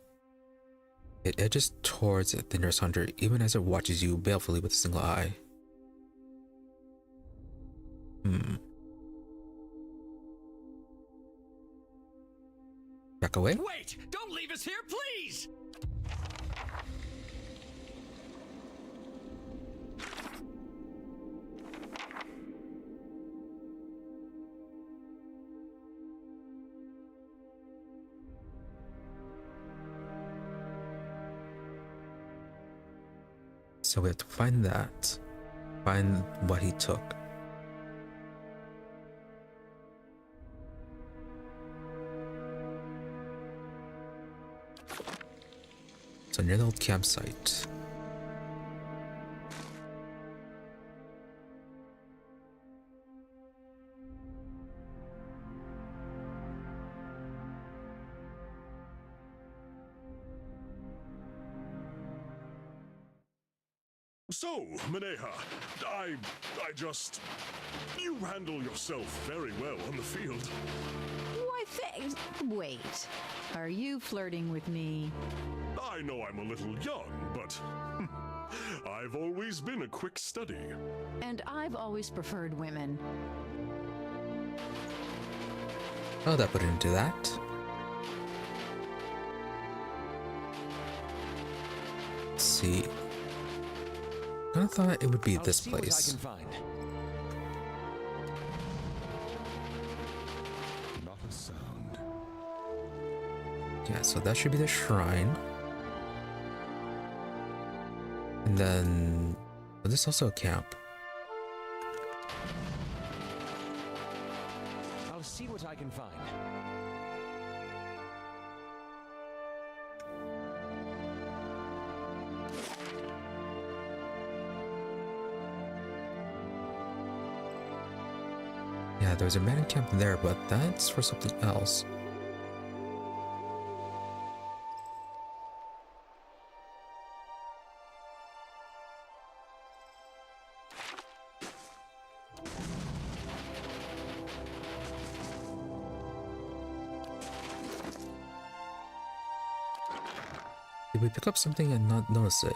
It edges towards the nurse hunter, even as it watches you balefully with a single eye. Back away? Wait! Don't leave us here, please! So we have to find that. Find what he took. So near the old campsite. So, Maneha, I just... You handle yourself very well on the field. Why, wait. Are you flirting with me? I know I'm a little young, but I've always been a quick study. And I've always preferred women. Oh, that put it into that. Let's see. kind of thought it would be I'll this see place. What I can find. Not a sound. Yeah, so that should be the shrine. And then, was this also a camp? I'll see what I can find. Yeah, there's a man camp there, but that's for something else. Did we pick up something and not notice it?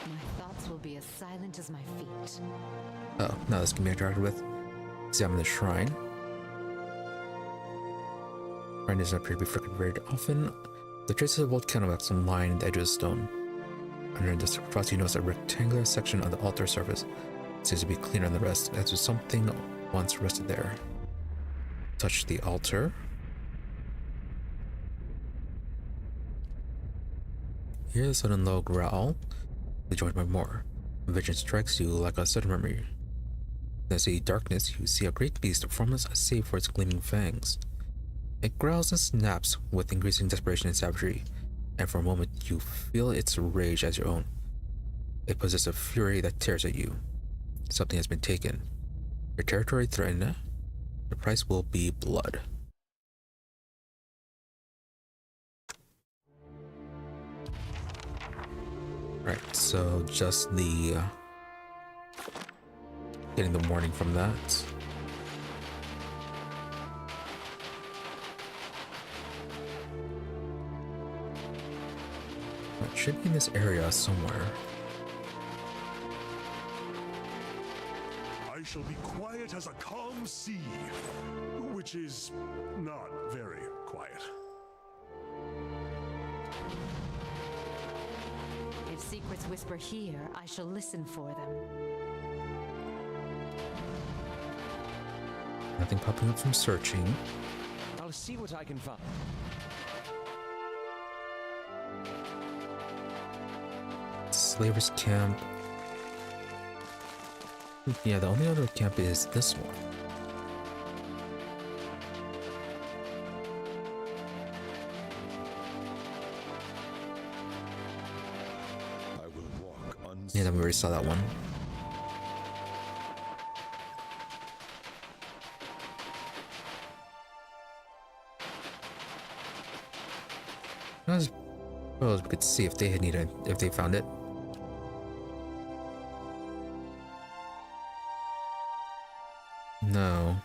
My thoughts will be as silent as my feet. Oh, now this can be interacted with. Examine the shrine. Shrine doesn't appear to be frequented very often. The traces of old candlebacks line the edge of the stone. Under the surface, you notice a rectangular section of the altar surface. It seems to be cleaner than the rest, as if something once rested there. Touch the altar. Hear the sudden low growl, joined by more. Vision strikes you like a sudden memory. As you see darkness, you see a great beast, formless save for its gleaming fangs. It growls and snaps with increasing desperation and savagery, and for a moment you feel its rage as your own. It possesses a fury that tears at you. Something has been taken. Your territory threatened. The price will be blood. Right, so just the getting the warning from that. It should be in this area somewhere. I shall be quiet as a calm sea, which is not very quiet. If secrets whisper here, I shall listen for them. Nothing popping up from searching. I'll see what I can find. Slaver's camp. Yeah, the only other camp is this one. I will walk unseen. Yeah, then we already saw that one. I suppose we could see if they had needed, if they found it. No.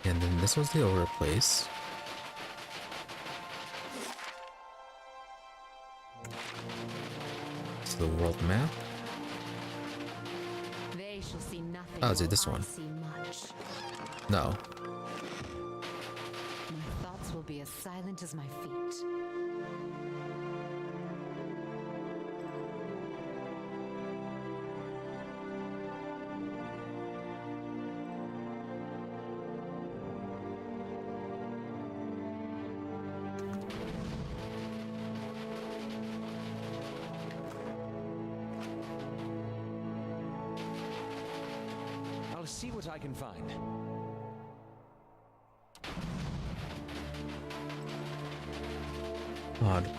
And then this was the older place. It's the world map. They shall see nothing. Oh, is it while this I one? see much. No. My thoughts will be as silent as my feet. I'll see what I can find. Odd.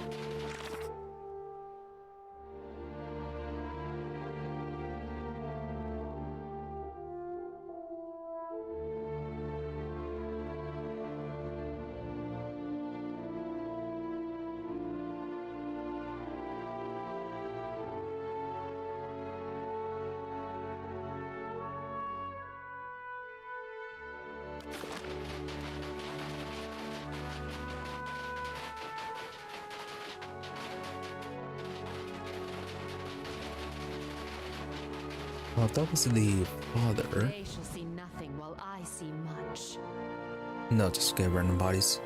Well, that was the father. They shall see nothing while I see much. No, just get random bodies.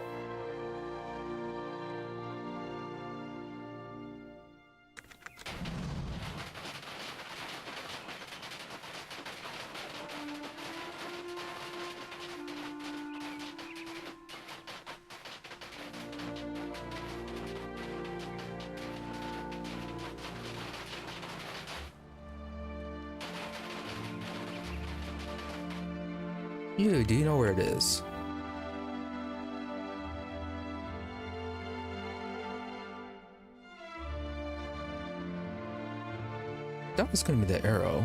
Do you know where it is? That was gonna be the arrow.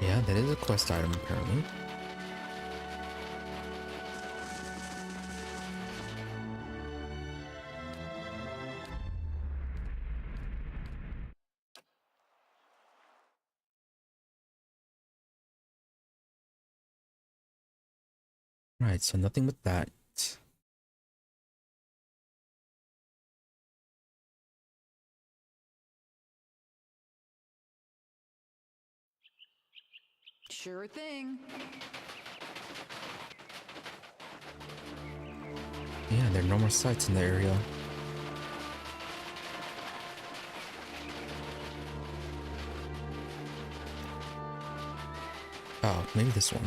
Yeah, that is a quest item apparently. Right, so nothing with that. Sure thing. Yeah, there are no more sites in the area. Oh, maybe this one.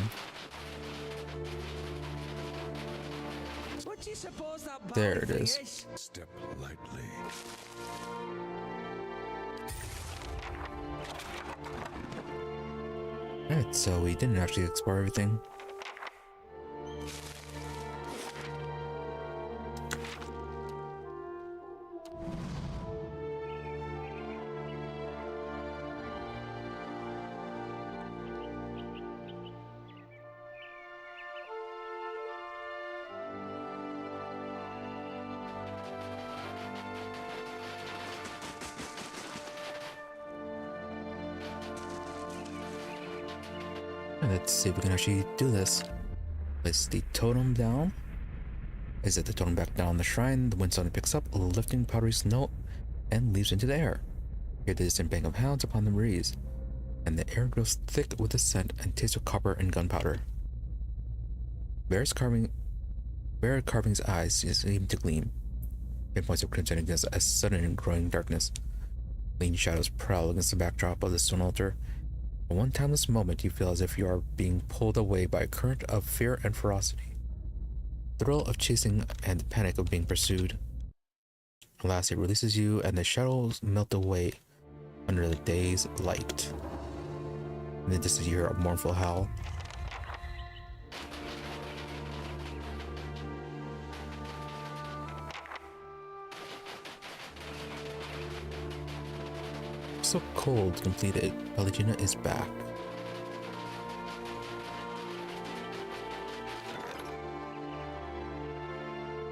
What do you suppose that There it is. Step lightly. Alright, so we didn't actually explore everything. Let's see if we can actually do this. Place the totem down. Is it the totem back down the shrine? The wind suddenly picks up, lifting powdery snow and leaps into the air. Hear the distant bang of hounds upon the breeze, and the air grows thick with the scent and taste of copper and gunpowder. Bear carving's eyes seem to gleam. Pinpoints of crimson against a sudden and growing darkness. Lean shadows prowl against the backdrop of the stone altar. For one timeless moment, you feel as if you are being pulled away by a current of fear and ferocity. Thrill of chasing and the panic of being pursued. Alas, it releases you, and the shadows melt away under the day's light. In the distance, you hear a mournful howl. So cold, completed. Pelagina is back.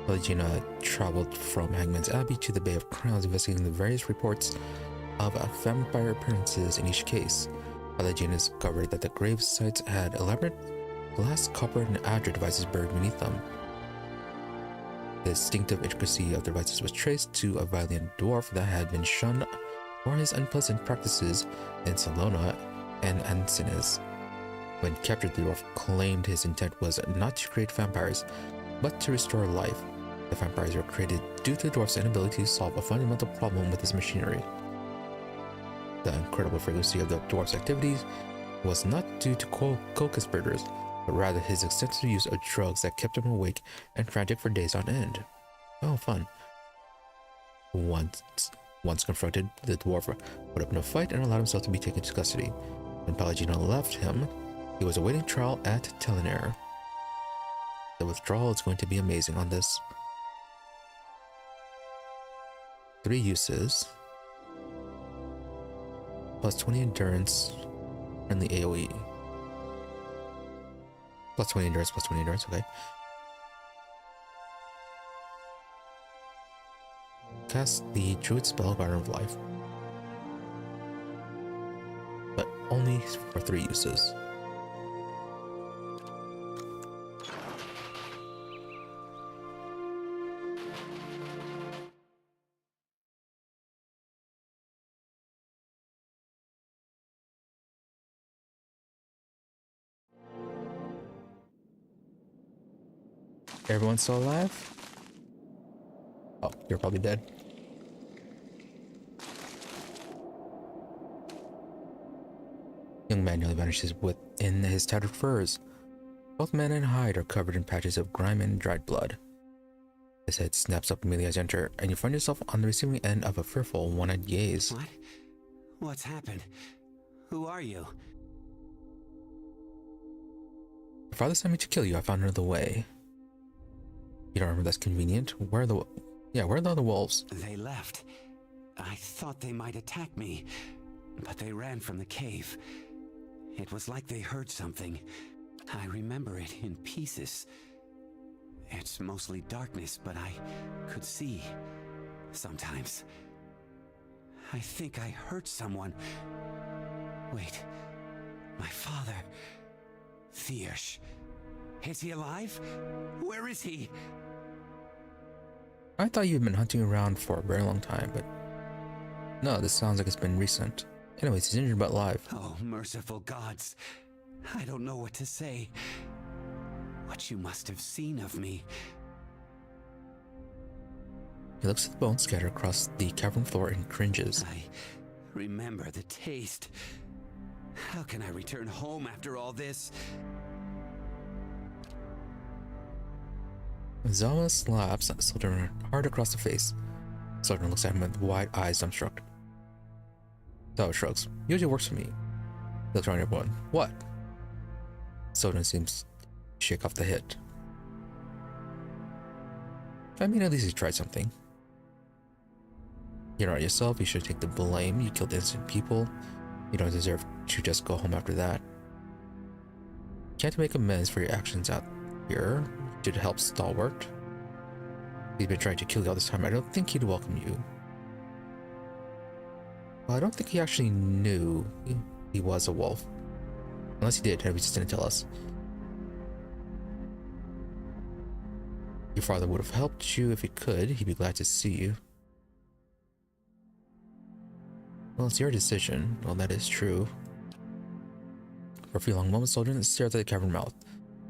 Pelagina traveled from Hangman's Abbey to the Bay of Crowns, investigating the various reports of vampire appearances in each case. Pelagina discovered that the grave sites had elaborate glass, copper, and azure devices buried beneath them. The distinctive intricacy of the devices was traced to a valiant dwarf that had been shunned for his unpleasant practices in Salona and Ancines. When captured, the dwarf claimed his intent was not to create vampires, but to restore life. The vampires were created due to the dwarf's inability to solve a fundamental problem with his machinery. The incredible frequency of the dwarf's activities was not due to co-conspirators, but rather his extensive use of drugs that kept him awake and frantic for days on end. Oh, fun. Once confronted, the dwarf put up no fight and allowed himself to be taken to custody. When Pelagina left him, he was awaiting trial at Telenair. The withdrawal is going to be amazing on this. 3 uses. Plus 20 endurance. Friendly AoE. Plus 20 endurance, plus 20 endurance, okay. Cast the Druid spell Garden of Life. But only for 3 uses. Everyone's still alive? Oh, you're probably dead. Young man nearly vanishes within his tattered furs. Both man and hide are covered in patches of grime and dried blood. His head snaps up immediately as you enter, and you find yourself on the receiving end of a fearful, one-eyed gaze. What? What's happened? Who are you? Your father sent me to kill you. I found another way. You don't remember? That's convenient. Where are the other wolves? They left. I thought they might attack me, but they ran from the cave. It was like they heard something. I remember it in pieces. It's mostly darkness, but I could see sometimes. I think I hurt someone. Wait, my father. Thiersch. Is he alive? Where is he? I thought you'd been hunting around for a very long time, but no, this sounds like it's been recent. Anyways, he's injured but alive. Oh, merciful gods. I don't know what to say. What you must have seen of me. He looks at the bones scattered across the cavern floor and cringes. I remember the taste. How can I return home after all this? Zama slaps Sojourner hard across the face. Sojourner looks at him with wide eyes, dumbstruck. Zama shrugs. Usually works for me. He looks around at everyone. What? Sojourner seems to shake off the hit. I mean, at least he tried something. You're not yourself. You should take the blame. You killed innocent people. You don't deserve to just go home after that. You can't make amends for your actions out here. You should help Stalwart. He's been trying to kill you all this time. I don't think he'd welcome you. Well, I don't think he actually knew he was a wolf. Unless he did, and he just didn't tell us. Your father would have helped you if he could. He'd be glad to see you. Well, it's your decision. Well, that is true. For a few long moments, Sojourner stares at the cavern mouth,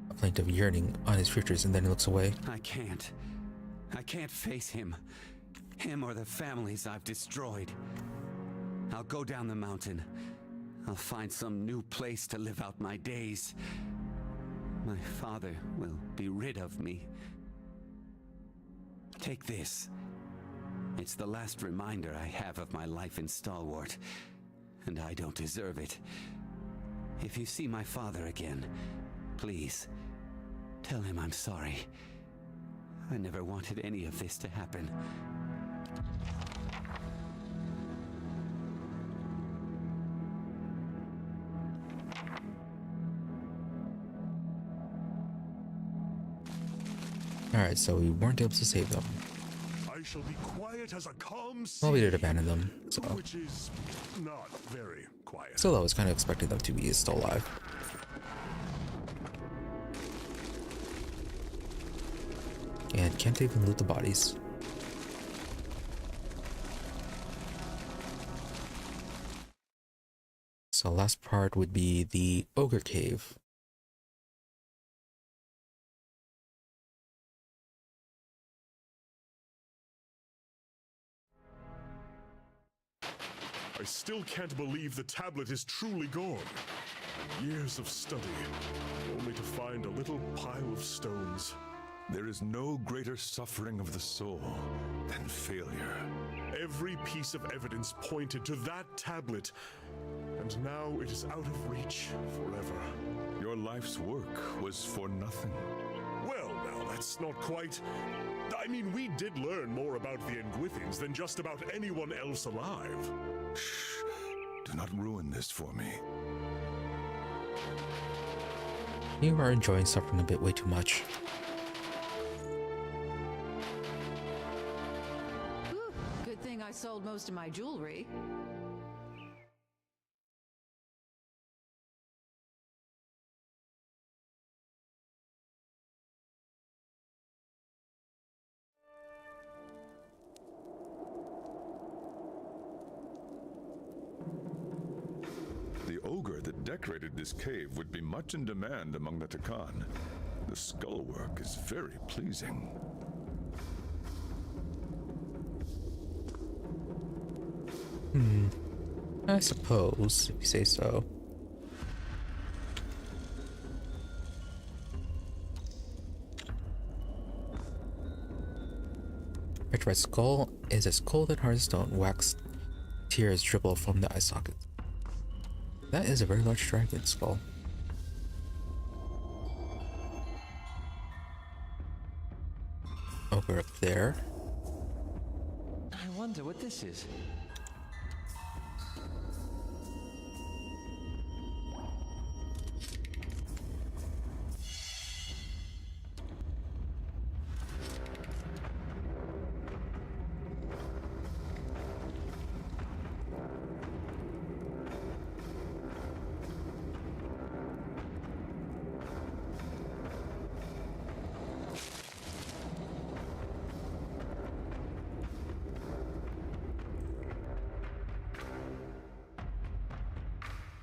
a plaintive yearning on his features, and then he looks away. I can't face him. Him or the families I've destroyed. I'll go down the mountain. I'll find some new place to live out my days. My father will be rid of me. Take this. It's the last reminder I have of my life in Stalwart, and I don't deserve it. If you see my father again, please, tell him I'm sorry. I never wanted any of this to happen. Alright, so we weren't able to save them. I shall be quiet as a calm sea. Well, we did abandon them, so. Which is not very quiet. Still, I was kind of expecting them to be still alive. And can't even loot the bodies. So last part would be the Ogre Cave. I still can't believe the tablet is truly gone. Years of study, only to find a little pile of stones. There is no greater suffering of the soul than failure. Every piece of evidence pointed to that tablet, and now it is out of reach forever. Your life's work was for nothing. Well, now that's not quite... I mean, we did learn more about the Engwithians than just about anyone else alive. Shh. Do not ruin this for me. You are enjoying suffering a bit way too much. Whew, good thing I sold most of my jewelry. The ogre that decorated this cave would be much in demand among the Takan. The skullwork is very pleasing. I suppose, if you say so. Petrified skull is as cold and hard as stone. Wax tears dribble from the eye socket. That is a very large dragon skull. Ogre up there. I wonder what this is.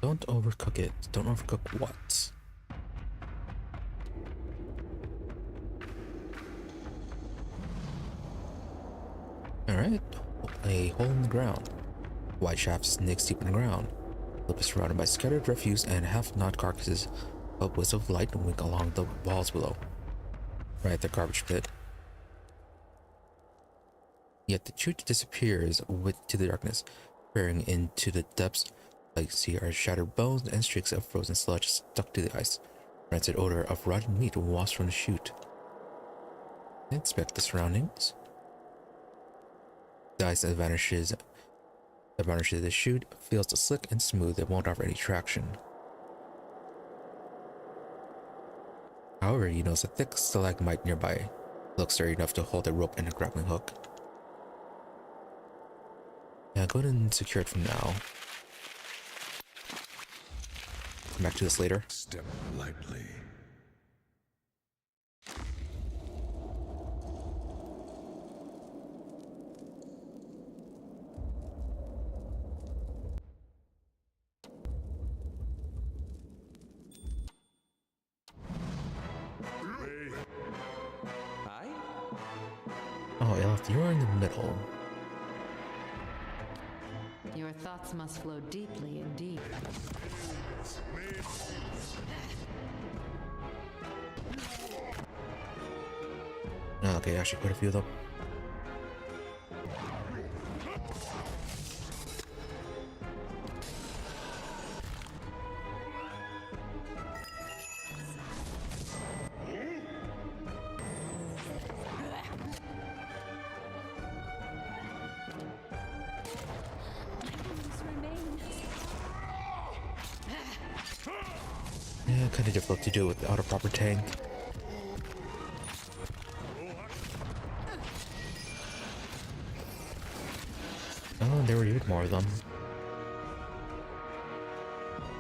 Don't overcook it. Don't overcook what? Alright. A hole in the ground. White shaft snakes deep in the ground. Lip is surrounded by scattered refuse and half-gnawed carcasses. Bubbles of light wink along the walls below. Right at the garbage pit. Yet the chute disappears to the darkness, peering into the depths. I see are shattered bones and streaks of frozen sludge stuck to the ice. Rancid odor of rotten meat wafts from the chute. Inspect the surroundings. The ice that vanishes the chute feels slick and smooth. It won't offer any traction. However, you notice a thick stalagmite nearby. It looks sturdy enough to hold a rope and a grappling hook. Yeah, go ahead and secure it from now. Come back to this later. Step lightly. Hi? Oh, Elf, you're in the middle. Your thoughts must flow deeply indeed. Oh, okay, actually quite a few of them. Yeah, kind of difficult to do without a proper tank. Oh, there were even more of them.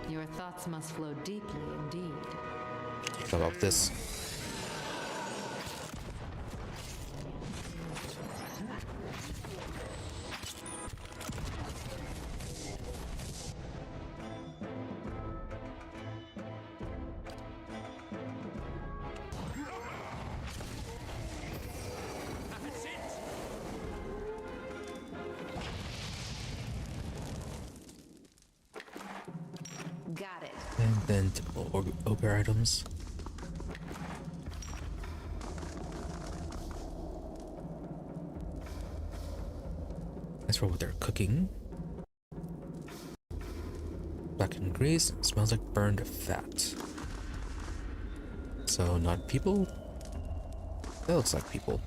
Your thoughts must flow deeply indeed. How about this? Got it. And then typical ogre items. As for what they're cooking, blackened grease smells like burned fat. So not people. That looks like people.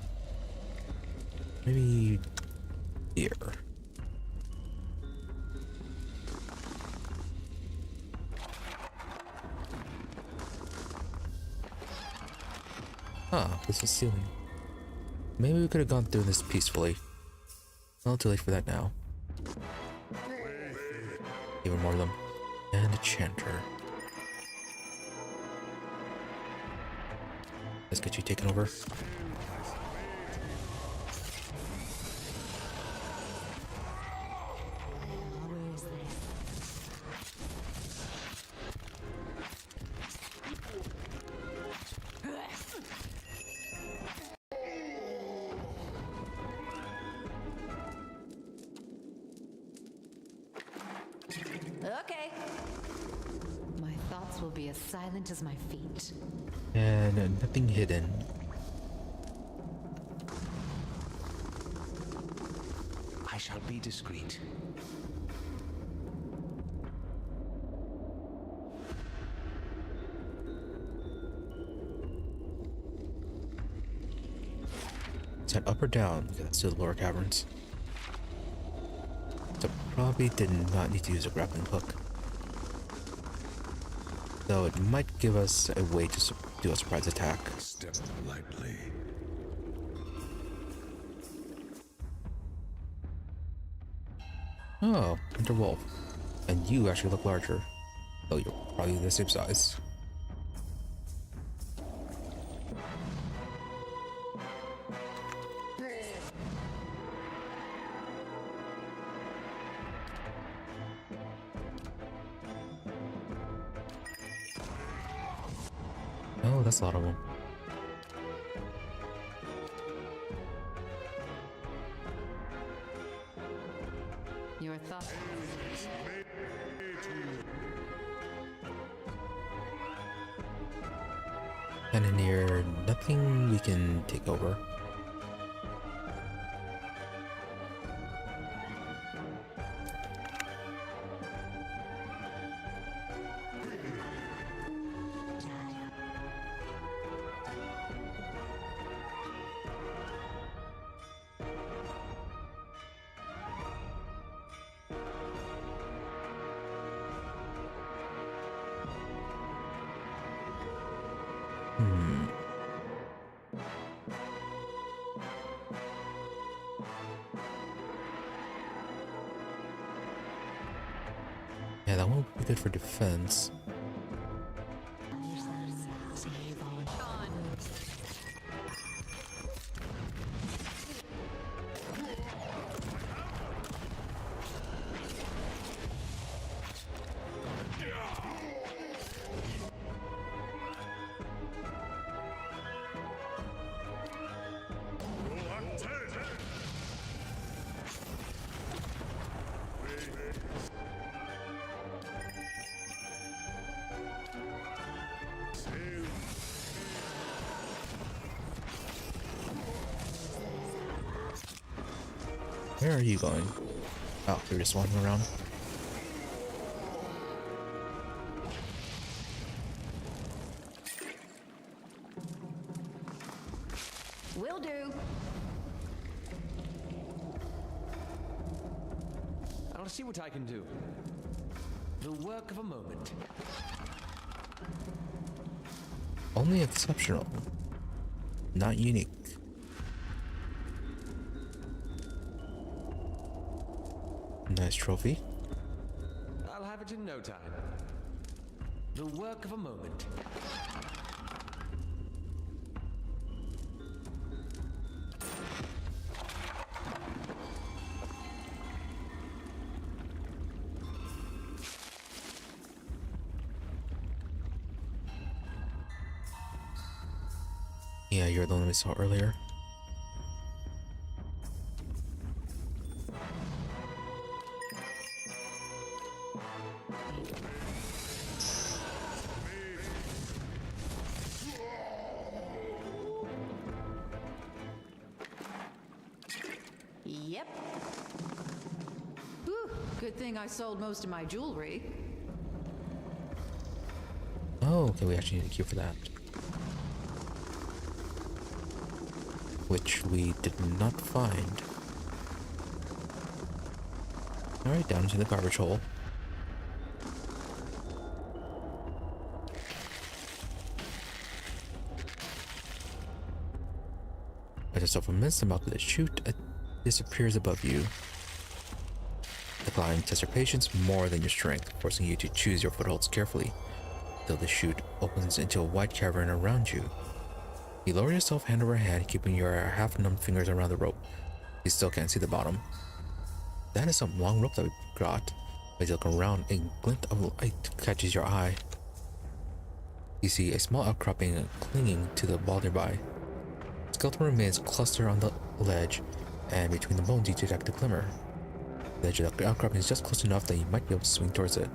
Maybe here. Huh, this is ceiling. Maybe we could have gone through this peacefully. Well, too late for that now. Even more of them. And a enchanter. Let's get you taken over. Okay. My thoughts will be as silent as my feet. And nothing hidden. I shall be discreet. Is that up or down? Okay, let's do the lower caverns. So probably did not need to use a grappling hook. Though it might give us a way to do a surprise attack. Step lightly. Oh, Interwolf. And you actually look larger. Though you're probably the same size. Oh, that's a lot of them. Your thoughts. And in here, nothing we can take over. Yeah, that one would be good for defense. Where are you going? Oh, you're just wandering around. Will do. I'll see what I can do. The work of a moment. Only exceptional. Not unique. Nice trophy. I'll have it in no time. The work of a moment. Yeah, you're the one we saw earlier. Yep. Whew, good thing I sold most of my jewelry. Oh, okay, we actually need a cue for that. which we did not find. Alright, down into the garbage hole. As yourself immense amount of the chute, it disappears above you. The climb tests your patience more than your strength, forcing you to choose your footholds carefully, till the chute opens into a wide cavern around you. You lower yourself hand over hand, keeping your half-numbed fingers around the rope. You still can't see the bottom. That is some long rope that we got. As you look around, a glint of light catches your eye. You see a small outcropping clinging to the wall nearby. Skeletal remains cluster on the ledge, and between the bones you detect a glimmer. The edge of the outcropping is just close enough that you might be able to swing towards it.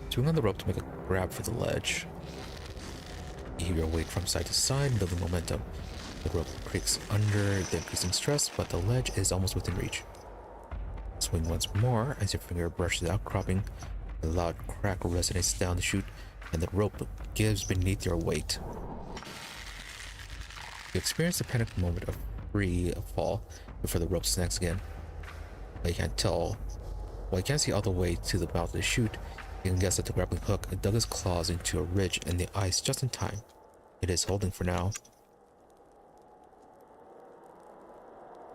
Swing on the rope to make a grab for the ledge. You heave your weight from side to side, building momentum. The rope creaks under the increasing stress, but the ledge is almost within reach. Swing once more as your finger brushes the outcropping. A loud crack resonates down the chute, and the rope gives beneath your weight. You experience a panicked moment of free fall before the rope snags again. While you can't see all the way to the mouth of the chute, you can guess that the grappling hook dug its claws into a ridge in the ice just in time. It is holding for now.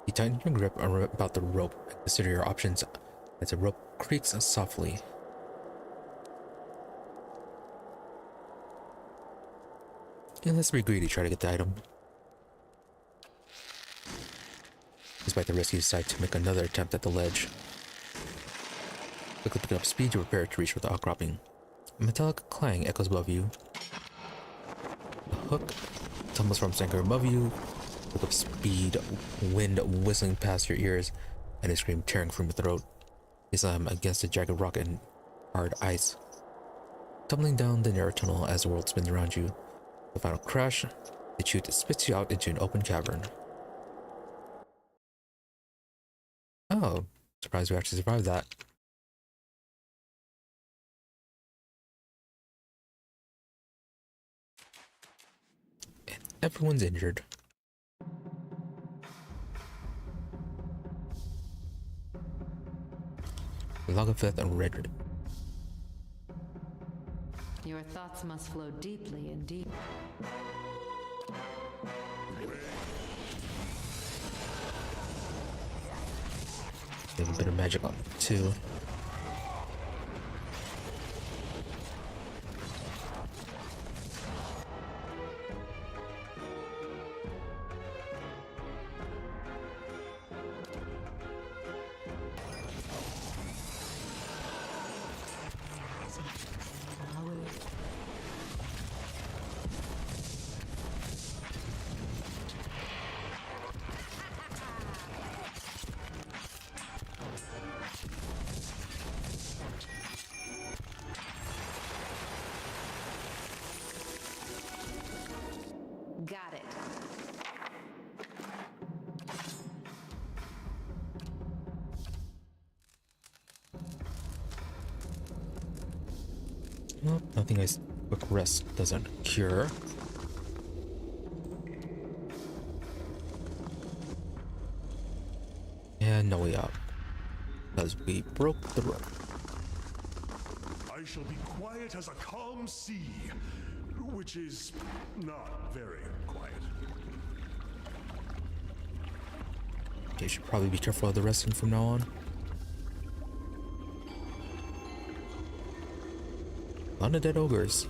You tighten your grip about the rope and consider your options as the rope creaks softly. And let's be greedy, try to get the item. Despite the risk, you decide to make another attempt at the ledge. Quickly picking up speed, you prepare to reach for the outcropping. A metallic clang echoes above you. The hook tumbles from its anchor above you. Pick up speed, wind whistling past your ears, and a scream tearing from your throat. You slam against a jagged rock and hard ice, tumbling down the narrow tunnel as the world spins around you. The final crash, the chute spits you out into an open cavern. Oh, surprised we actually survived that. And everyone's injured. Logofeth and Redred. Your thoughts must flow deeply and deep. They have a bit of magic on them too. Got it. Well, nothing a quick rest doesn't cure. And no way out. Because we broke the rope. I shall be quiet as a calm sea, which is not very quiet. Okay, should probably be careful of the resting from now on. A lot of dead ogres.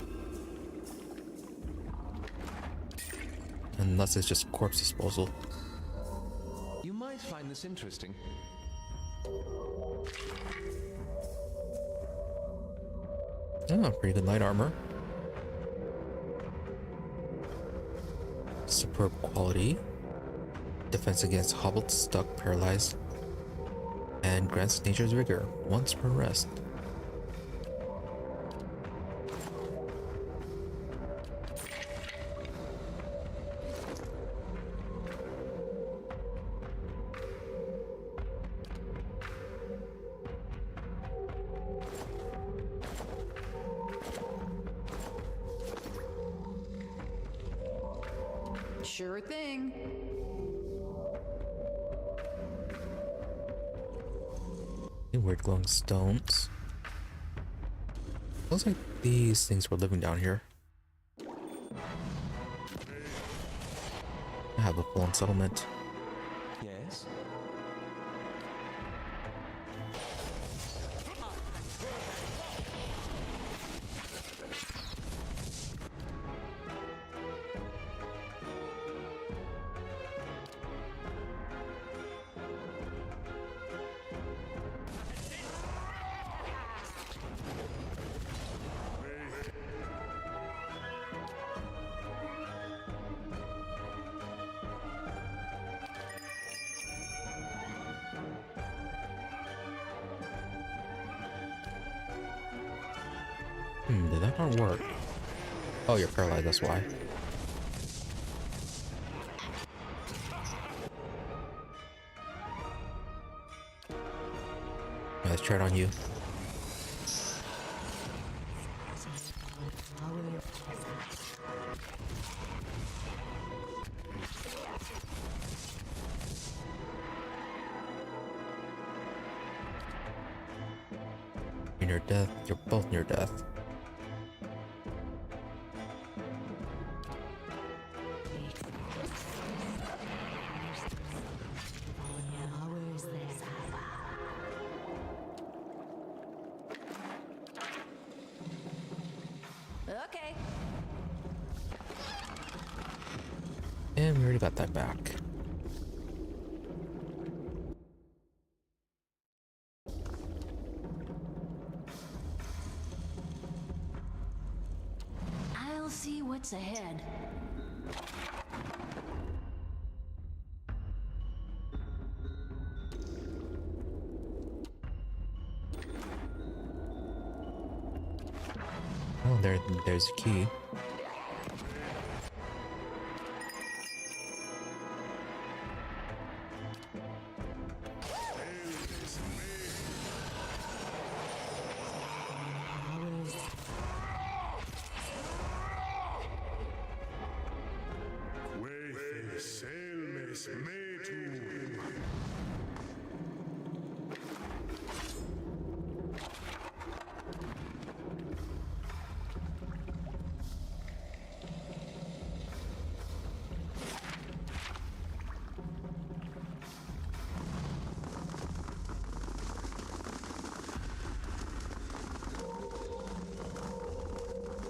Unless it's just corpse disposal. You might find this interesting. Oh, pretty good light armor. Superb quality. Defense against hobbled, stuck, paralyzed. And grants nature's vigor once per rest. Sure thing. Weird glowing stones. Looks like these things were living down here. I have a full-on settlement. Yes? Did that not work? Oh, you're paralyzed, that's why. Let's try it on you. You're near death. You're both near death. Okay. And we already got that back. I'll see what's ahead. Oh, there's a key.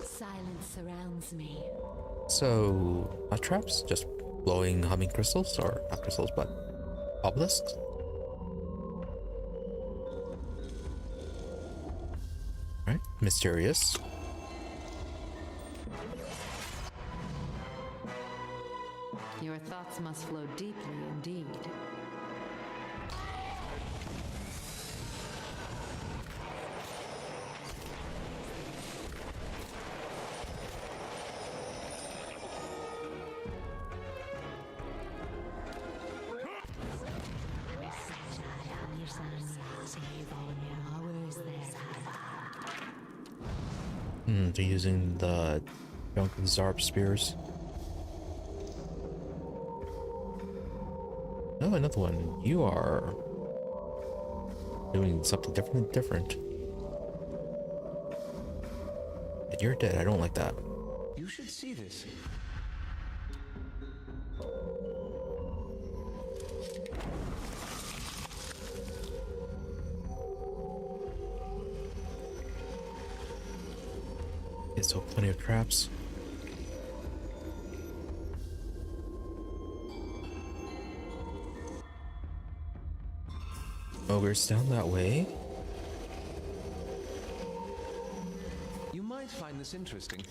Silence surrounds me. So, traps? Just glowing, humming crystals? Or not crystals, but obelisks? Alright, mysterious. Your thoughts must flow deeply indeed. They're using the drunken Zarb spears. Oh, another one. You are doing something different. And you're dead. I don't like that. You should see this. Okay, so plenty of traps. Ogres down that way. You might find this interesting.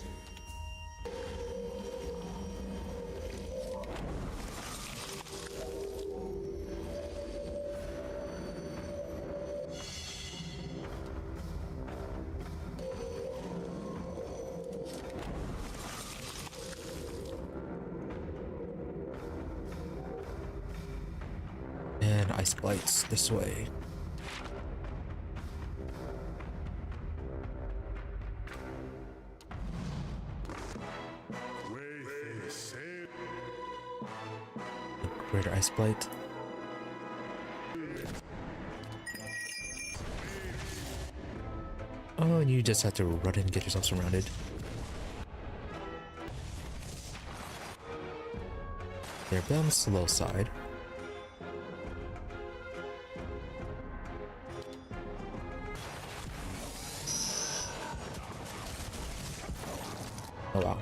And ice blights this way. Greater Ice Blight. Oh, and you just have to run in and get yourself surrounded. They're a bit on the slow side. Oh wow.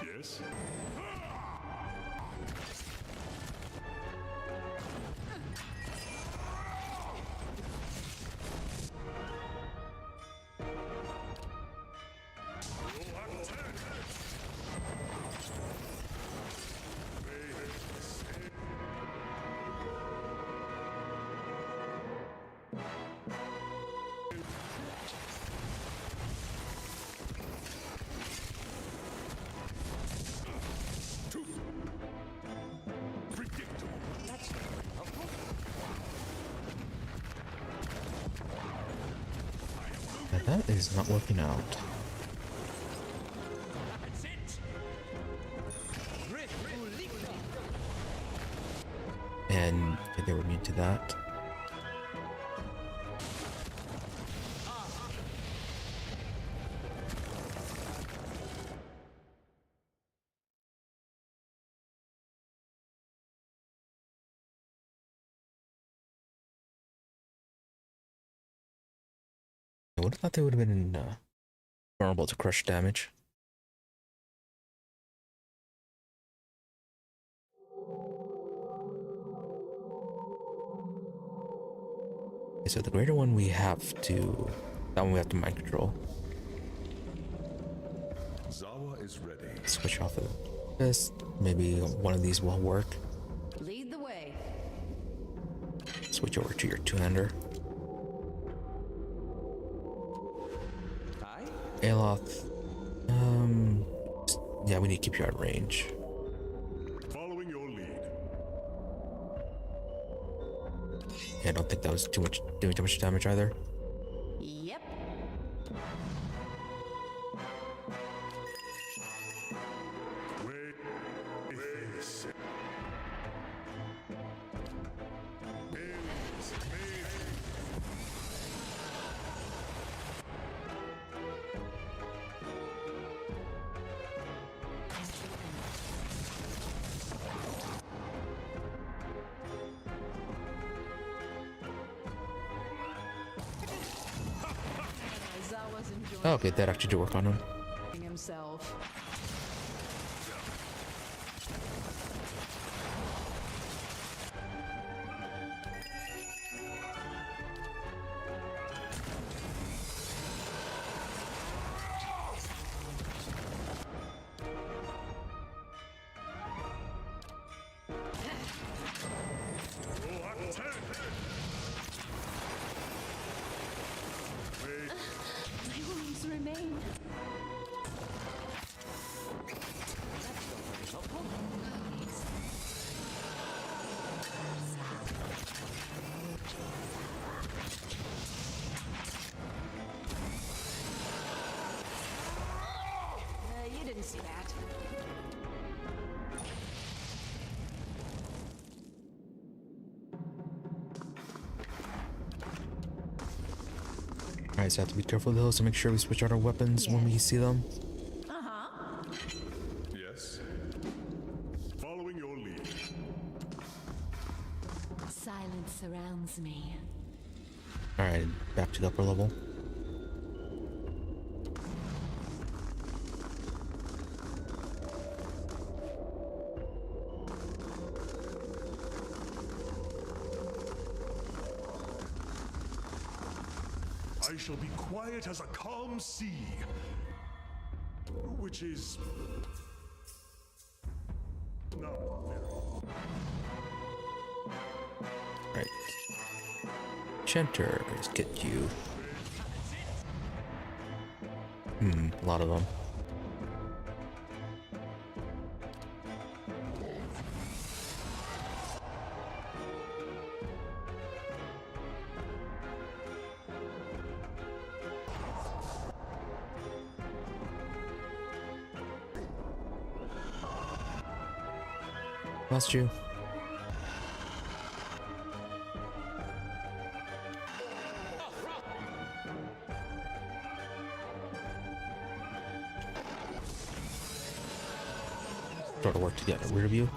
Yes? And that is not working out. And they were immune to that. I would have thought they would have been vulnerable to crush damage. Okay, so the greater one we have to, that one we have to mind control. Zawa is ready. Switch off of this. Maybe one of these will work. Lead the way. Switch over to your two-hander. Aloth. Yeah, we need to keep you at range. Following your lead. Yeah, I don't think that was doing too much damage either. Yep. Oh, okay, that actually did work on him. Himself. Remain. You didn't see that. Alright, so I have to be careful of those to make sure we switch out our weapons when we see them. Yes. Following your lead. Silence surrounds me. Alright, back to the upper level. I shall be quiet as a calm sea. Which is... not very... Right. Enchanters get you. A lot of them. Lost you. Sort of work to get rid of you.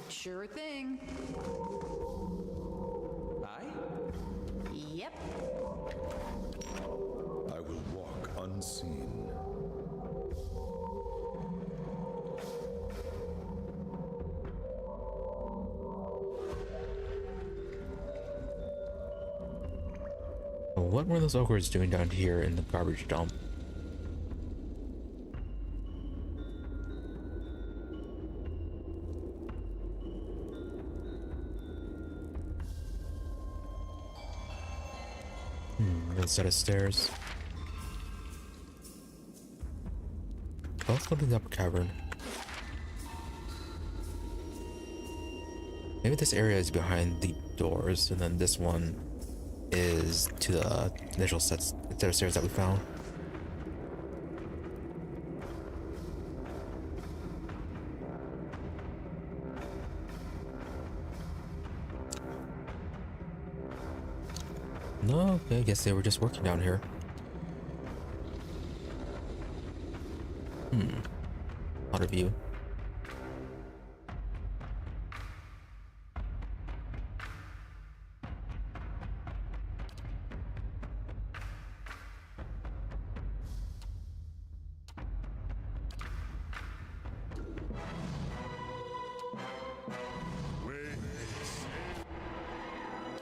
Sure thing. Yep. I will walk unseen. What were those ogres doing down here in the garbage dump? Another set of stairs. Both leading up a cavern. Maybe this area is behind the doors, and then this one is to the initial set of stairs that we found. No, okay, I guess they were just working down here. Out of view.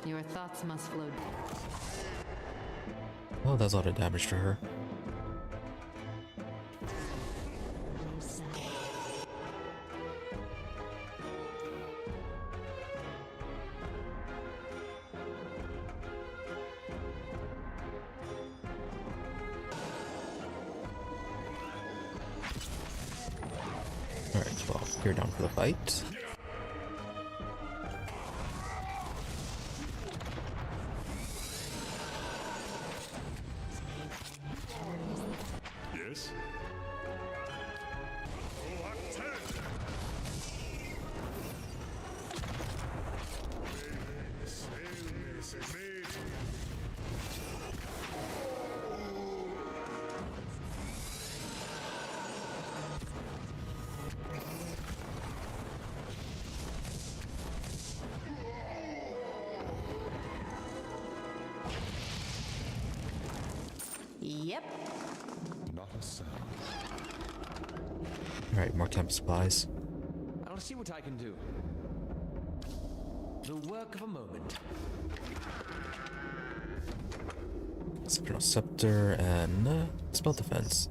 Your thoughts must flow. Oh, that's a lot of damage to her. Alright, well, you're down for the fight. Yes? Yep. Not a sound. Alright, more temp supplies. I'll see what I can do. The work of a moment. Spectral Scepter and spell defense.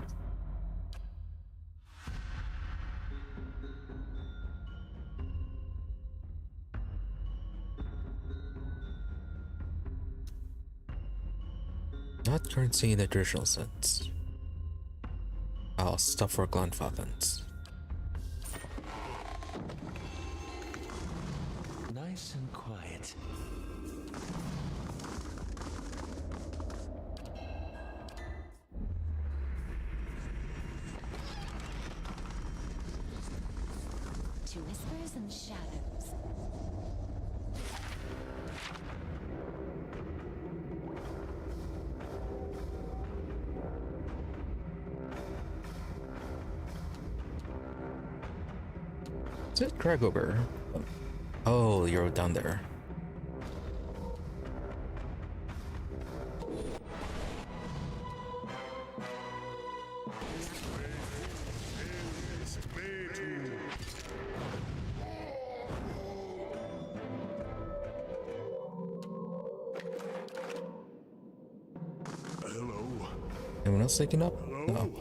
Not currency in the traditional sense. Oh, stuff for Glenfathens. Nice and quiet. To whispers and shadows. Is it Kragober? Oh, you're down there. Anyone else waking up? No.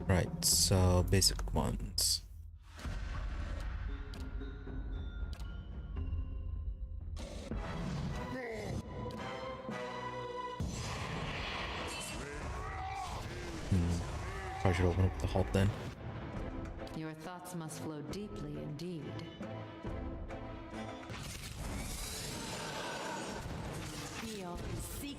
Right, so basic ones. Probably should open up the halt then. Your thoughts must flow deeply indeed. Feel, seek.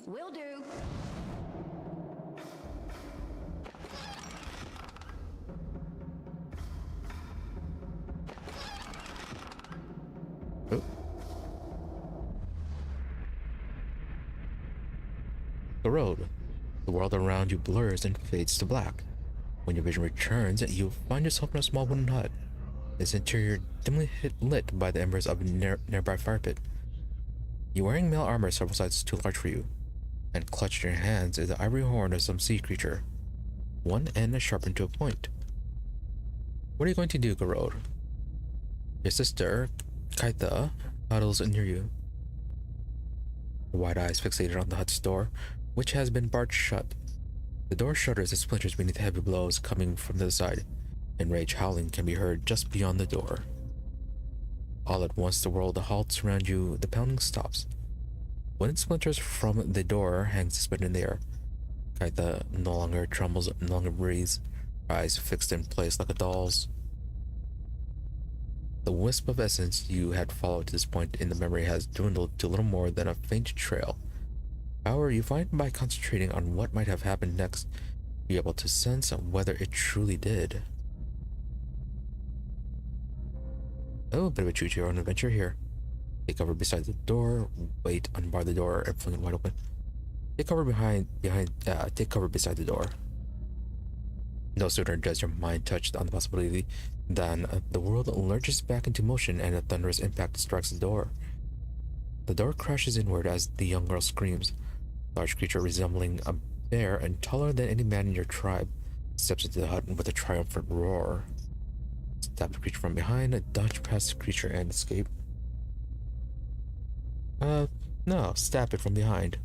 Will do. Oh. The road. The world around you blurs and fades to black. When your vision returns, you find yourself in a small wooden hut. Its interior dimly lit by the embers of a nearby fire pit. You're wearing mail armor several sizes too large for you, and clutched in your hands is the ivory horn of some sea creature. One end is sharpened to a point. What are you going to do, Garode? Your sister, Kaitha, huddles near you. Her wide eyes fixated on the hut's door, which has been barred shut. The door shudders and splinters beneath heavy blows coming from the side, and rage howling can be heard just beyond the door. All at once, the world halts around you. The pounding stops. Wooden splinters from the door hang suspended in the air. Kaitha no longer trembles, no longer breathes, her eyes fixed in place like a doll's. The wisp of essence you had followed to this point in the memory has dwindled to little more than a faint trail. However, you find by concentrating on what might have happened next, be able to sense whether it truly did. Oh, a bit of a choose your own adventure here. Take cover beside the door, wait, unbar the door, and fling it wide open. Take cover take cover beside the door. No sooner does your mind touch on the possibility than the world lurches back into motion and a thunderous impact strikes the door. The door crashes inward as the young girl screams. A large creature resembling a bear and taller than any man in your tribe steps into the hut with a triumphant roar. Stab the creature from behind, dodge past the creature and escape. No, stab it from behind.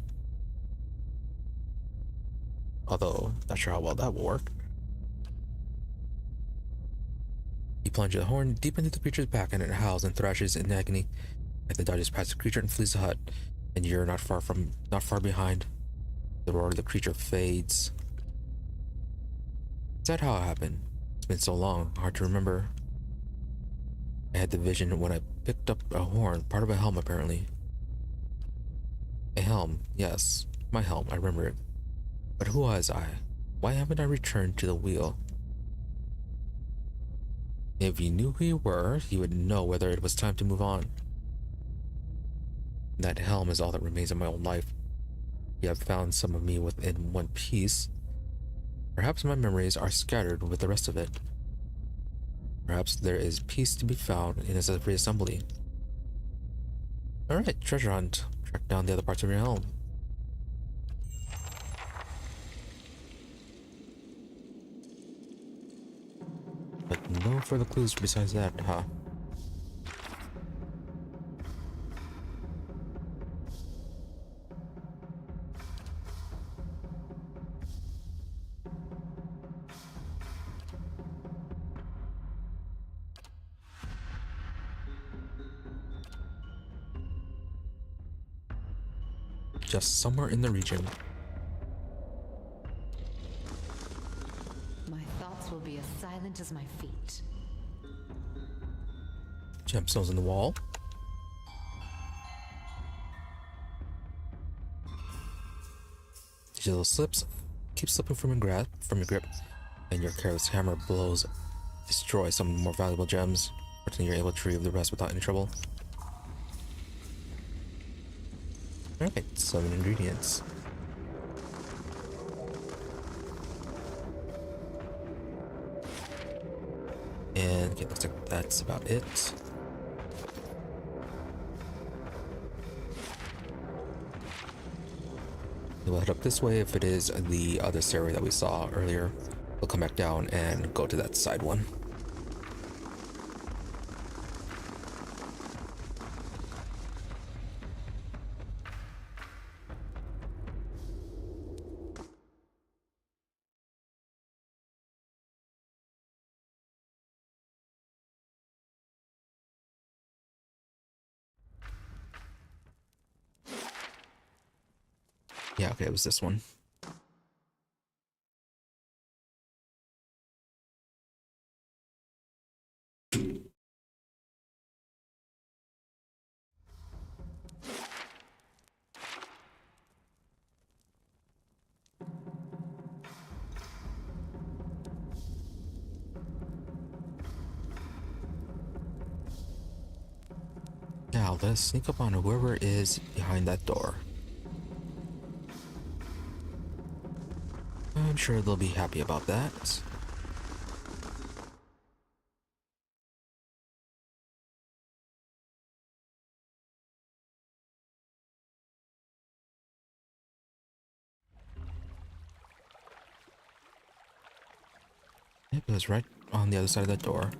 Although, not sure how well that will work. You plunge the horn deep into the creature's back and it howls and thrashes in agony. Kaitha dodges past the creature and flees the hut, and you're not far behind. The roar of the creature fades. Is that how it happened? It's been so long, hard to remember. I had the vision when I picked up a horn, part of a helm apparently. A helm, yes, my helm, I remember it. But who was I? Why haven't I returned to the wheel? If you knew who you were, you would know whether it was time to move on. That helm is all that remains of my old life. You have found some of me within one piece. Perhaps my memories are scattered with the rest of it. Perhaps there is peace to be found in its reassembly. Alright, treasure hunt. Track down the other parts of your helm. But no further clues besides that, huh? Just somewhere in the region. My thoughts will be as silent as my feet. Gemstones in the wall. Digital slips keep slipping from your grip, and your careless hammer blows destroy some more valuable gems. Fortunately, you're able to retrieve the rest without any trouble. Alright, 7 ingredients. And okay, looks like that's about it. We'll head up this way. If it is the other stairway that we saw earlier, we'll come back down and go to that side one. Yeah, okay, it was this one. Now let's sneak up on whoever is behind that door. I'm sure they'll be happy about that. Yep, it was right on the other side of that door.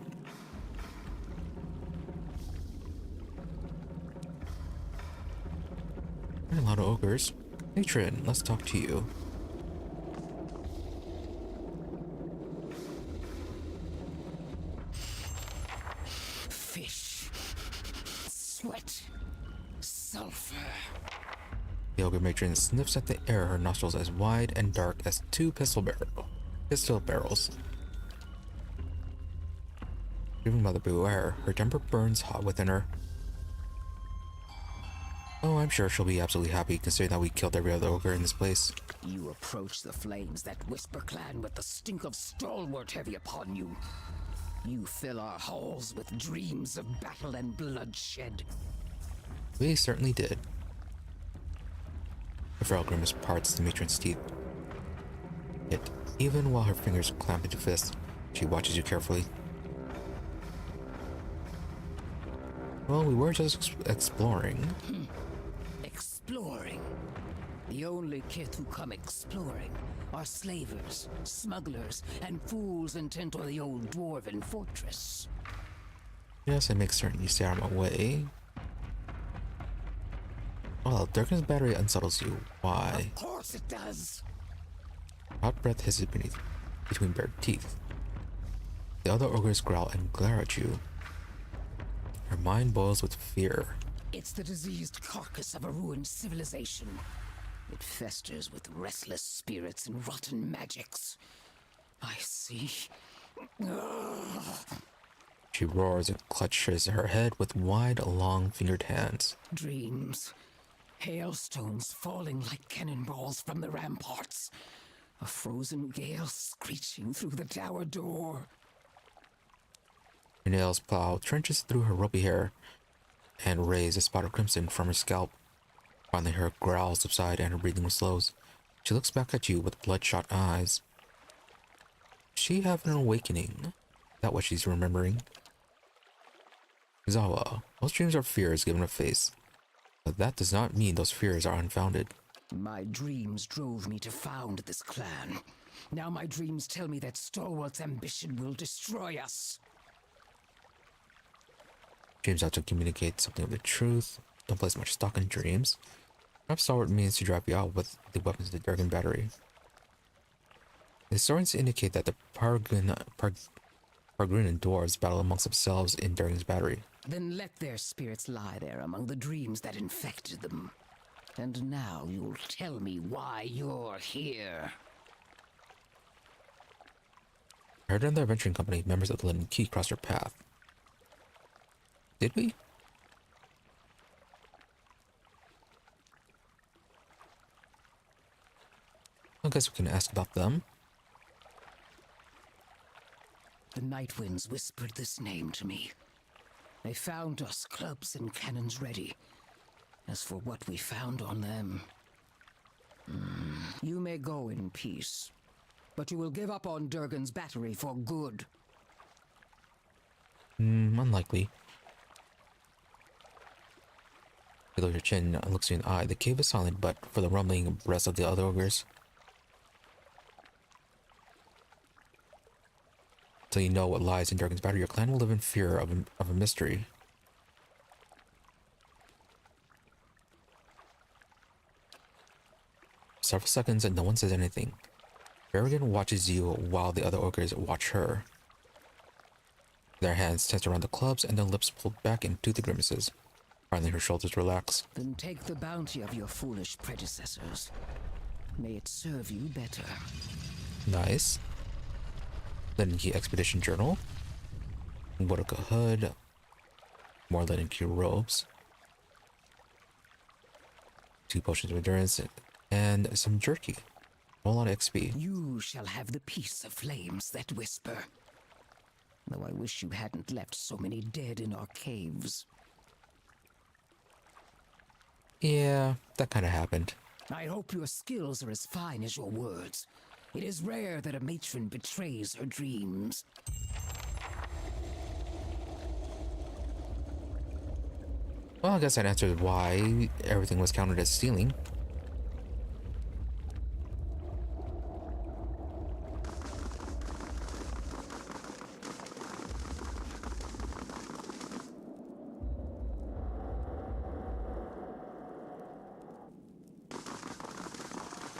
A lot of ogres. Matron, let's talk to you. Fish, sweat, sulfur. The ogre matron sniffs at the air, her nostrils as wide and dark as two pistol barrels. Driven by the blue air, her temper burns hot within her. Oh, I'm sure she'll be absolutely happy considering that we killed every other ogre in this place. You approach the flames that whisper clan with the stink of stalwart heavy upon you. You fill our halls with dreams of battle and bloodshed. We certainly did. A feral grimace parts the matron's teeth. Yet, even while her fingers clamp into fists, she watches you carefully. Well, we were just exploring. Exploring? The only kith who come exploring are slavers, smugglers, and fools intent on the old dwarven fortress. Yes, I make certain you stay out of my way. Well, Durgan's battery unsettles you. Why? Of course it does. Hot breath hisses between bared teeth. The other ogres growl and glare at you. Her mind boils with fear. It's the diseased carcass of a ruined civilization. It festers with restless spirits and rotten magics. I see. Ugh. She roars and clutches her head with wide, long-fingered hands. Dreams. Hailstones falling like cannonballs from the ramparts. A frozen gale screeching through the tower door. Her nails plow trenches through her ropey hair and raise a spot of crimson from her scalp. Finally, her growls subside and her breathing slows. She looks back at you with bloodshot eyes. She have an awakening. Is that what she's remembering? Zawa, most dreams are fears given a face. But that does not mean those fears are unfounded. My dreams drove me to found this clan. Now my dreams tell me that Stalwart's ambition will destroy us. Dreams ought to communicate something of the truth. Don't place much stock in dreams. Perhaps Stalwart means to drive you out with the weapons of the Durgan battery. The historians indicate that the Pargrinan dwarves battle amongst themselves in Durgan's battery. Then let their spirits lie there among the dreams that infected them. And now you'll tell me why you're here. I heard in the adventuring company, members of the Linen Key crossed our path. Did we? I guess we can ask about them. The Night Winds whispered this name to me. They found us clubs and cannons ready. As for what we found on them... You may go in peace, but you will give up on Durgan's battery for good. Unlikely. You lower your chin and looks you in the eye. The cave is silent, but for the rumbling breaths of the other ogres. Until you know what lies in Dragon's Battery, your clan will live in fear of a mystery. Several seconds and no one says anything. Berrigan watches you while the other ogres watch her. Their hands tense around the clubs and their lips pulled back into the grimaces. Finally, her shoulders relax. Then take the bounty of your foolish predecessors. May it serve you better. Nice. Linen Key Expedition Journal. Boudica Hood. More Linen Key robes. 2 potions of endurance and some jerky. A whole lot of XP. You shall have the peace of flames that whisper. Though I wish you hadn't left so many dead in our caves. Yeah, that kind of happened. I hope your skills are as fine as your words. It is rare that a matron betrays her dreams. Well, I guess that answers why everything was counted as stealing.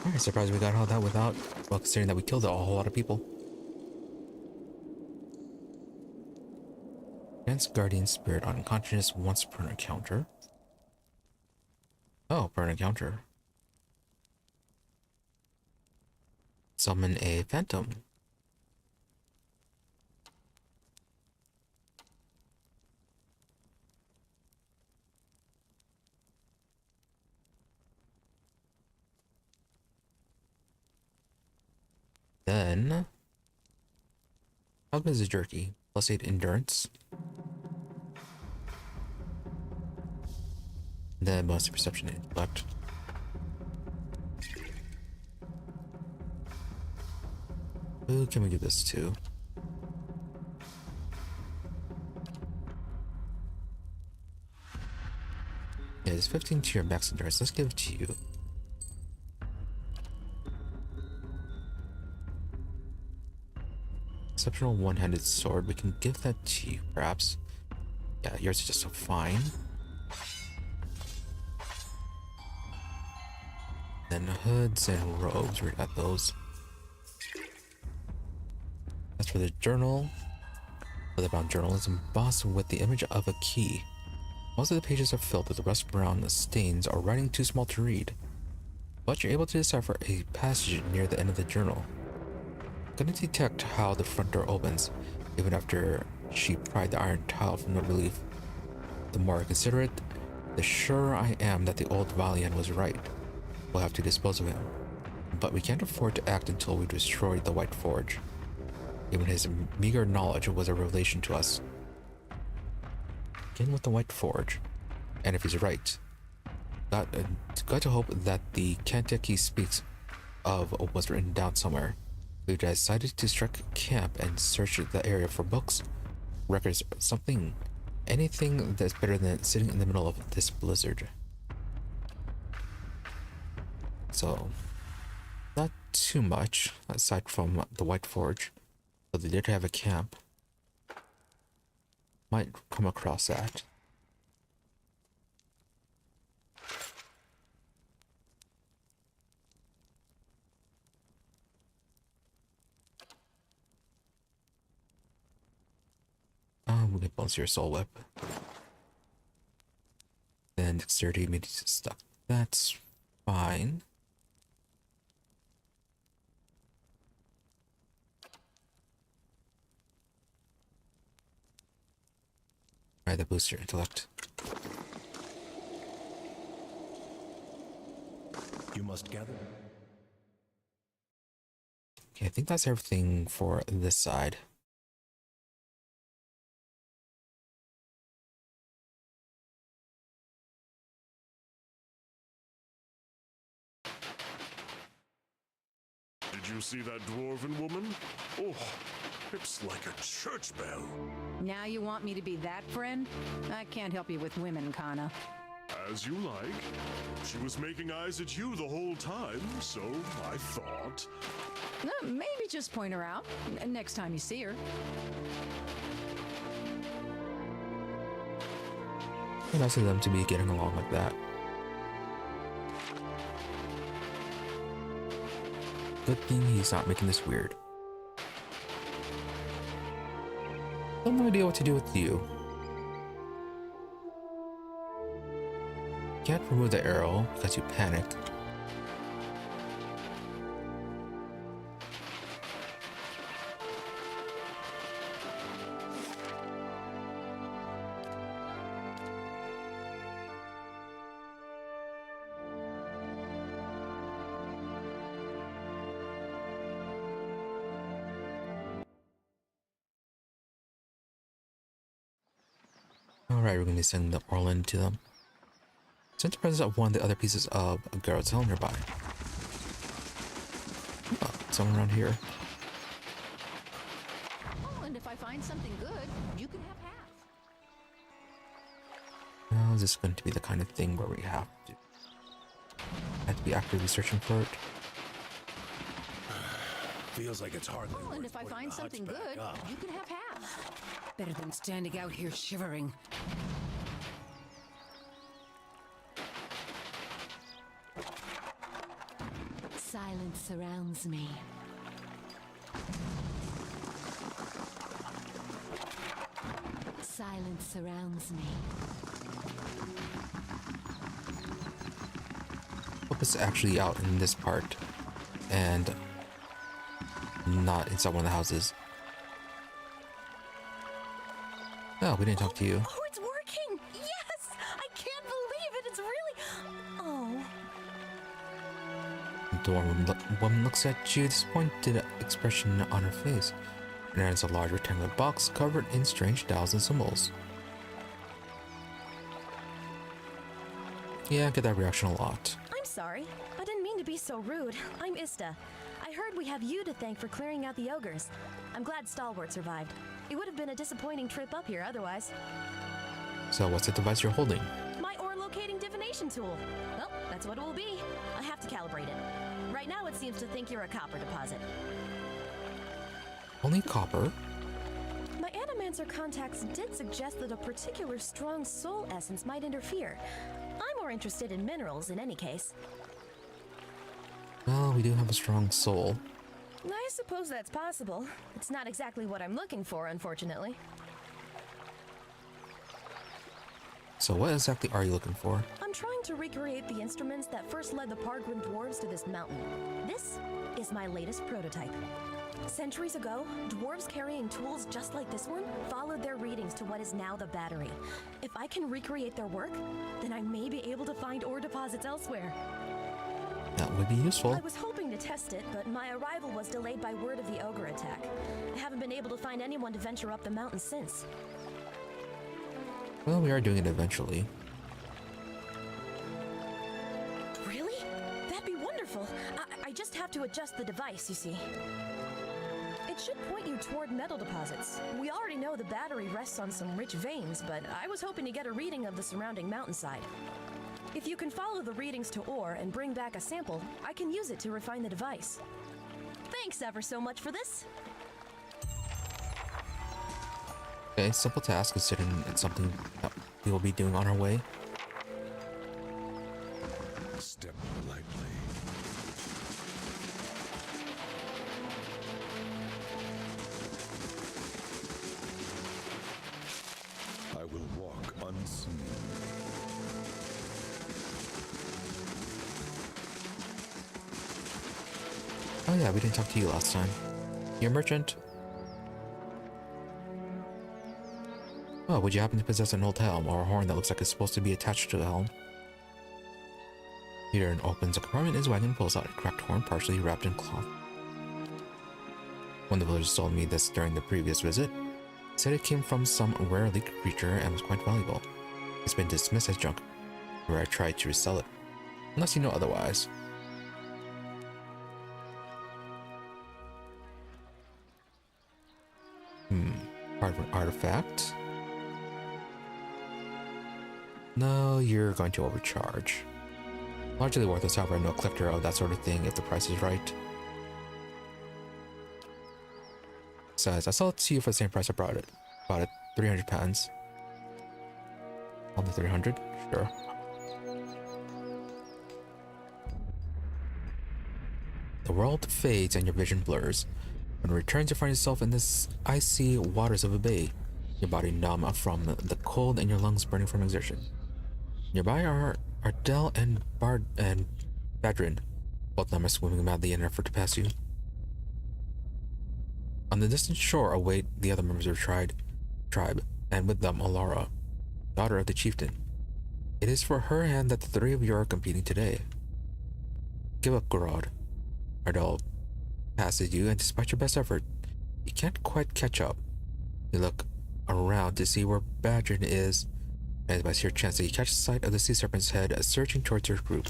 I'm surprised we got all that without, well, considering that we killed a whole lot of people. Grants Guardian Spirit unconscious once per encounter. Oh, per encounter. Summon a phantom. Then, how good is a jerky? +8 endurance. Then bonus to perception and intellect. Who can we give this to? Yeah, it's 15 to your max endurance. Let's give it to you. Exceptional one-handed sword. We can give that to you, perhaps. Yeah, yours is just so fine. Then hoods and robes. We got those. As for the journal, Leatherbound journal is embossed with the image of a key. Most of the pages are filled with rust brown stains or writing too small to read, but you're able to decipher a passage near the end of the journal. Couldn't detect how the front door opens, even after she pried the iron tile from the relief. The more I consider it, the surer I am that the old Valiant was right. We'll have to dispose of him, but we can't afford to act until we destroy the White Forge. Even his meager knowledge was a revelation to us. Begin with the White Forge, and if he's right, got to hope that the cantic he speaks of was written down somewhere. We decided to strike camp and search the area for books, records, something, anything that's better than sitting in the middle of this blizzard. So, not too much aside from the White Forge. But they did have a camp. Might come across that. We can bounce your soul whip. Then dexterity means stuff. That's fine. Alright, that boosts your intellect. You must gather. Okay, I think that's everything for this side. Did you see that dwarven woman? Oh, trips like a church bell. Now you want me to be that friend? I can't help you with women, Kana. As you like. She was making eyes at you the whole time, so I thought... Maybe just point her out next time you see her. Nice of them to be getting along like that. Good thing he's not making this weird. I have no idea what to do with you. Can't remove the arrow because you panicked. Alright, we're going to send the Orlin to them. Sense the presence of one of the other pieces of Garrett's helm nearby. Oh, someone around here. Oh, and if I find something good, you can have half. Now, is this going to be the kind of thing where we have to be actively searching for it? Feels like it's hardly. Oh, and if I find something good, you can have half. Better than standing out here shivering. Silence surrounds me. Silence surrounds me. Hope it's actually out in this part and not inside one of the houses. Oh, we didn't talk to you. Oh, it's working! Yes! I can't believe it! It's really... Oh. The woman looks at you, disappointed expression on her face, and enters a large rectangular box covered in strange dials and symbols. Yeah, I get that reaction a lot. I'm sorry. I didn't mean to be so rude. I'm Ista. I heard we have you to thank for clearing out the ogres. I'm glad Stalwart survived. It would have been a disappointing trip up here otherwise. So what's the device you're holding? My ore locating divination tool. Well, that's what it will be. I have to calibrate it. Right now it seems to think you're a copper deposit. Only copper? My Animancer contacts did suggest that a particular strong soul essence might interfere. I'm more interested in minerals in any case. Well, we do have a strong soul. I suppose that's possible. It's not exactly what I'm looking for, unfortunately. So what exactly are you looking for? I'm trying to recreate the instruments that first led the Pargrim dwarves to this mountain. This is my latest prototype. Centuries ago, dwarves carrying tools just like this one followed their readings to what is now the battery. If I can recreate their work, then I may be able to find ore deposits elsewhere. That would be useful. I was hoping to test it, but my arrival was delayed by word of the ogre attack. I haven't been able to find anyone to venture up the mountain since. Well, we are doing it eventually. Really? That'd be wonderful. I just have to adjust the device, you see. It should point you toward metal deposits. We already know the battery rests on some rich veins, but I was hoping to get a reading of the surrounding mountainside. If you can follow the readings to ore and bring back a sample, I can use it to refine the device. Thanks ever so much for this. Okay, simple task considering it's something that we will be doing on our way. Step lightly. I will walk unseen. Oh yeah, we didn't talk to you last time. You're a merchant. Oh, would you happen to possess an old helm or a horn that looks like it's supposed to be attached to the helm? Peter opens a compartment in his wagon and pulls out a cracked horn partially wrapped in cloth. One of the villagers told me this during the previous visit. He said it came from some rare leaked creature and was quite valuable. It's been dismissed as junk, where I tried to resell it. Unless you know otherwise. Part of an artifact. No, you're going to overcharge. Largely worthless, however, no collector of that sort of thing if the price is right. Says, I sold it to you for the same price I bought it. Bought it, 300 pounds. Only 300? Sure. The world fades and your vision blurs. When it returns, you find yourself in this icy waters of a bay, your body numb from the cold and your lungs burning from exertion. Nearby are Ardell and Badrin. Both of them are swimming madly in an effort to pass you. On the distant shore await the other members of your tribe, and with them Alara, daughter of the chieftain. It is for her hand that the three of you are competing today. Give up, Gorod. Ardell passes you, and despite your best effort, you can't quite catch up. You look around to see where Badrin is, and by sheer chance that you catch sight of the sea serpent's head surging towards your group.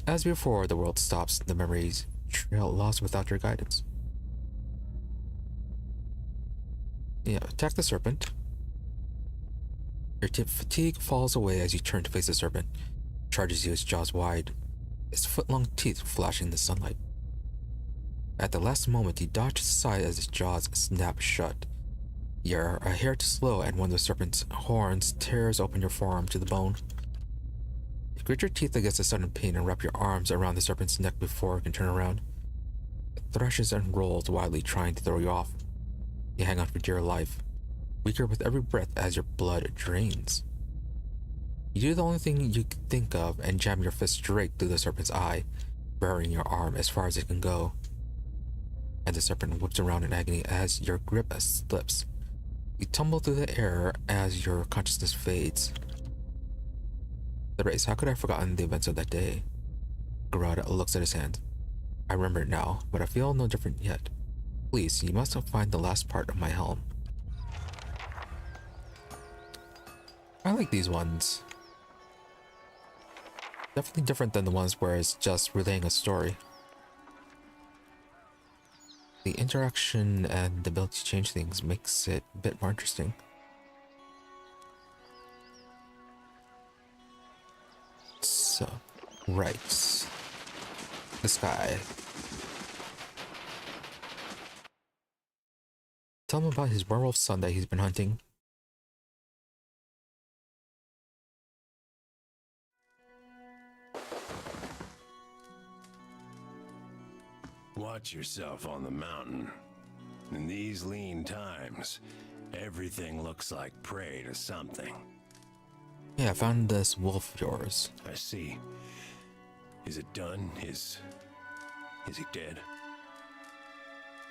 As before, the world stops, the memories trail lost without your guidance. Yeah, attack the serpent. Your fatigue falls away as you turn to face the serpent. It charges you, its jaws wide, its foot-long teeth flashing in the sunlight. At the last moment, you dodge aside as its jaws snap shut. You're a hair too slow, and one of the serpent's horns tears open your forearm to the bone. You grit your teeth against the sudden pain and wrap your arms around the serpent's neck before it can turn around. It thrashes and rolls wildly, trying to throw you off. You hang on for dear life, weaker with every breath as your blood drains. You do the only thing you can think of and jam your fist straight through the serpent's eye, burying your arm as far as it can go. And the serpent whips around in agony as your grip slips. You tumble through the air as your consciousness fades. The race, how could I have forgotten the events of that day? Gorod looks at his hand. I remember it now, but I feel no different yet. Please, you must find the last part of my helm. I like these ones. Definitely different than the ones where it's just relaying a story. The interaction and the ability to change things makes it a bit more interesting. So, right. This guy. Tell him about his werewolf son that he's been hunting. Watch yourself on the mountain. In these lean times, everything looks like prey to something. Yeah, I found this wolf of yours. I see. Is it done? Is he dead?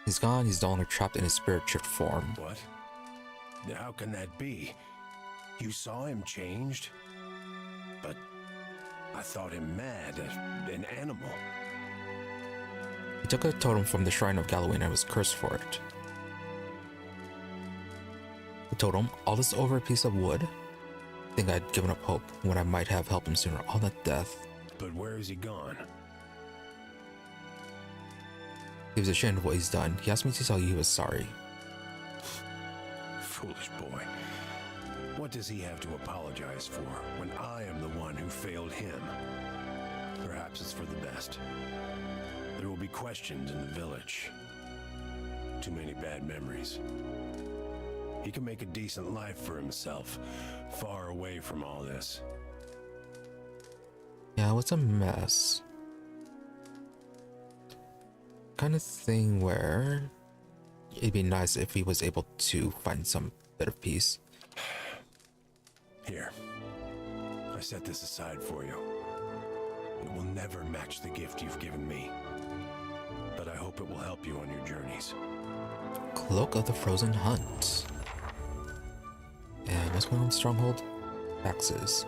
He's gone. He's no longer trapped in his spirit-shift form. What? How can that be? You saw him changed? But I thought him mad, an animal. He took a totem from the Shrine of Galloway and was cursed for it. The totem, all this over a piece of wood? I think I'd given up hope when I might have helped him sooner. All that death. But where is he gone? He was ashamed of what he's done. He asked me to tell you he was sorry. Foolish boy. What does he have to apologize for when I am the one who failed him? Perhaps it's for the best. There will be questions in the village. Too many bad memories. He can make a decent life for himself, far away from all this. Yeah, it was a mess. Kind of thing where it'd be nice if he was able to find some bit of peace. Here, I set this aside for you. It will never match the gift you've given me, but I hope it will help you on your journeys. Cloak of the Frozen Hunt. And what's going on with Stronghold? Taxes.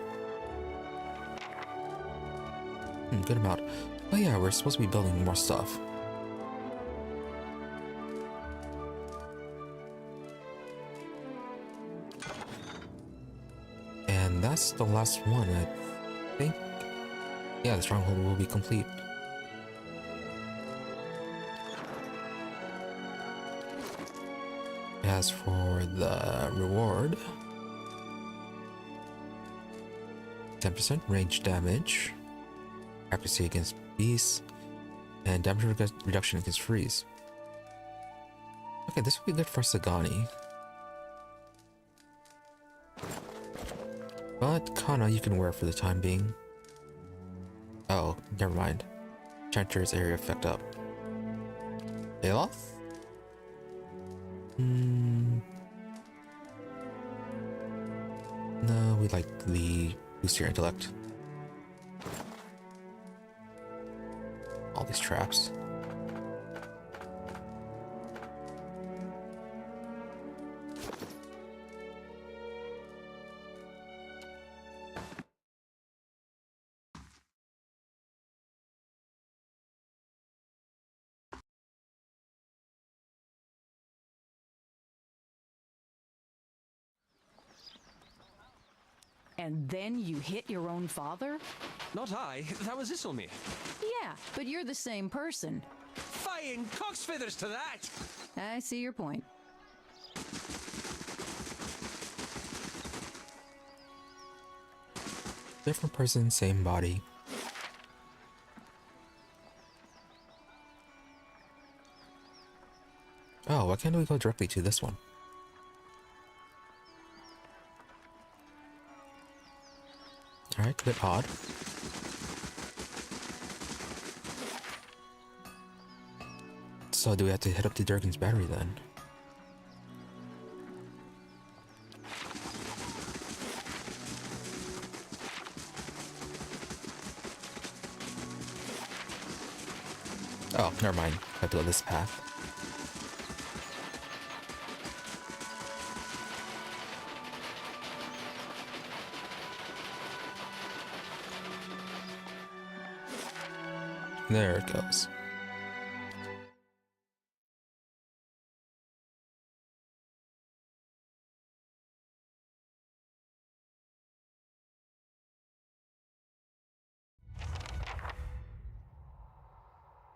Good amount. Oh yeah, we're supposed to be building more stuff. And that's the last one, I think. Yeah, the Stronghold will be complete. As for the reward, 10% range damage, accuracy against beasts, and damage reduction against freeze. Okay, this would be good for Sagani. But Kana you can wear for the time being. Oh, never mind. Enchanter's area effect up. Aloth? No, we like the boost your intellect. All these traps. And then you hit your own father? Not I. That was Isilmir. Yeah, but you're the same person. Flying cock's feathers to that! I see your point. Different person, same body. Oh, why can't we go directly to this one? Alright, a bit odd. So do we have to head up to Durgan's battery then? Oh, never mind. I have to go this path. There it goes.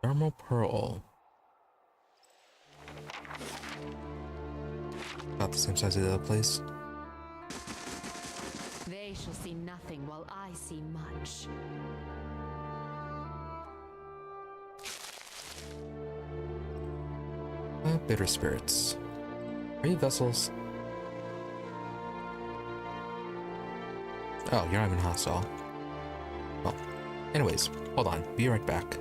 Thermal pearl. About the same size as the other place. They shall see nothing while I see much. Bitter spirits. Are you vessels? Oh, you're not even hostile. Well, anyways, hold on. Be right back.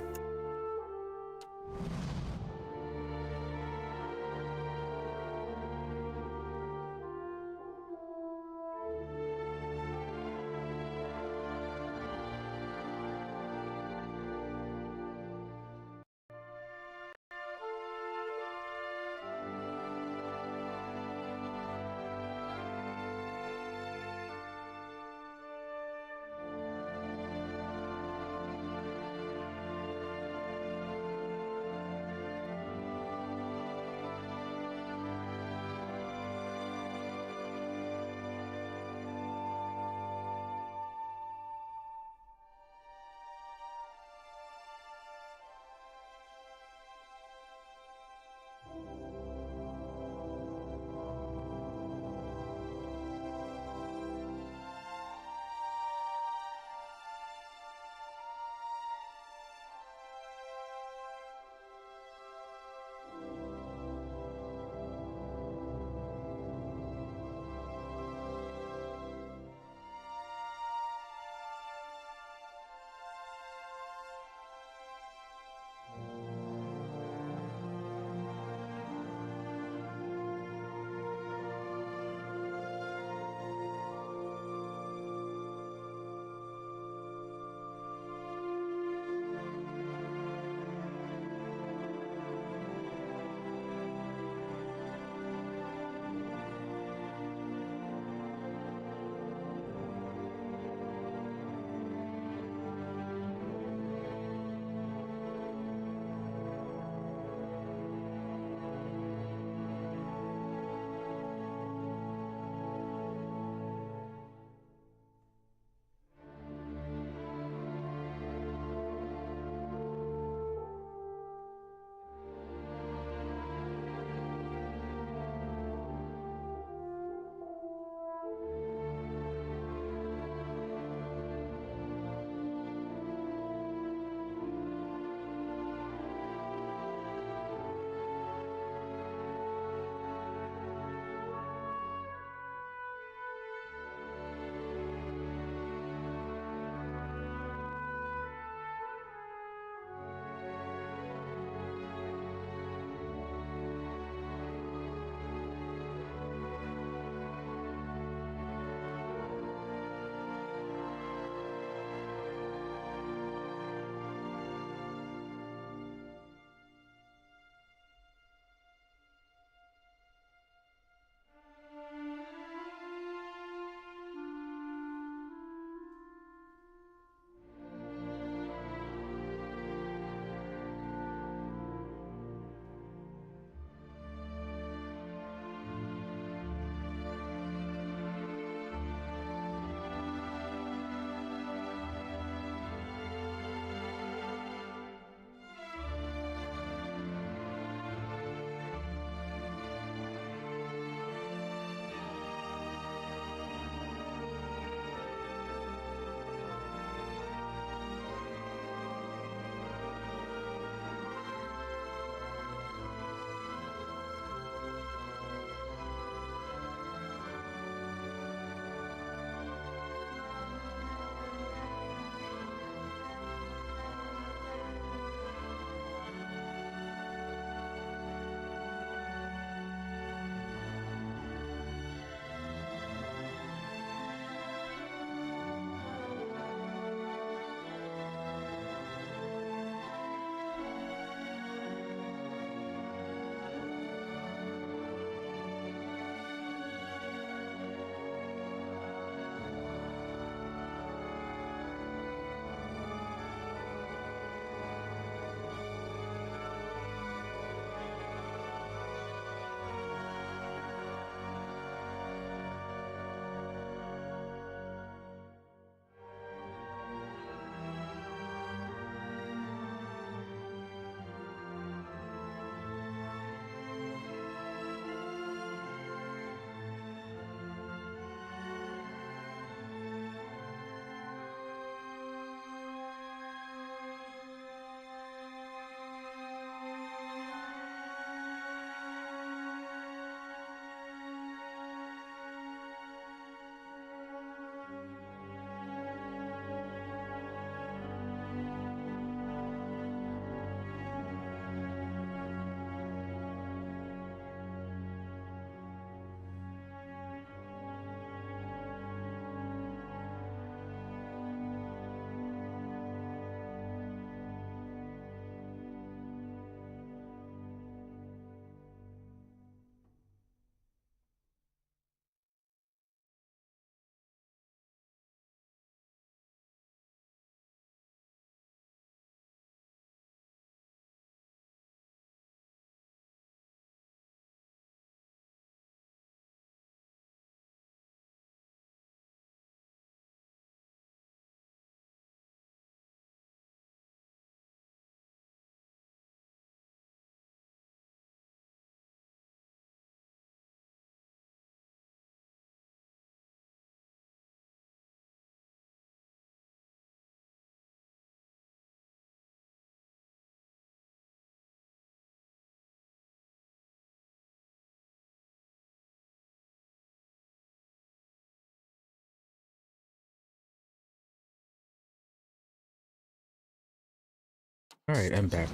All right, I'm back.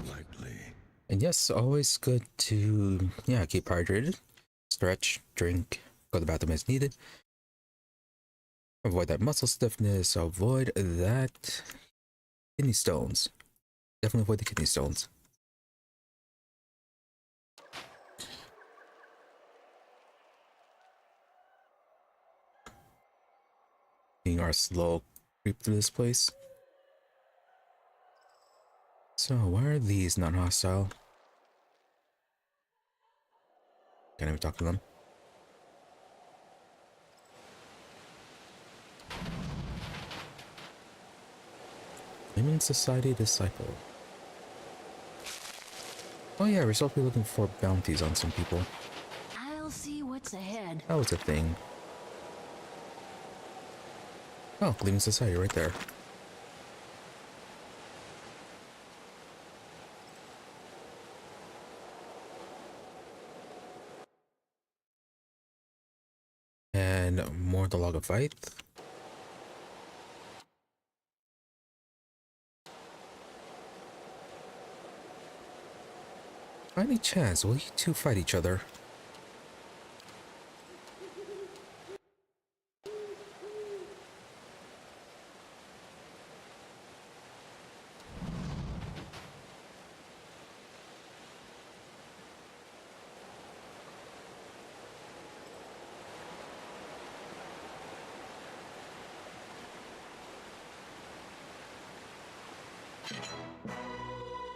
And yes, always good to keep hydrated, stretch, drink, go to the bathroom as needed. Avoid that muscle stiffness. Avoid that kidney stones. Definitely avoid the kidney stones. Being our slow creep through this place. So why are these not hostile? Can't even talk to them. Human Society Disciple. Oh yeah, we're supposed to be looking for bounties on some people. I'll see what's ahead. That was a thing. Oh, Gleaming Society right there. And more the Log of Fight. By any chance, will you two fight each other?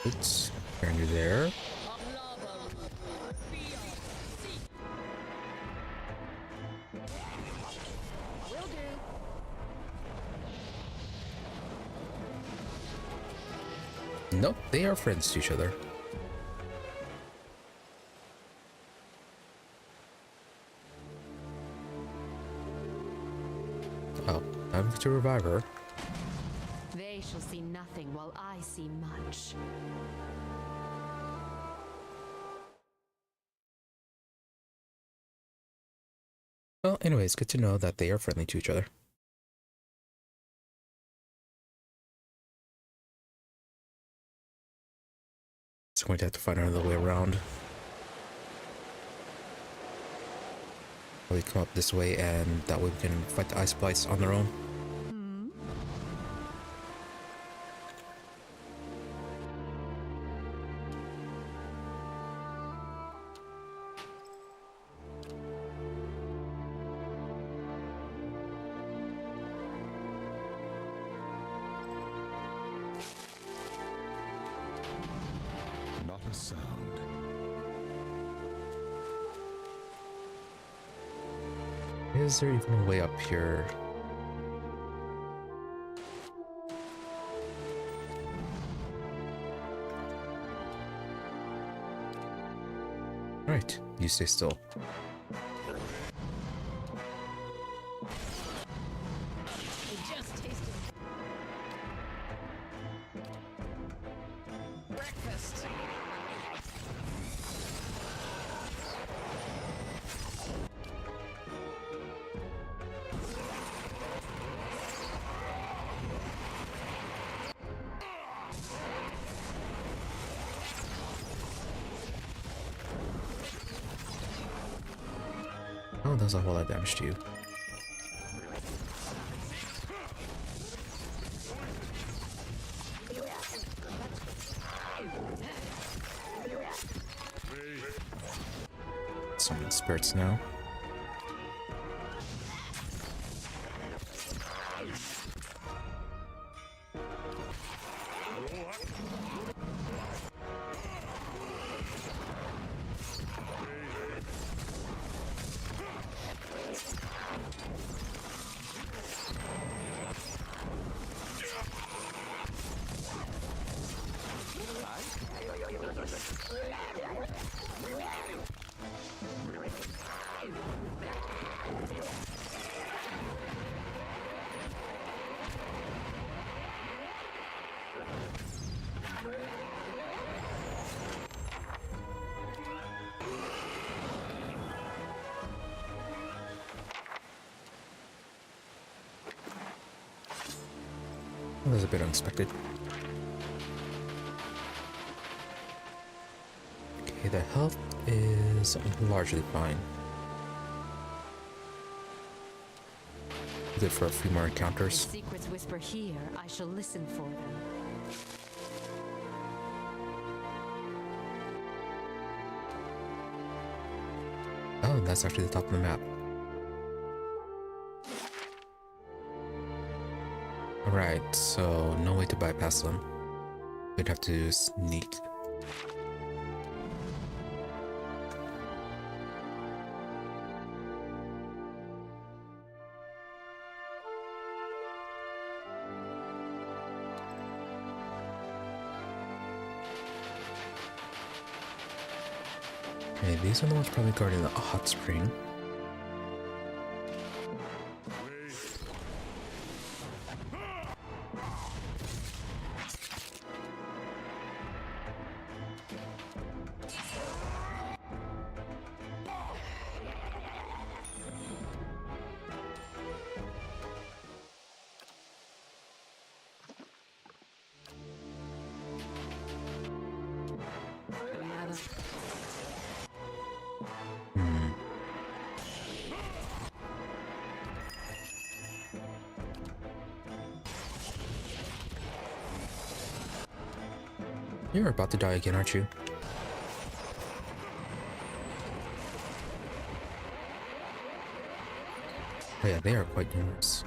Oops, turn you there. Nope, they are friends to each other. Oh, time to revive her. They shall see nothing while I see much. Well, anyways, good to know that they are friendly to each other. So we're going to have to find another way around. We come up this way, and that way we can fight the ice blights on their own. Not a sound. Is there even a way up here? Alright, you stay still. Oh, does a whole lot of damage to you. Summon spirits now. That was a bit unexpected. Okay, the health is largely fine. Good for a few more encounters. If secrets whisper here, I shall listen for them. Oh, and that's actually the top of the map. Alright, so no way to bypass them. We'd have to sneak. Okay, these are the ones probably guarding the hot spring. You're about to die again, aren't you? Oh yeah, they are quite numerous.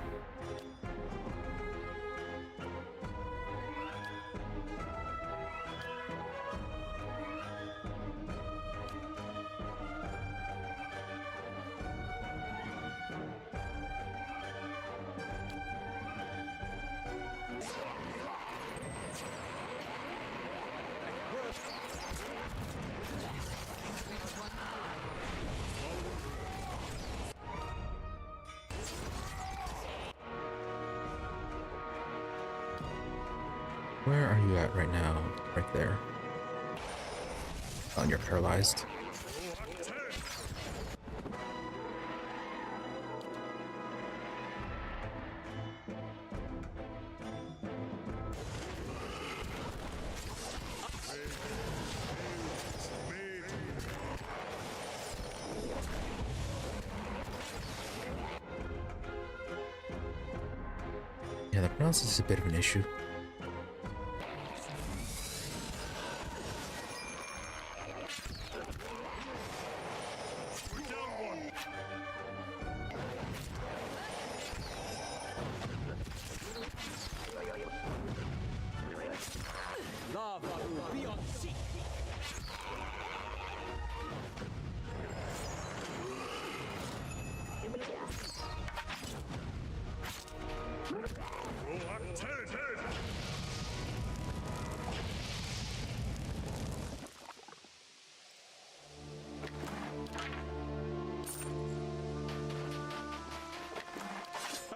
Where are you at right now? Right there. Oh, and you're paralyzed. Yeah, the paralysis is a bit of an issue.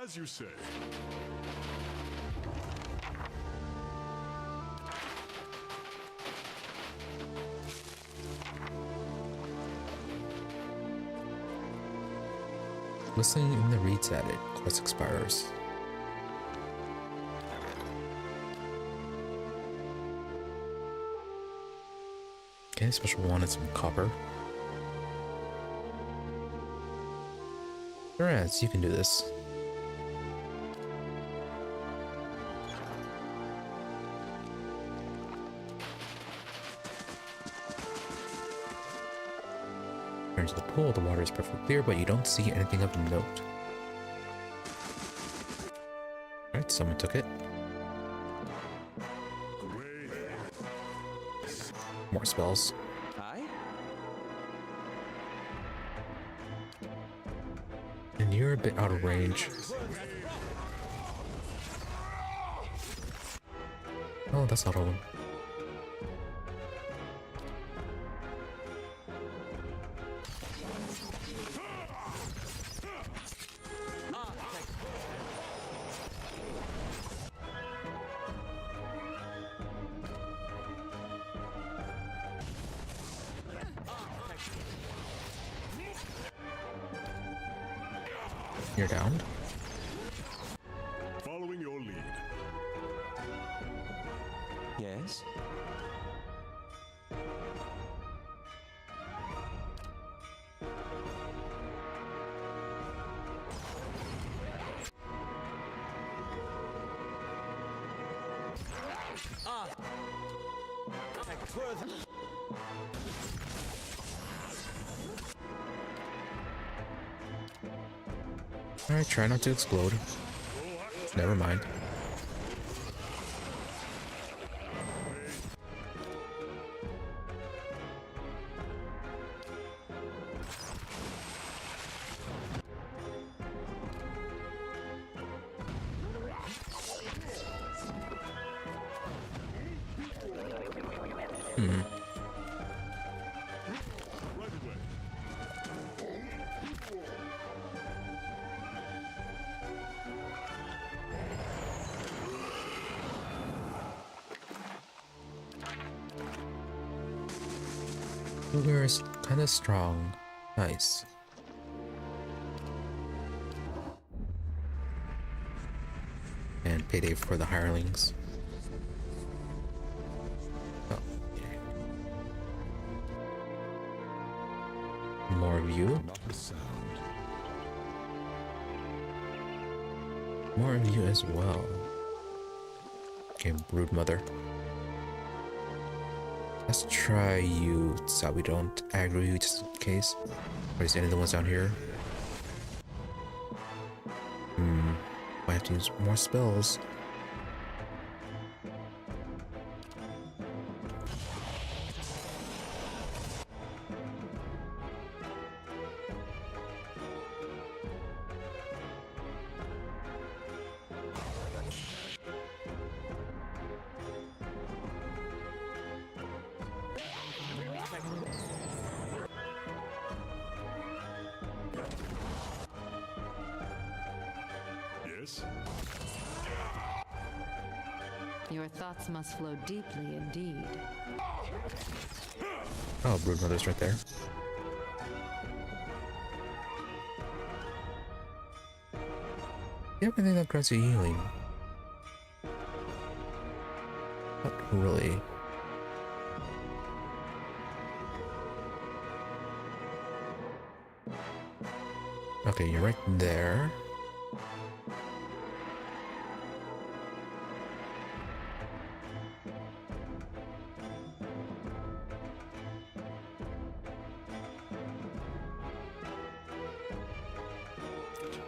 As you say. Listening in the reads at it. Quest expires. Okay, special one and some copper. Alright, you can do this. Turn to the pool, the water is perfectly clear, but you don't see anything of note. Alright, someone took it. More spells. Aye? And you're a bit out of range. Oh, that's not all of them. You're down. Following your lead. Yes? Alright, try not to explode. Never mind. Sugar is kind of strong. Nice. And payday for the hirelings. Oh, okay. More of you. Not a sound. More of you as well. Okay, Broodmother. Let's try you so we don't aggro you just in case. Or is any of the ones down here? Might have to use more spells. Yes? Your thoughts must flow deeply indeed. Oh, Broodmother's right there. You have anything that grants you healing? Not really. Okay, you're right there.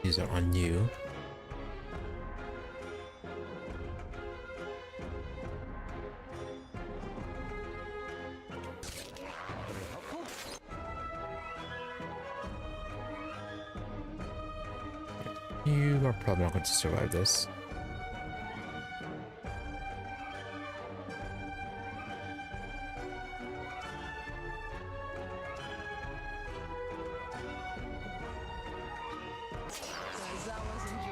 These are on you. You are probably not going to survive this.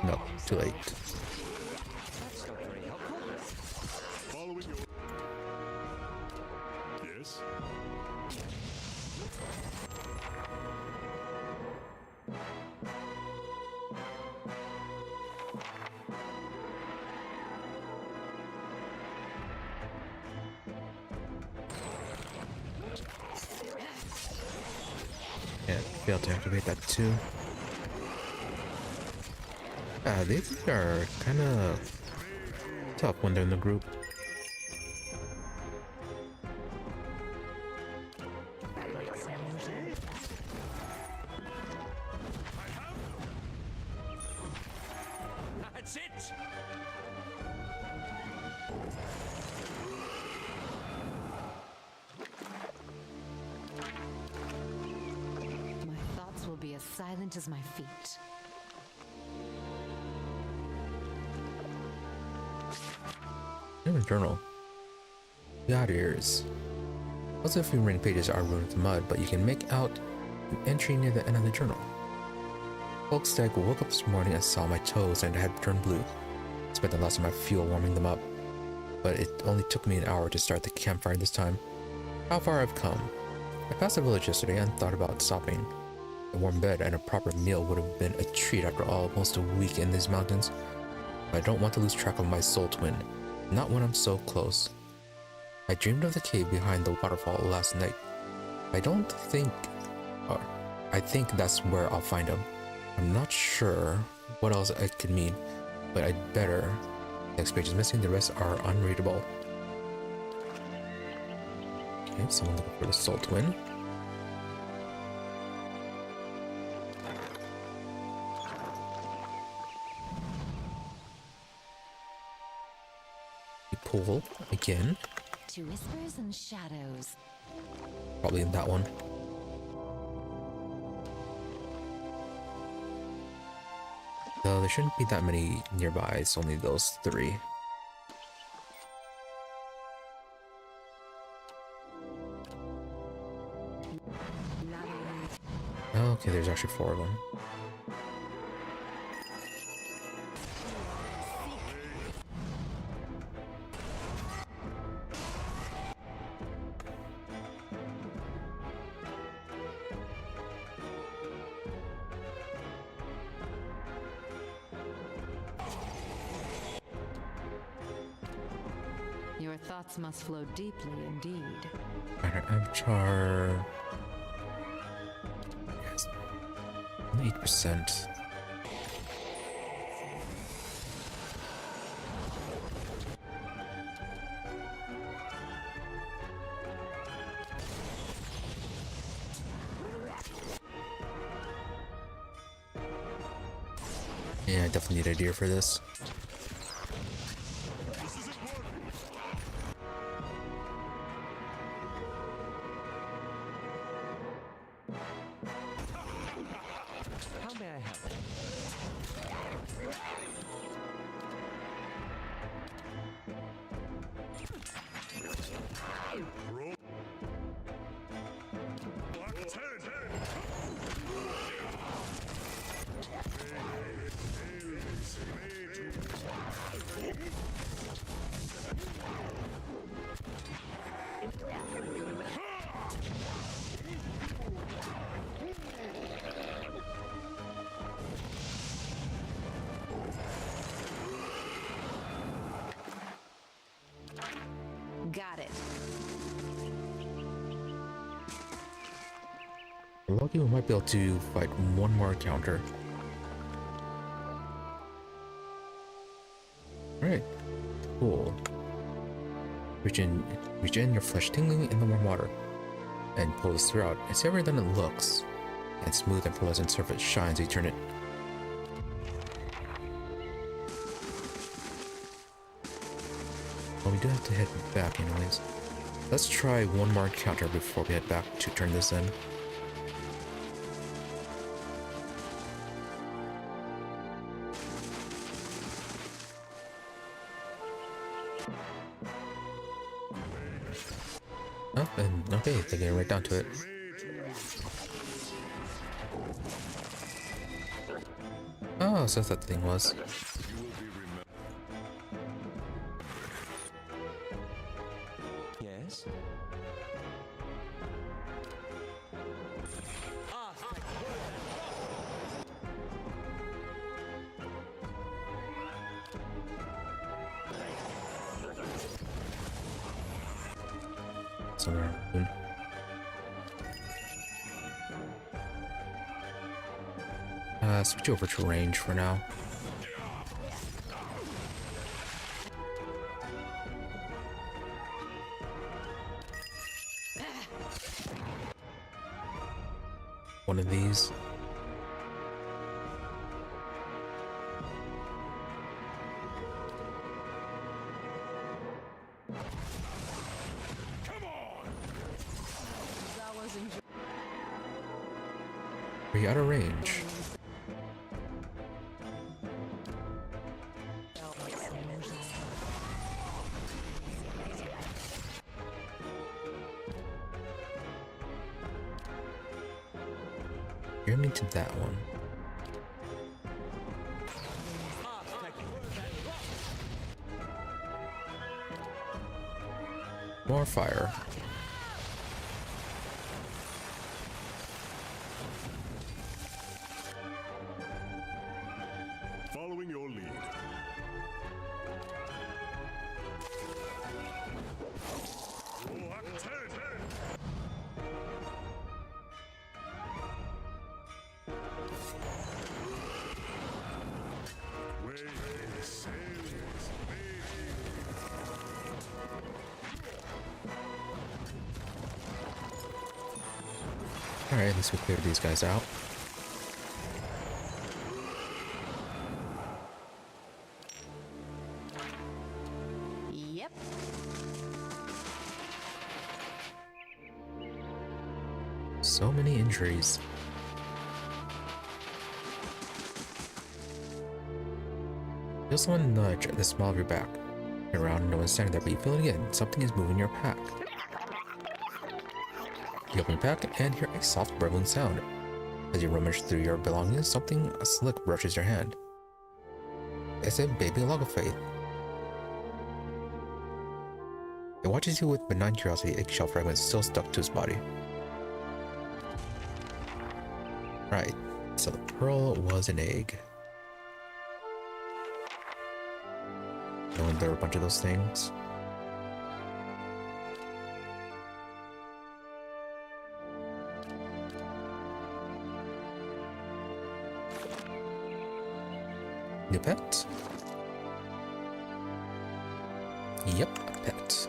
No, too late. Following your... Yes? Yeah, failed to activate that too. These are kind of tough when they're in the group. That's it! My thoughts will be as silent as my feet. Journal. God ears. Also, a few remaining pages are ruined with mud, but you can make out an entry near the end of the journal. Folkstag woke up this morning and saw my toes and had turned blue. Spent the last of my fuel warming them up, but it only took me an hour to start the campfire this time. How far I've come. I passed the village yesterday and thought about stopping. A warm bed and a proper meal would have been a treat after almost a week in these mountains. But I don't want to lose track of my soul twin. Not when I'm so close. I dreamed of the cave behind the waterfall last night. I think that's where I'll find him. I'm not sure what else it could mean, but I'd better. Next page is missing, the rest are unreadable. Okay, someone looking for the Soul Twin. Pull again. To whispers and shadows. Probably in that one. Though there shouldn't be that many nearby, it's only those 3. Oh, okay, there's actually 4 of them. Your thoughts must flow deeply indeed. Minor Avatar. Yes. 8%. Yeah, I definitely need a deer for this. How may I help? Got it. We're lucky we might be able to fight one more encounter. Alright, cool. Regen your flesh tingling in the warm water. And pull this throughout. It's heavier than it looks. And smooth and pleasant surface shines, you turn it. Well, we do have to head back anyways. Let's try one more encounter before we head back to turn this in. Oh, and okay, they're getting right down to it. Oh, so that's what that thing was. Yes? Somewhere. Switch over to range for now. One of these. Are you out of range? You're into that one. More fire. Following your lead. Alright, at least we cleared these guys out. Yep. So many injuries. Feel someone nudge at the small of your back. Turn around, no one's standing there, but you feel it again. Something is moving your pack. You open your pack and hear a soft burbling sound. As you rummage through your belongings, something slick brushes your hand. It's a baby log of faith. It watches you with benign curiosity, eggshell fragments still stuck to its body. Right, so the pearl was an egg. And there were a bunch of those things. New pet? Yep, a pet.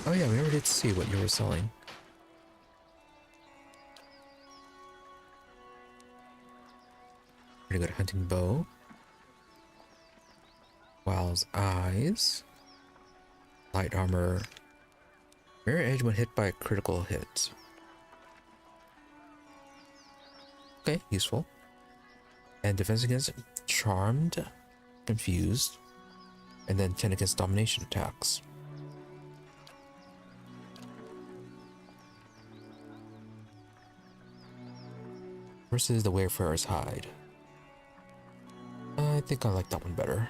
Oh yeah, we never did see what you were selling. Pretty good hunting bow. Wild's eyes. Light armor. Mirror edge when hit by a critical hit. Okay, useful. And defense against charmed, confused, and then 10 against domination attacks. Versus the Wayfarer's Hide. I think I like that one better.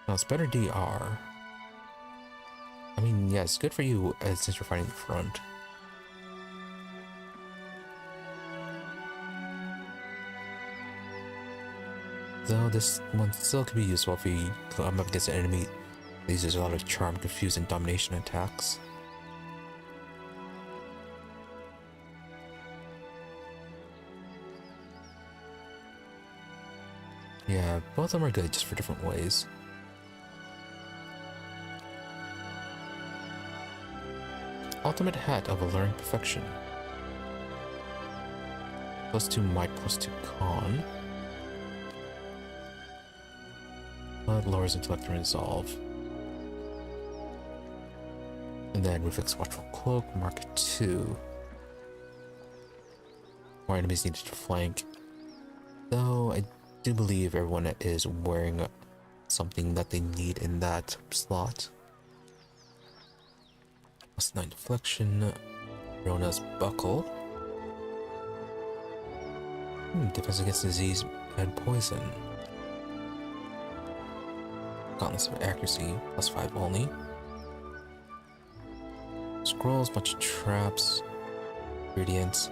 Now it's better DR. I mean, yeah, it's good for you since you're fighting the front. Though this one still could be useful if you come up against an enemy that uses a lot of charm, confuse, and domination attacks. Yeah, both of them are good, just for different ways. Ultimate Hat of Alluring Perfection. +2 might, +2 con. But lowers intellect and resolve. And then Reflex Watchful Cloak, Mark 2. More enemies needed to flank. Though I do believe everyone is wearing something that they need in that slot. +9 deflection. Rona's buckle. Defense against disease and poison. Gauntlets of accuracy, +5 only. Scrolls, bunch of traps, ingredients.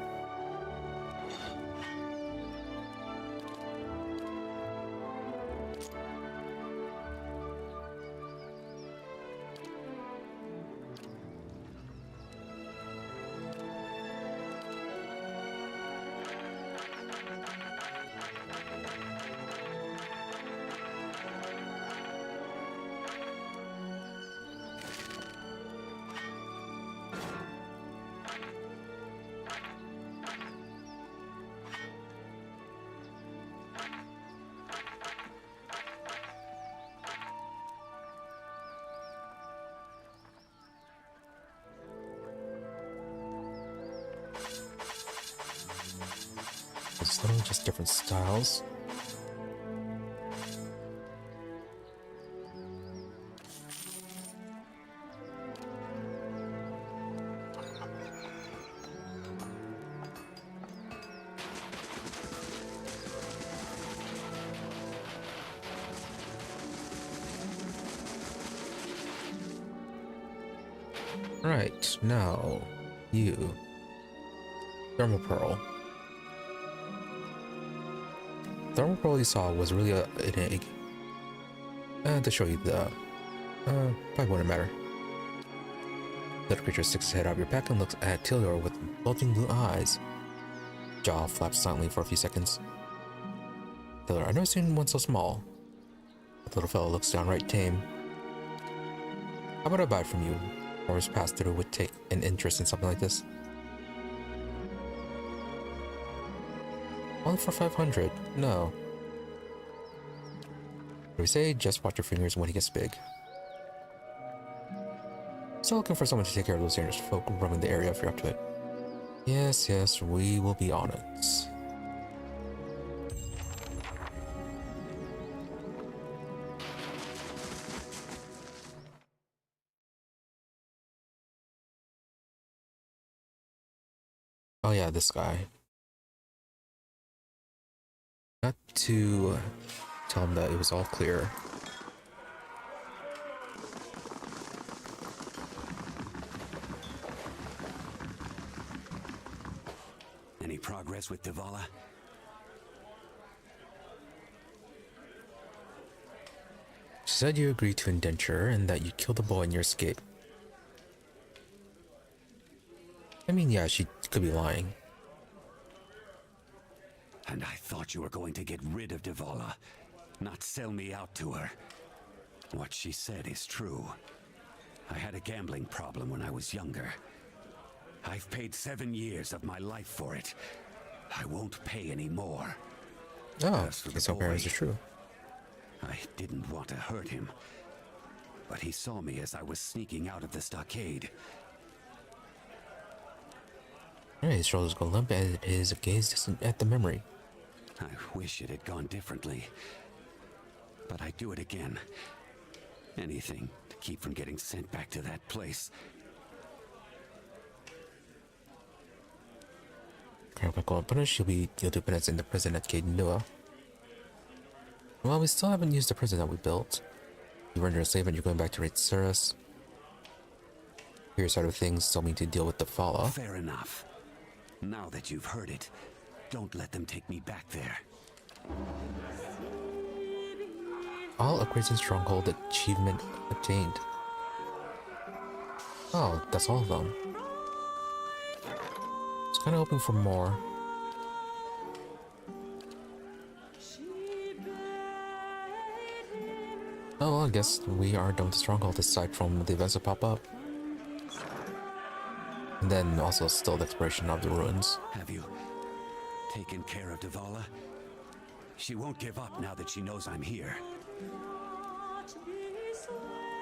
It's literally just different styles. Right, now, you. Thermal Pearl. Thermal Pearl you saw was really an egg. To show you the... probably wouldn't matter. Little creature sticks its head out of your pack and looks at Tilior with bulging blue eyes. Jaw flaps silently for a few seconds. Tilior, I've never seen one so small. The little fellow looks downright tame. How about I buy it from you? Or his pass-through would take an interest in something like this. Only for 500? No. We say just watch your fingers when he gets big. Still looking for someone to take care of those dangerous folk roaming the area if you're up to it. Yes, yes, we will be on it. Oh yeah, this guy. Got to tell him that it was all clear. Any progress with Davala? She said you agreed to indenture and that you killed the boy in your escape. I mean, yeah, she could be lying. And I thought you were going to get rid of Davala, not sell me out to her. What she said is true. I had a gambling problem when I was younger. I've paid 7 years of my life for it. I won't pay any more. Oh, his parents are true. I didn't want to hurt him, but he saw me as I was sneaking out of the stockade. His shoulders go limp and his gaze distant at the memory. I wish it had gone differently, but I'd do it again. Anything to keep from getting sent back to that place. You'll do penance in the prison at Cadenua. Well, we still haven't used the prison that we built. You rendered a slave and you're going back to Raitsurus. Your side of things still need to deal with the Fala. Fair enough. Now that you've heard it, don't let them take me back there. All upgrades in Stronghold achievement obtained. Oh, that's all of them. I was kind of hoping for more. Oh, well, I guess we are done with Stronghold aside from the events that pop up. And then also still the exploration of the ruins. Have you taken care of Davala? She won't give up now that she knows I'm here.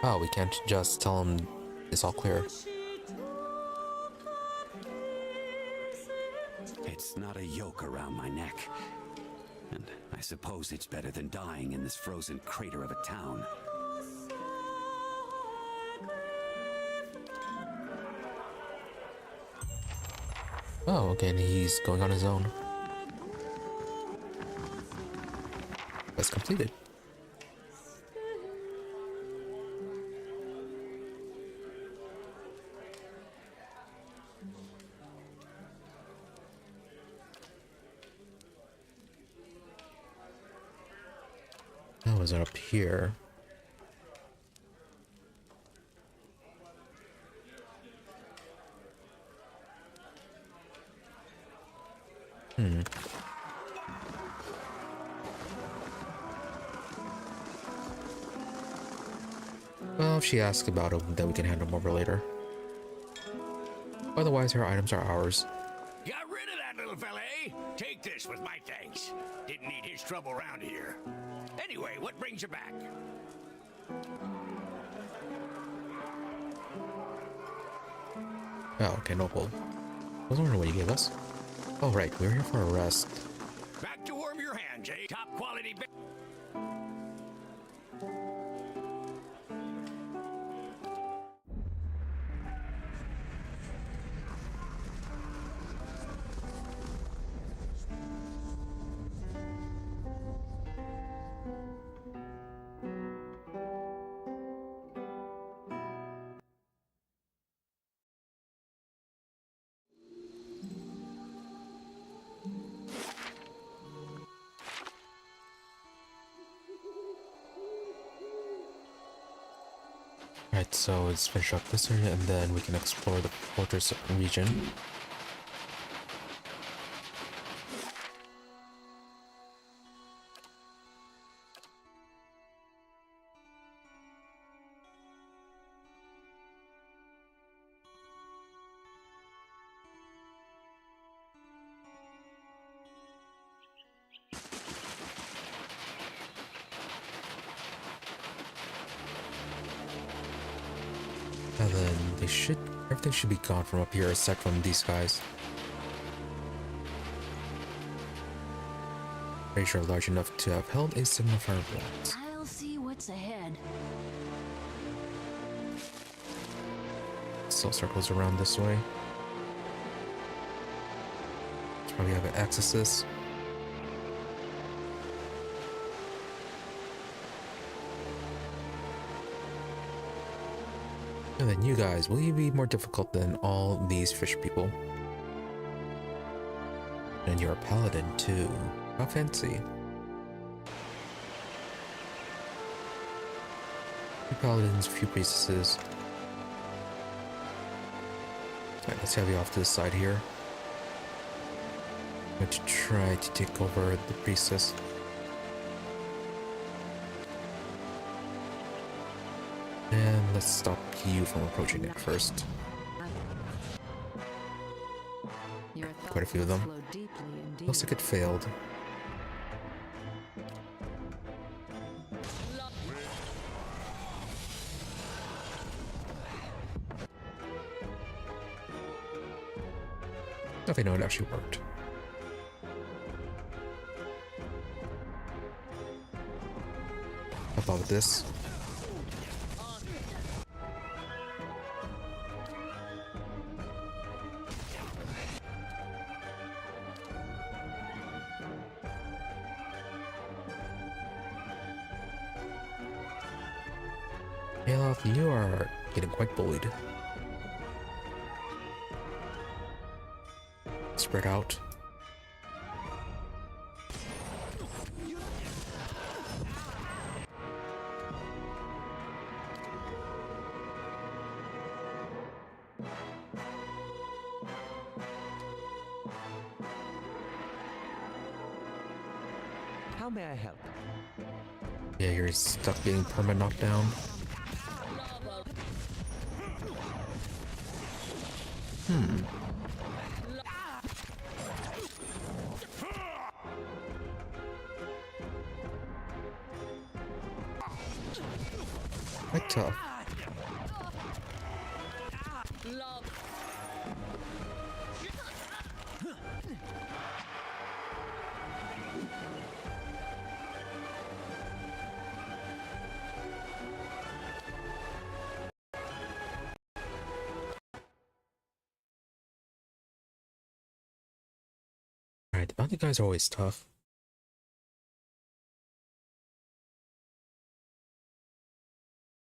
Oh, we can't just tell him it's all clear. It's not a yoke around my neck. And I suppose it's better than dying in this frozen crater of a town. Oh, okay, and he's going on his own. That's completed. That was up here. Well, if she asks about them, then we can hand them over later. Otherwise, her items are ours. Got rid of that little fella, eh? Take this with my thanks. Didn't need his trouble around here. Anyway, what brings you back? Oh, okay, no pull. I was wondering what you gave us. Oh, right, we were here for a rest. Back to warm your hands, eh? Top quality. Alright, so let's finish up this area and then we can explore the fortress region. And then everything should be gone from up here aside from these guys. Pretty sure large enough to have held a signifier once. I'll see what's ahead. Still circles around this way. Let's probably have an access this. And then you guys, will you be more difficult than all these fish people? And you're a paladin too. How fancy. 2 paladins, a few priestesses. Alright, let's have you off to the side here. I'm going to try to take over the priestess. And let's stop you from approaching it first. Quite a few of them. Looks like it failed. Okay, no, it actually worked. How about this? Aloth, you are getting quite bullied. Spread out. How may I help? Yeah, you're stuck getting perma knocked down. Quite tough. Alright, the bounty guys are always tough.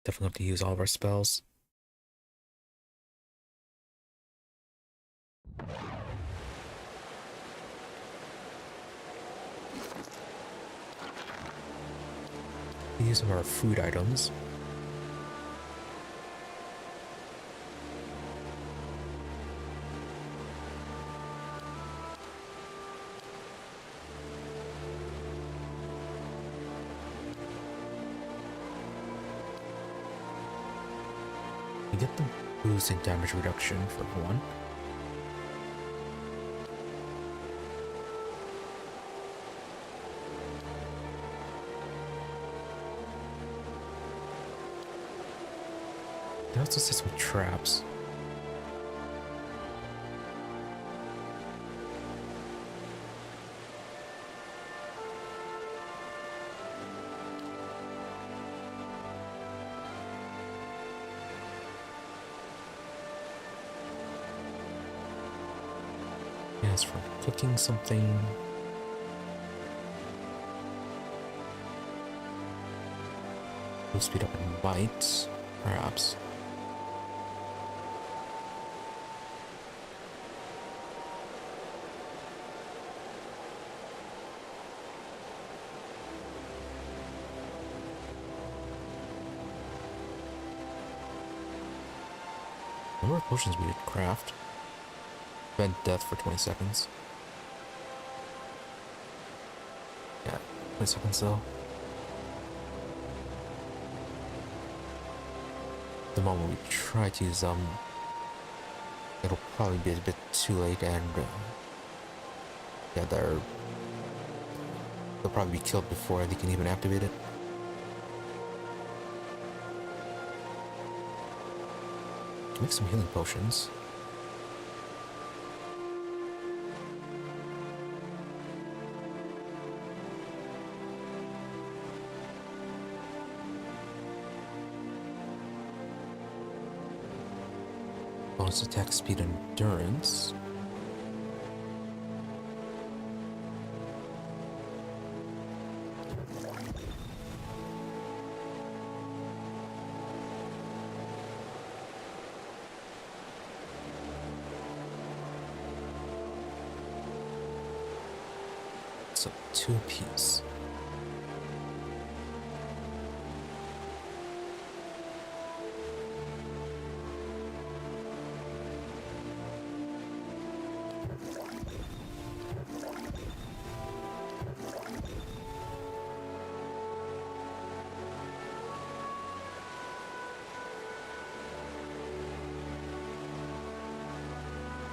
Definitely have to use all of our spells. Use some of our food items. You get the boost in damage reduction for one. It also sets some traps. Yes, for cooking something. Will speed up in bites, perhaps. Number of potions we could craft. Prevent death for 20 seconds. Yeah, 20 seconds though. The moment we try to use them, it'll probably be a bit too late, and yeah, they'll probably be killed before they can even activate it. Make some healing potions. Bonus attack speed and endurance. So 2 apiece.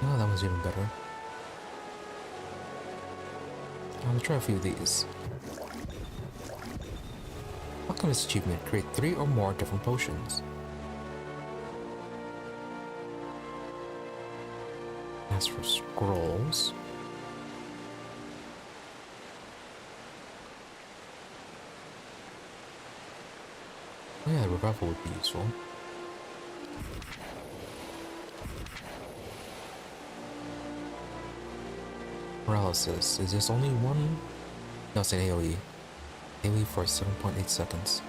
Oh, that one's even better. I'll try a few of these. Alchemist achievement: create 3 or more different potions. As for scrolls, oh yeah, revival would be useful. Paralysis. Is this only one? No, it's an AoE. AoE for 7.8 seconds.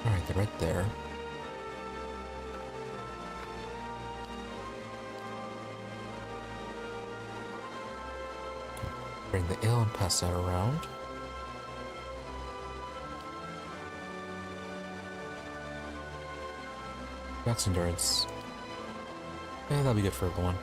Alright, they're right there. Bring the ale and pass that around. Max endurance. Yeah, that'll be good for everyone.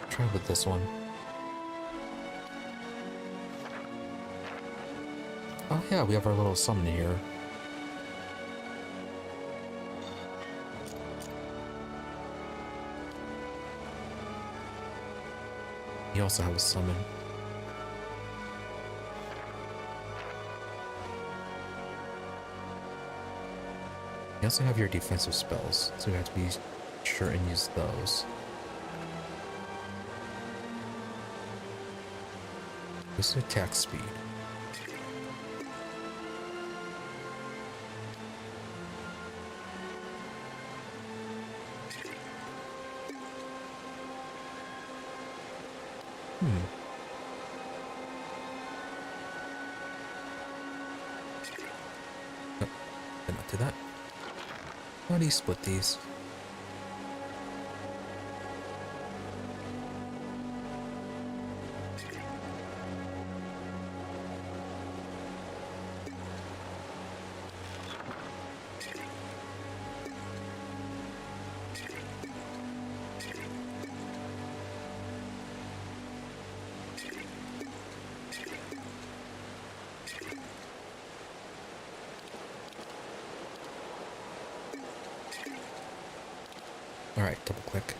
Try with this one. Oh yeah, we have our little summon here. You also have a summon. You also have your defensive spells, so you have to be sure and use those. This is attack speed. Nope, did not do that. How do you split these? Alright, double click.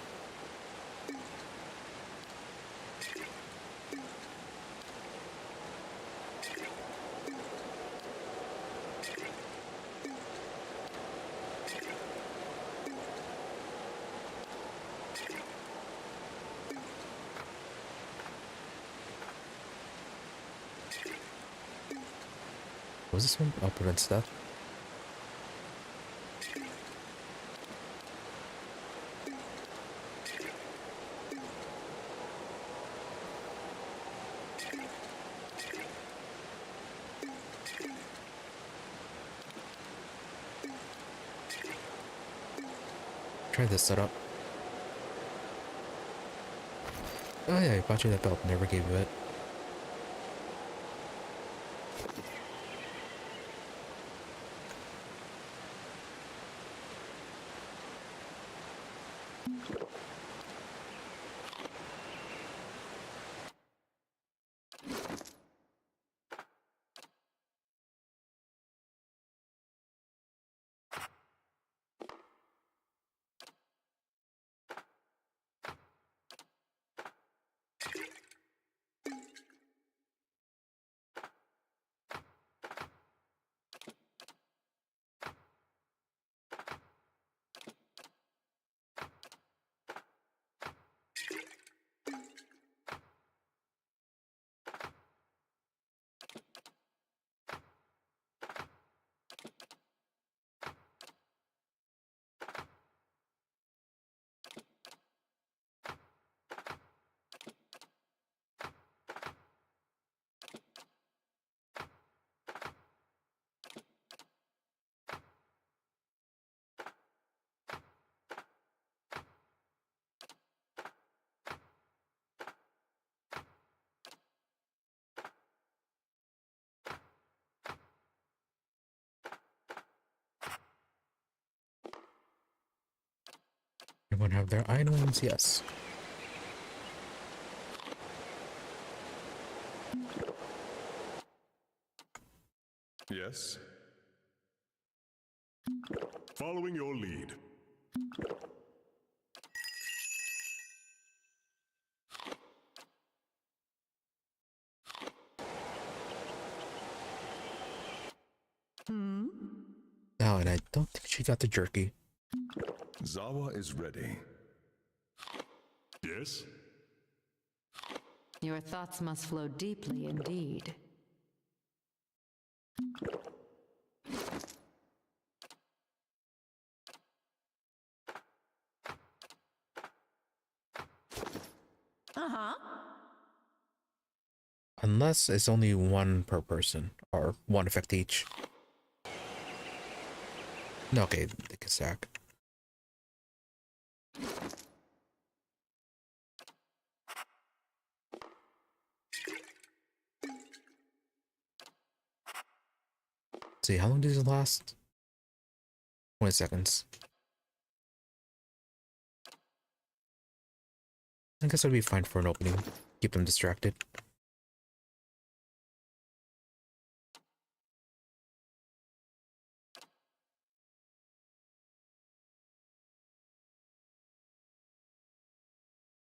What was this one? Oh, prevents death. Try this setup. Oh yeah, I bought you that belt. Never gave you it. Everyone have their items? Yes. Yes? Following your lead. Oh, and I don't think she got the jerky. Zawa is ready. Yes? Your thoughts must flow deeply indeed. Unless it's only one per person, or one effect each. No, okay, they can stack. Let's see, how long does it last? 20 seconds. I guess I'd be fine for an opening. Keep them distracted.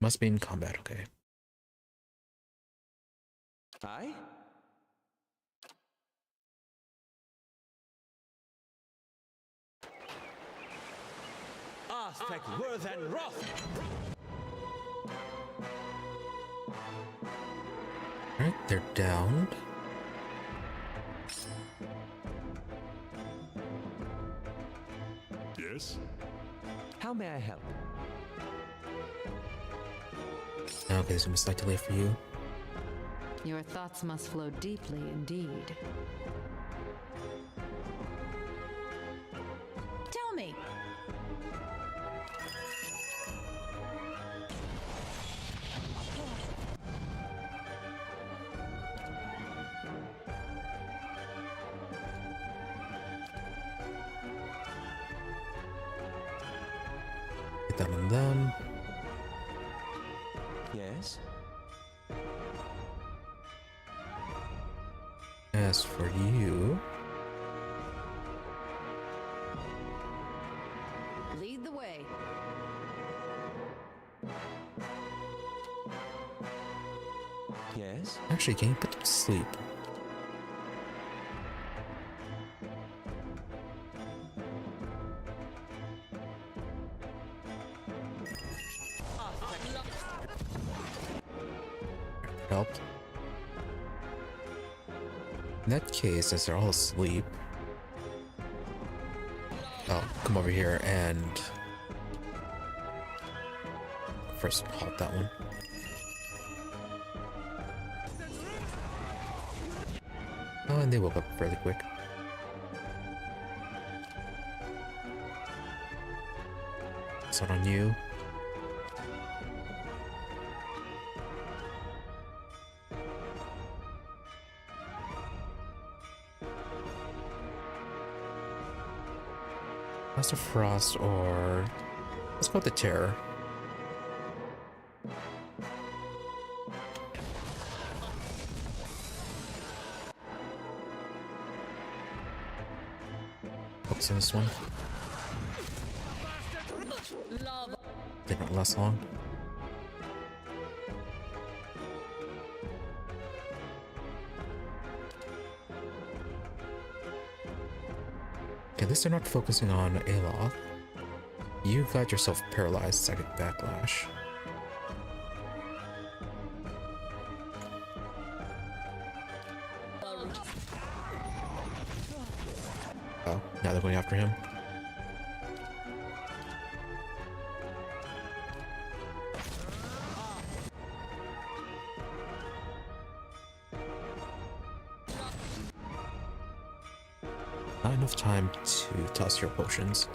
Must be in combat, okay. Aye? Aztec worth and wrath! Alright, they're down. Yes? How may I help? Okay, there's a slight delay for you. Your thoughts must flow deeply indeed. Tell me. Get that on them. Yes? As for you... Lead the way. Yes? Actually, can you put them to sleep? Helped. In that case, as they're all asleep, I'll come over here and first halt that one. Oh, and they woke up fairly quick. It's not on you. Master Frost, or let's go with the Terror. Focus on this one. Did not last long. Okay, at least they're not focusing on Aloth. You got yourself paralyzed, psychic backlash. Oh, now they're going after him. Not enough time to toss your potions.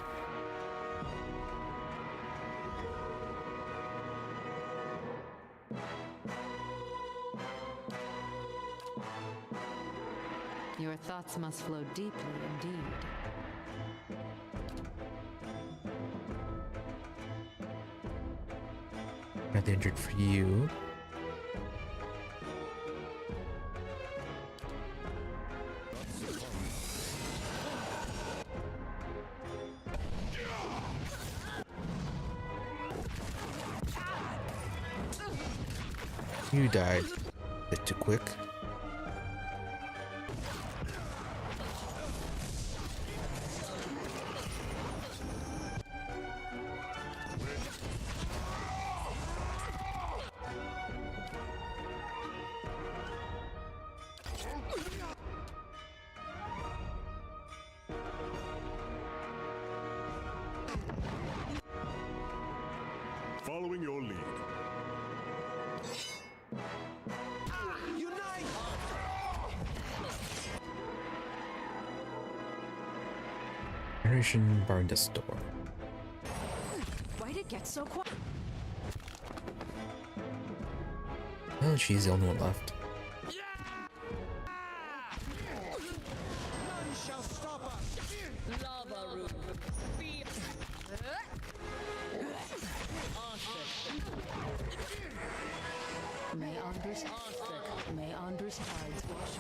Your thoughts must flow deeply indeed. Got the injured for you. You died a bit too quick. Following your lead. Generation burned this door. Why'd it get so quiet? Oh, she's the only one left. May Andrus tides wash.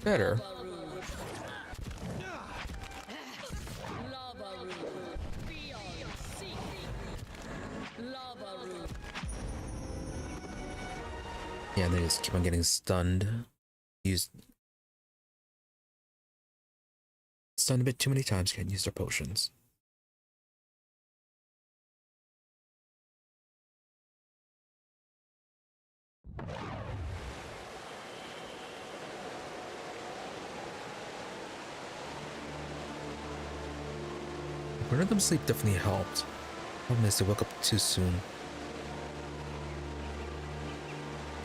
Better. Yeah, they just keep on getting stunned. Used stunned a bit too many times, can't use their potions. Letting them sleep definitely helped. Problem is they woke up too soon.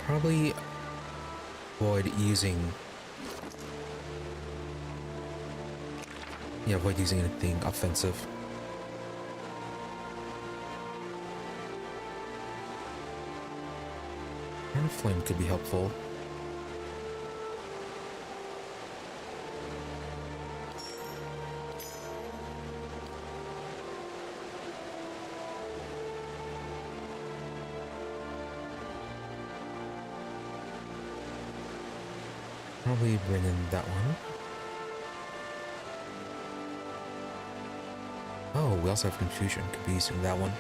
Probably avoid using anything offensive. Iron Flame could be helpful. Probably bring in that one. Oh, we also have Confusion. Could be using that one.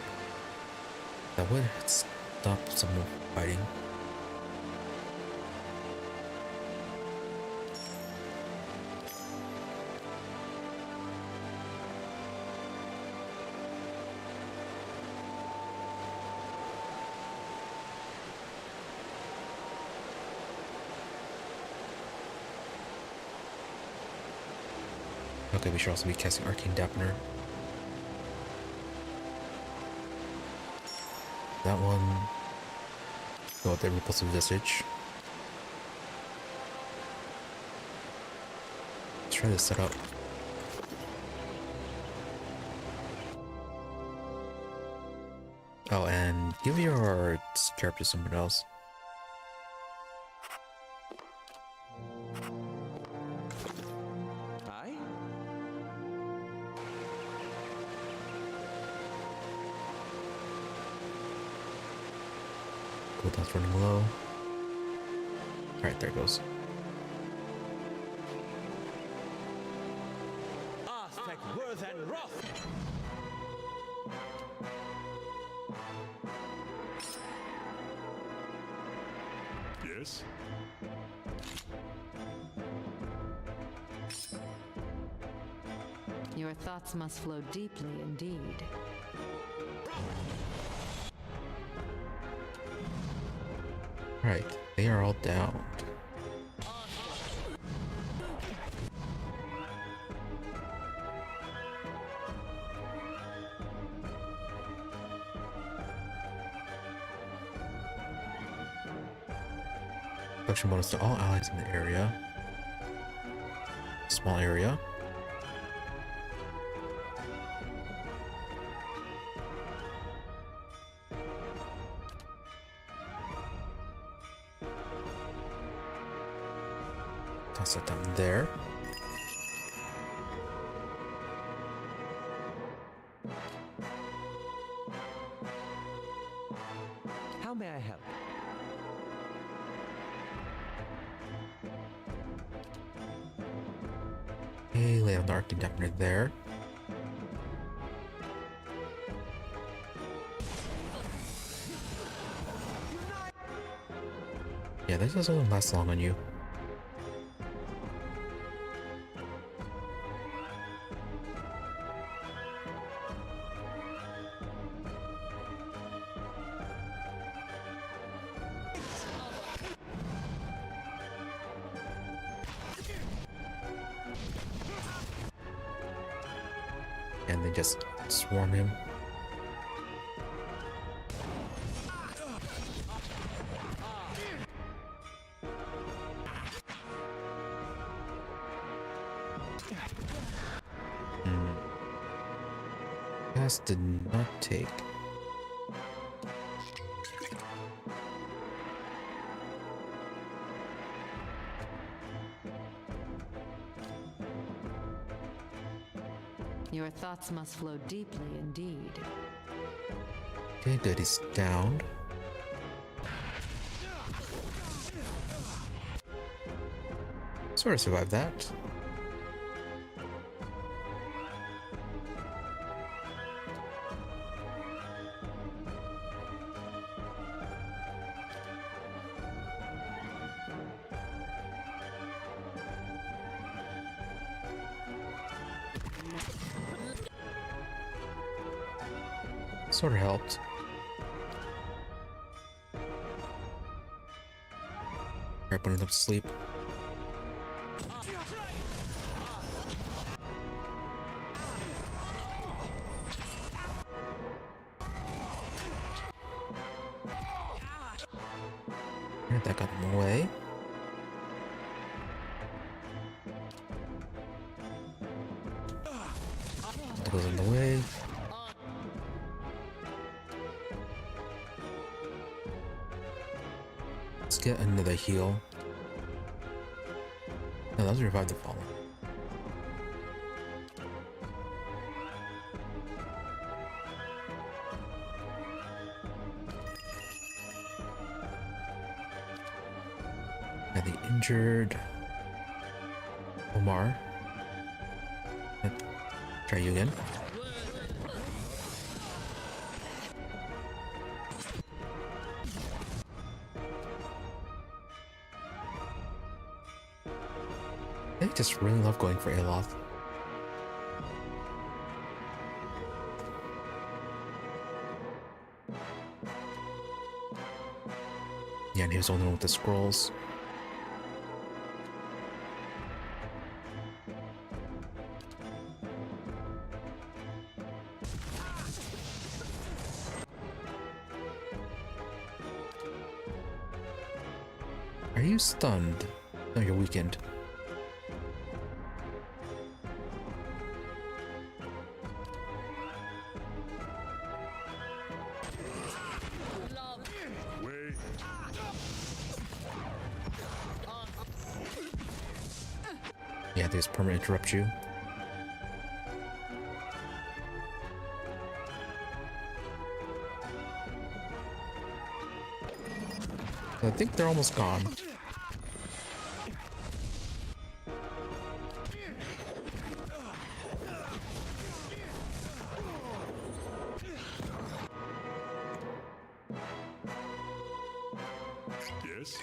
That would stop someone fighting. Okay, we should also be casting Arcane Dampener. That one. Go with the Repulsive Visage. Let's try this setup. Oh, and give your scarab to someone else. Hi? Cooldown's running low. Alright, there it goes. Yes? Your thoughts must flow deeply indeed. Right, they are all down. Collection bonus to all allies in the area. Small area. Toss that down there. How may I help? Okay, lay on the arcing dampener there. Yeah, this doesn't last long on you. And they just swarm him. Cast did not take. Your thoughts must flow deeply indeed. Okay, Daddy's down. Sort of survived that. Sort of helped. Alright, putting them to sleep. Alright, that got him away. That goes in the way. Let's get another heal. No, let's revive the fallen. And the injured Omar. Try you again. They just really love going for Aloth. Yeah, and he was the only one with the scrolls. Are you stunned? No, you're weakened. Yeah, they just permanently interrupt you. I think they're almost gone. Yes?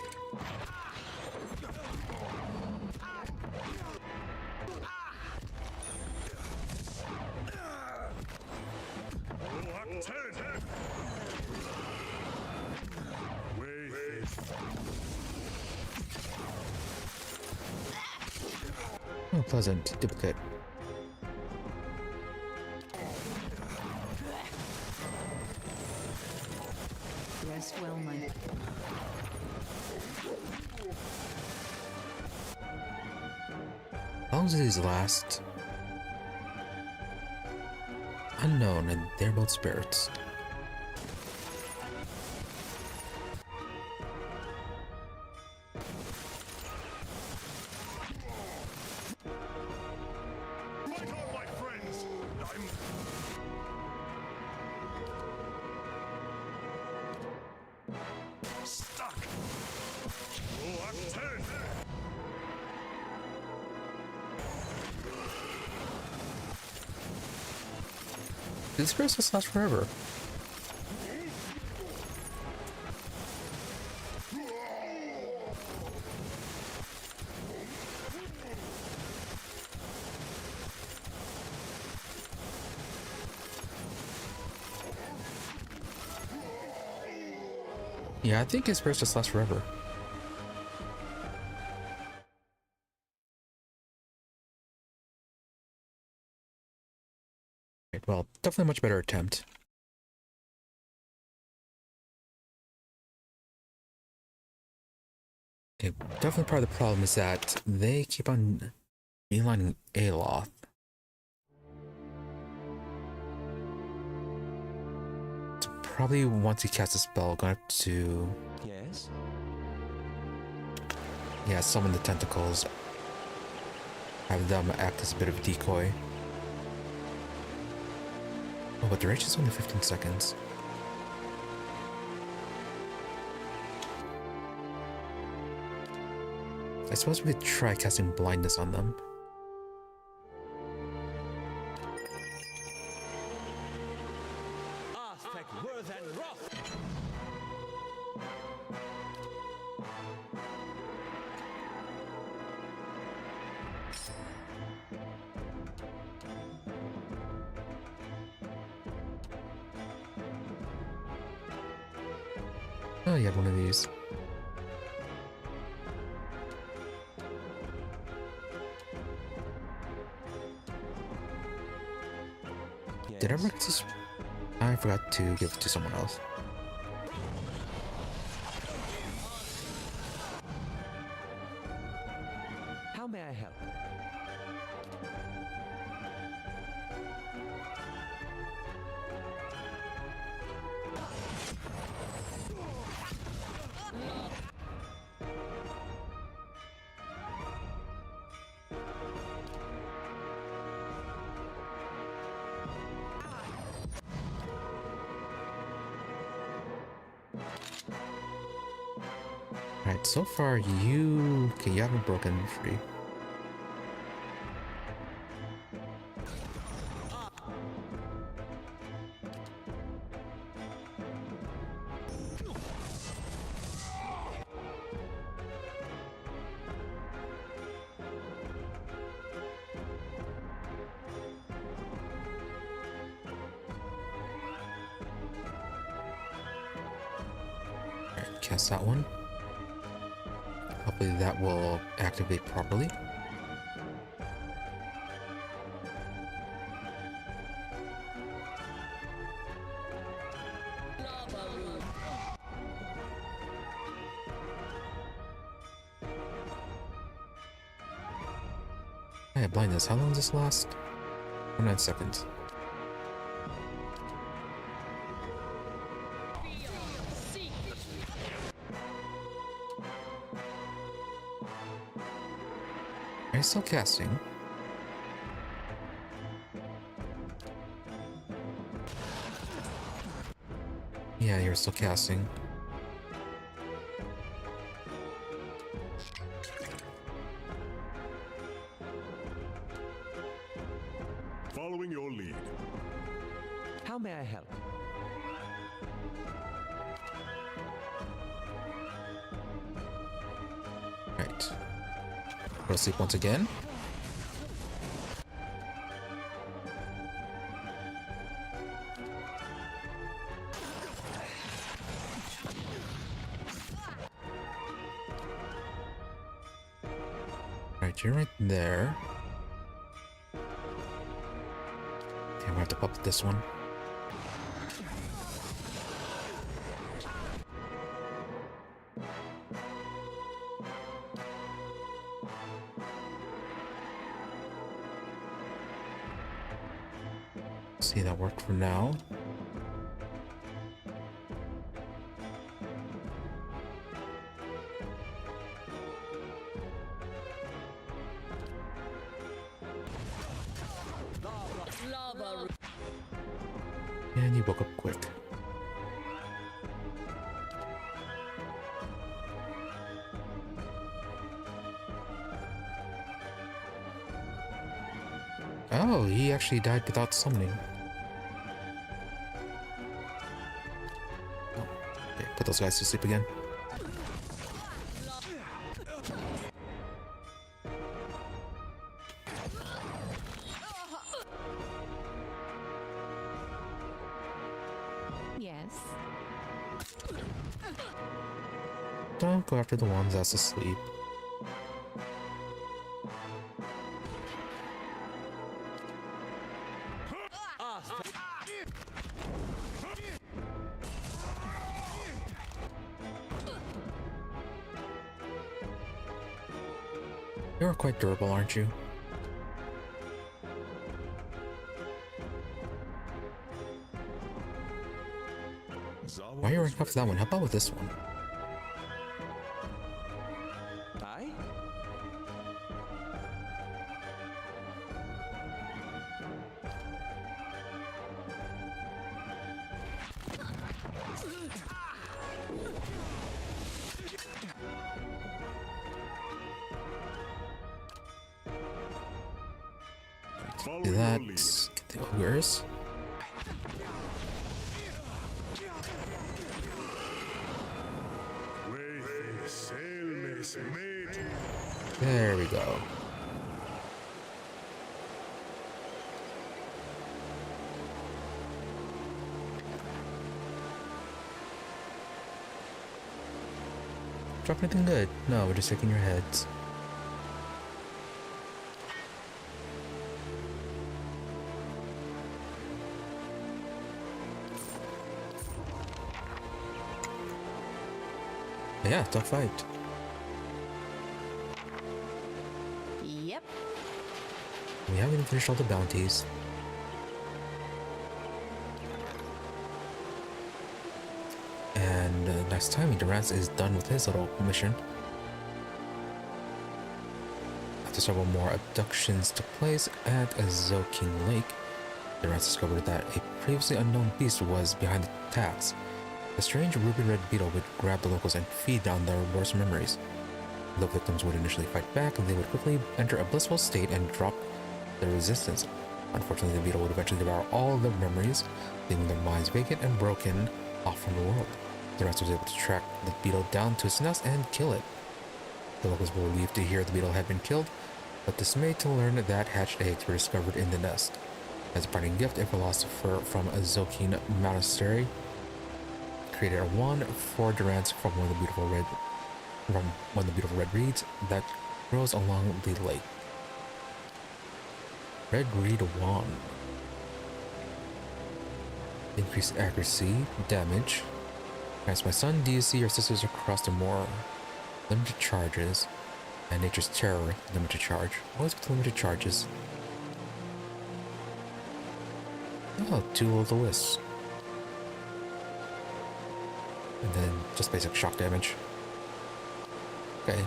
Oh, pleasant. Duplicate. Rest well, my... How long do these last? Unknown, and they're both spirits. This process lasts forever. Yeah, I think his burst just lasts forever. Right, well, definitely a much better attempt. Okay, definitely part of the problem is that they keep on mainlining Aloth. So probably once he casts a spell, gonna have to... Yes? Yeah, summon the tentacles. Have them act as a bit of a decoy. Oh, but the range is only 15 seconds. I suppose we could try casting blindness on them. Oh, you have one of these. Yes. Did I ever get this? I forgot to give it to someone else. How may I help? Alright, so far you... Okay, you haven't broken free. Alright, cast that one. Hopefully that will activate properly. I have blindness. How long does this last? 9 seconds. Are you still casting? Yeah, you're still casting. Following your lead. How may I help? Right. Go to sleep once again. Right, you're right there. Okay, we have to puppet this one. See, that worked for now. And you woke up quick. Oh, he actually died without summoning. Oh, okay, put those guys to sleep again. Yes. Don't go after the ones that's asleep. You're quite durable, aren't you? Why are you running after that one? How about with this one? Aye? Do that. Get the ogres. There we go. Drop anything good? No, we're just taking your heads. Yeah, tough fight. Yep. We haven't even finished all the bounties. And next time, Durance is done with his little mission. After several more abductions took place at Zoking Lake, Durance discovered that a previously unknown beast was behind the attacks. A strange ruby-red beetle would grab the locals and feed on their worst memories. The victims would initially fight back, and they would quickly enter a blissful state and drop their resistance. Unfortunately, the beetle would eventually devour all of their memories, leaving their minds vacant and broken off from the world. Durance was able to track the beetle down to its nest and kill it. The locals were relieved to hear the beetle had been killed, but dismayed to learn that hatched eggs were discovered in the nest. As a parting gift, a philosopher from a Zokin monastery created a wand for Durance from one of the beautiful red reeds that grows along the lake. Red reed wand. Increased accuracy, damage. As my son, do you see your sisters across the moor? Limited charges. And nature's terror, limited charge. Always with limited charges. Oh, 2 of the wisps. And then just basic shock damage. Okay.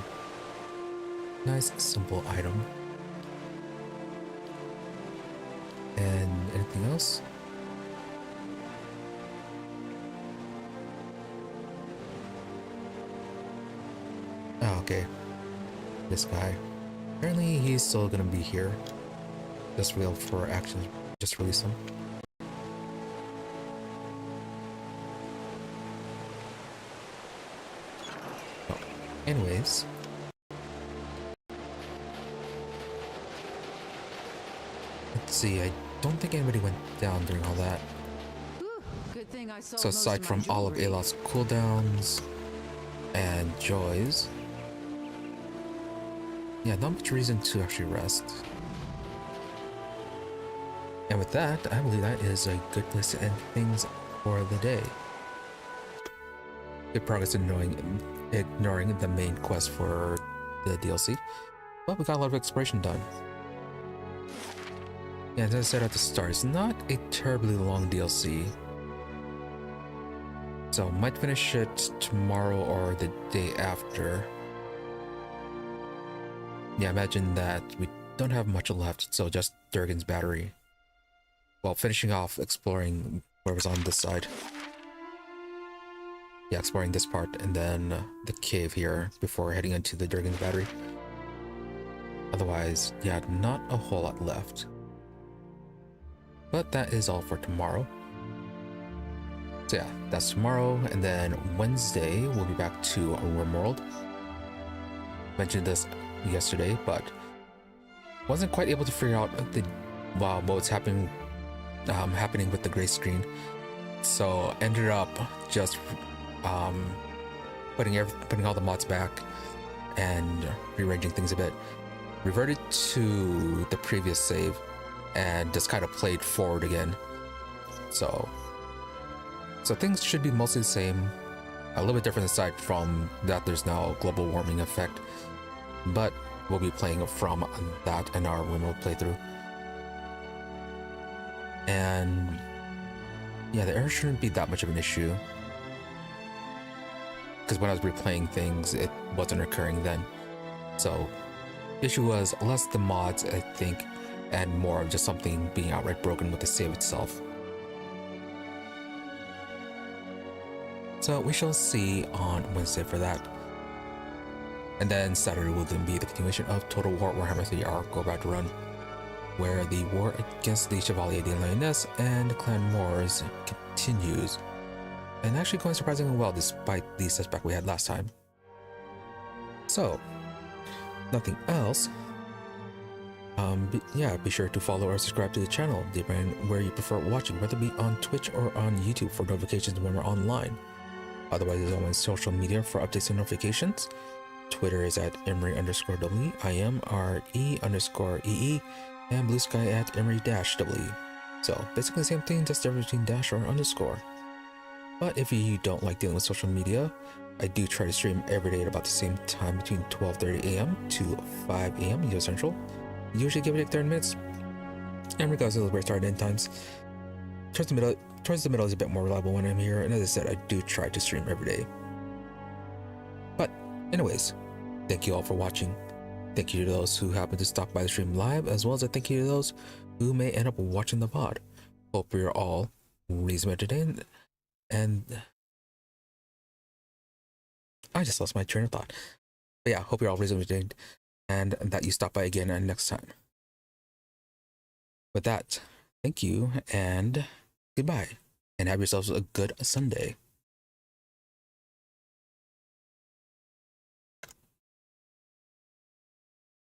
Nice, simple item. And anything else? Oh, okay. This guy. Apparently he's still gonna be here. Just real for action. Just release him. Oh. Anyways. Let's see, I don't think anybody went down during all that. Good thing I saw So aside from all of Aloth's cooldowns and joys, yeah, not much reason to actually rest. And with that, I believe that is a good place to end things for the day. Good progress in ignoring the main quest for the DLC, but we got a lot of exploration done. Yeah, as I said at the start, it's not a terribly long DLC. So might finish it tomorrow or the day after. Yeah, imagine that we don't have much left, so just Durgan's battery. While finishing off exploring whatever's on this side. Yeah, exploring this part and then the cave here before heading into the Durgan's battery. Otherwise, yeah, not a whole lot left. But that is all for tomorrow. So yeah, that's tomorrow, and then Wednesday we'll be back to RimWorld. Mentioned this yesterday, but wasn't quite able to figure out what was happening with the gray screen. So ended up just putting all the mods back and rearranging things a bit. Reverted to the previous save and just kind of played forward again. So things should be mostly the same. A little bit different aside from that there's now a global warming effect. But we'll be playing from that in our remote playthrough. And yeah, the error shouldn't be that much of an issue. Because when I was replaying things, it wasn't occurring then. So the issue was less the mods, I think, and more of just something being outright broken with the save itself. So we shall see on Wednesday for that. And then Saturday will then be the continuation of Total War Warhammer 3 Our Go Back to Run, where the war against the Chevalier de Lioness and Clan Moors continues. And actually going surprisingly well despite the setback we had last time. So, nothing else. Be sure to follow or subscribe to the channel, depending where you prefer watching, whether it be on Twitch or on YouTube for notifications when we're online. Otherwise, there's always social media for updates and notifications. Twitter is at Emery_W, IMRE_EE, and Blue Sky at Emery-W. So basically the same thing, just difference between dash or underscore. But if you don't like dealing with social media, I do try to stream every day at about the same time between 12:30 a.m. to 5 a.m. US Central. Usually give it 30 minutes. And regardless of the start and end times, towards the middle is a bit more reliable when I'm here, and as I said, I do try to stream every day. But anyways, thank you all for watching. Thank you to those who happen to stop by the stream live, as well as a thank you to those who may end up watching the VOD. Hope you're all reasonably entertained, and I just lost my train of thought. But yeah, hope you're all reasonably entertained, and that you stop by again next time. With that, thank you, and goodbye, and have yourselves a good Sunday.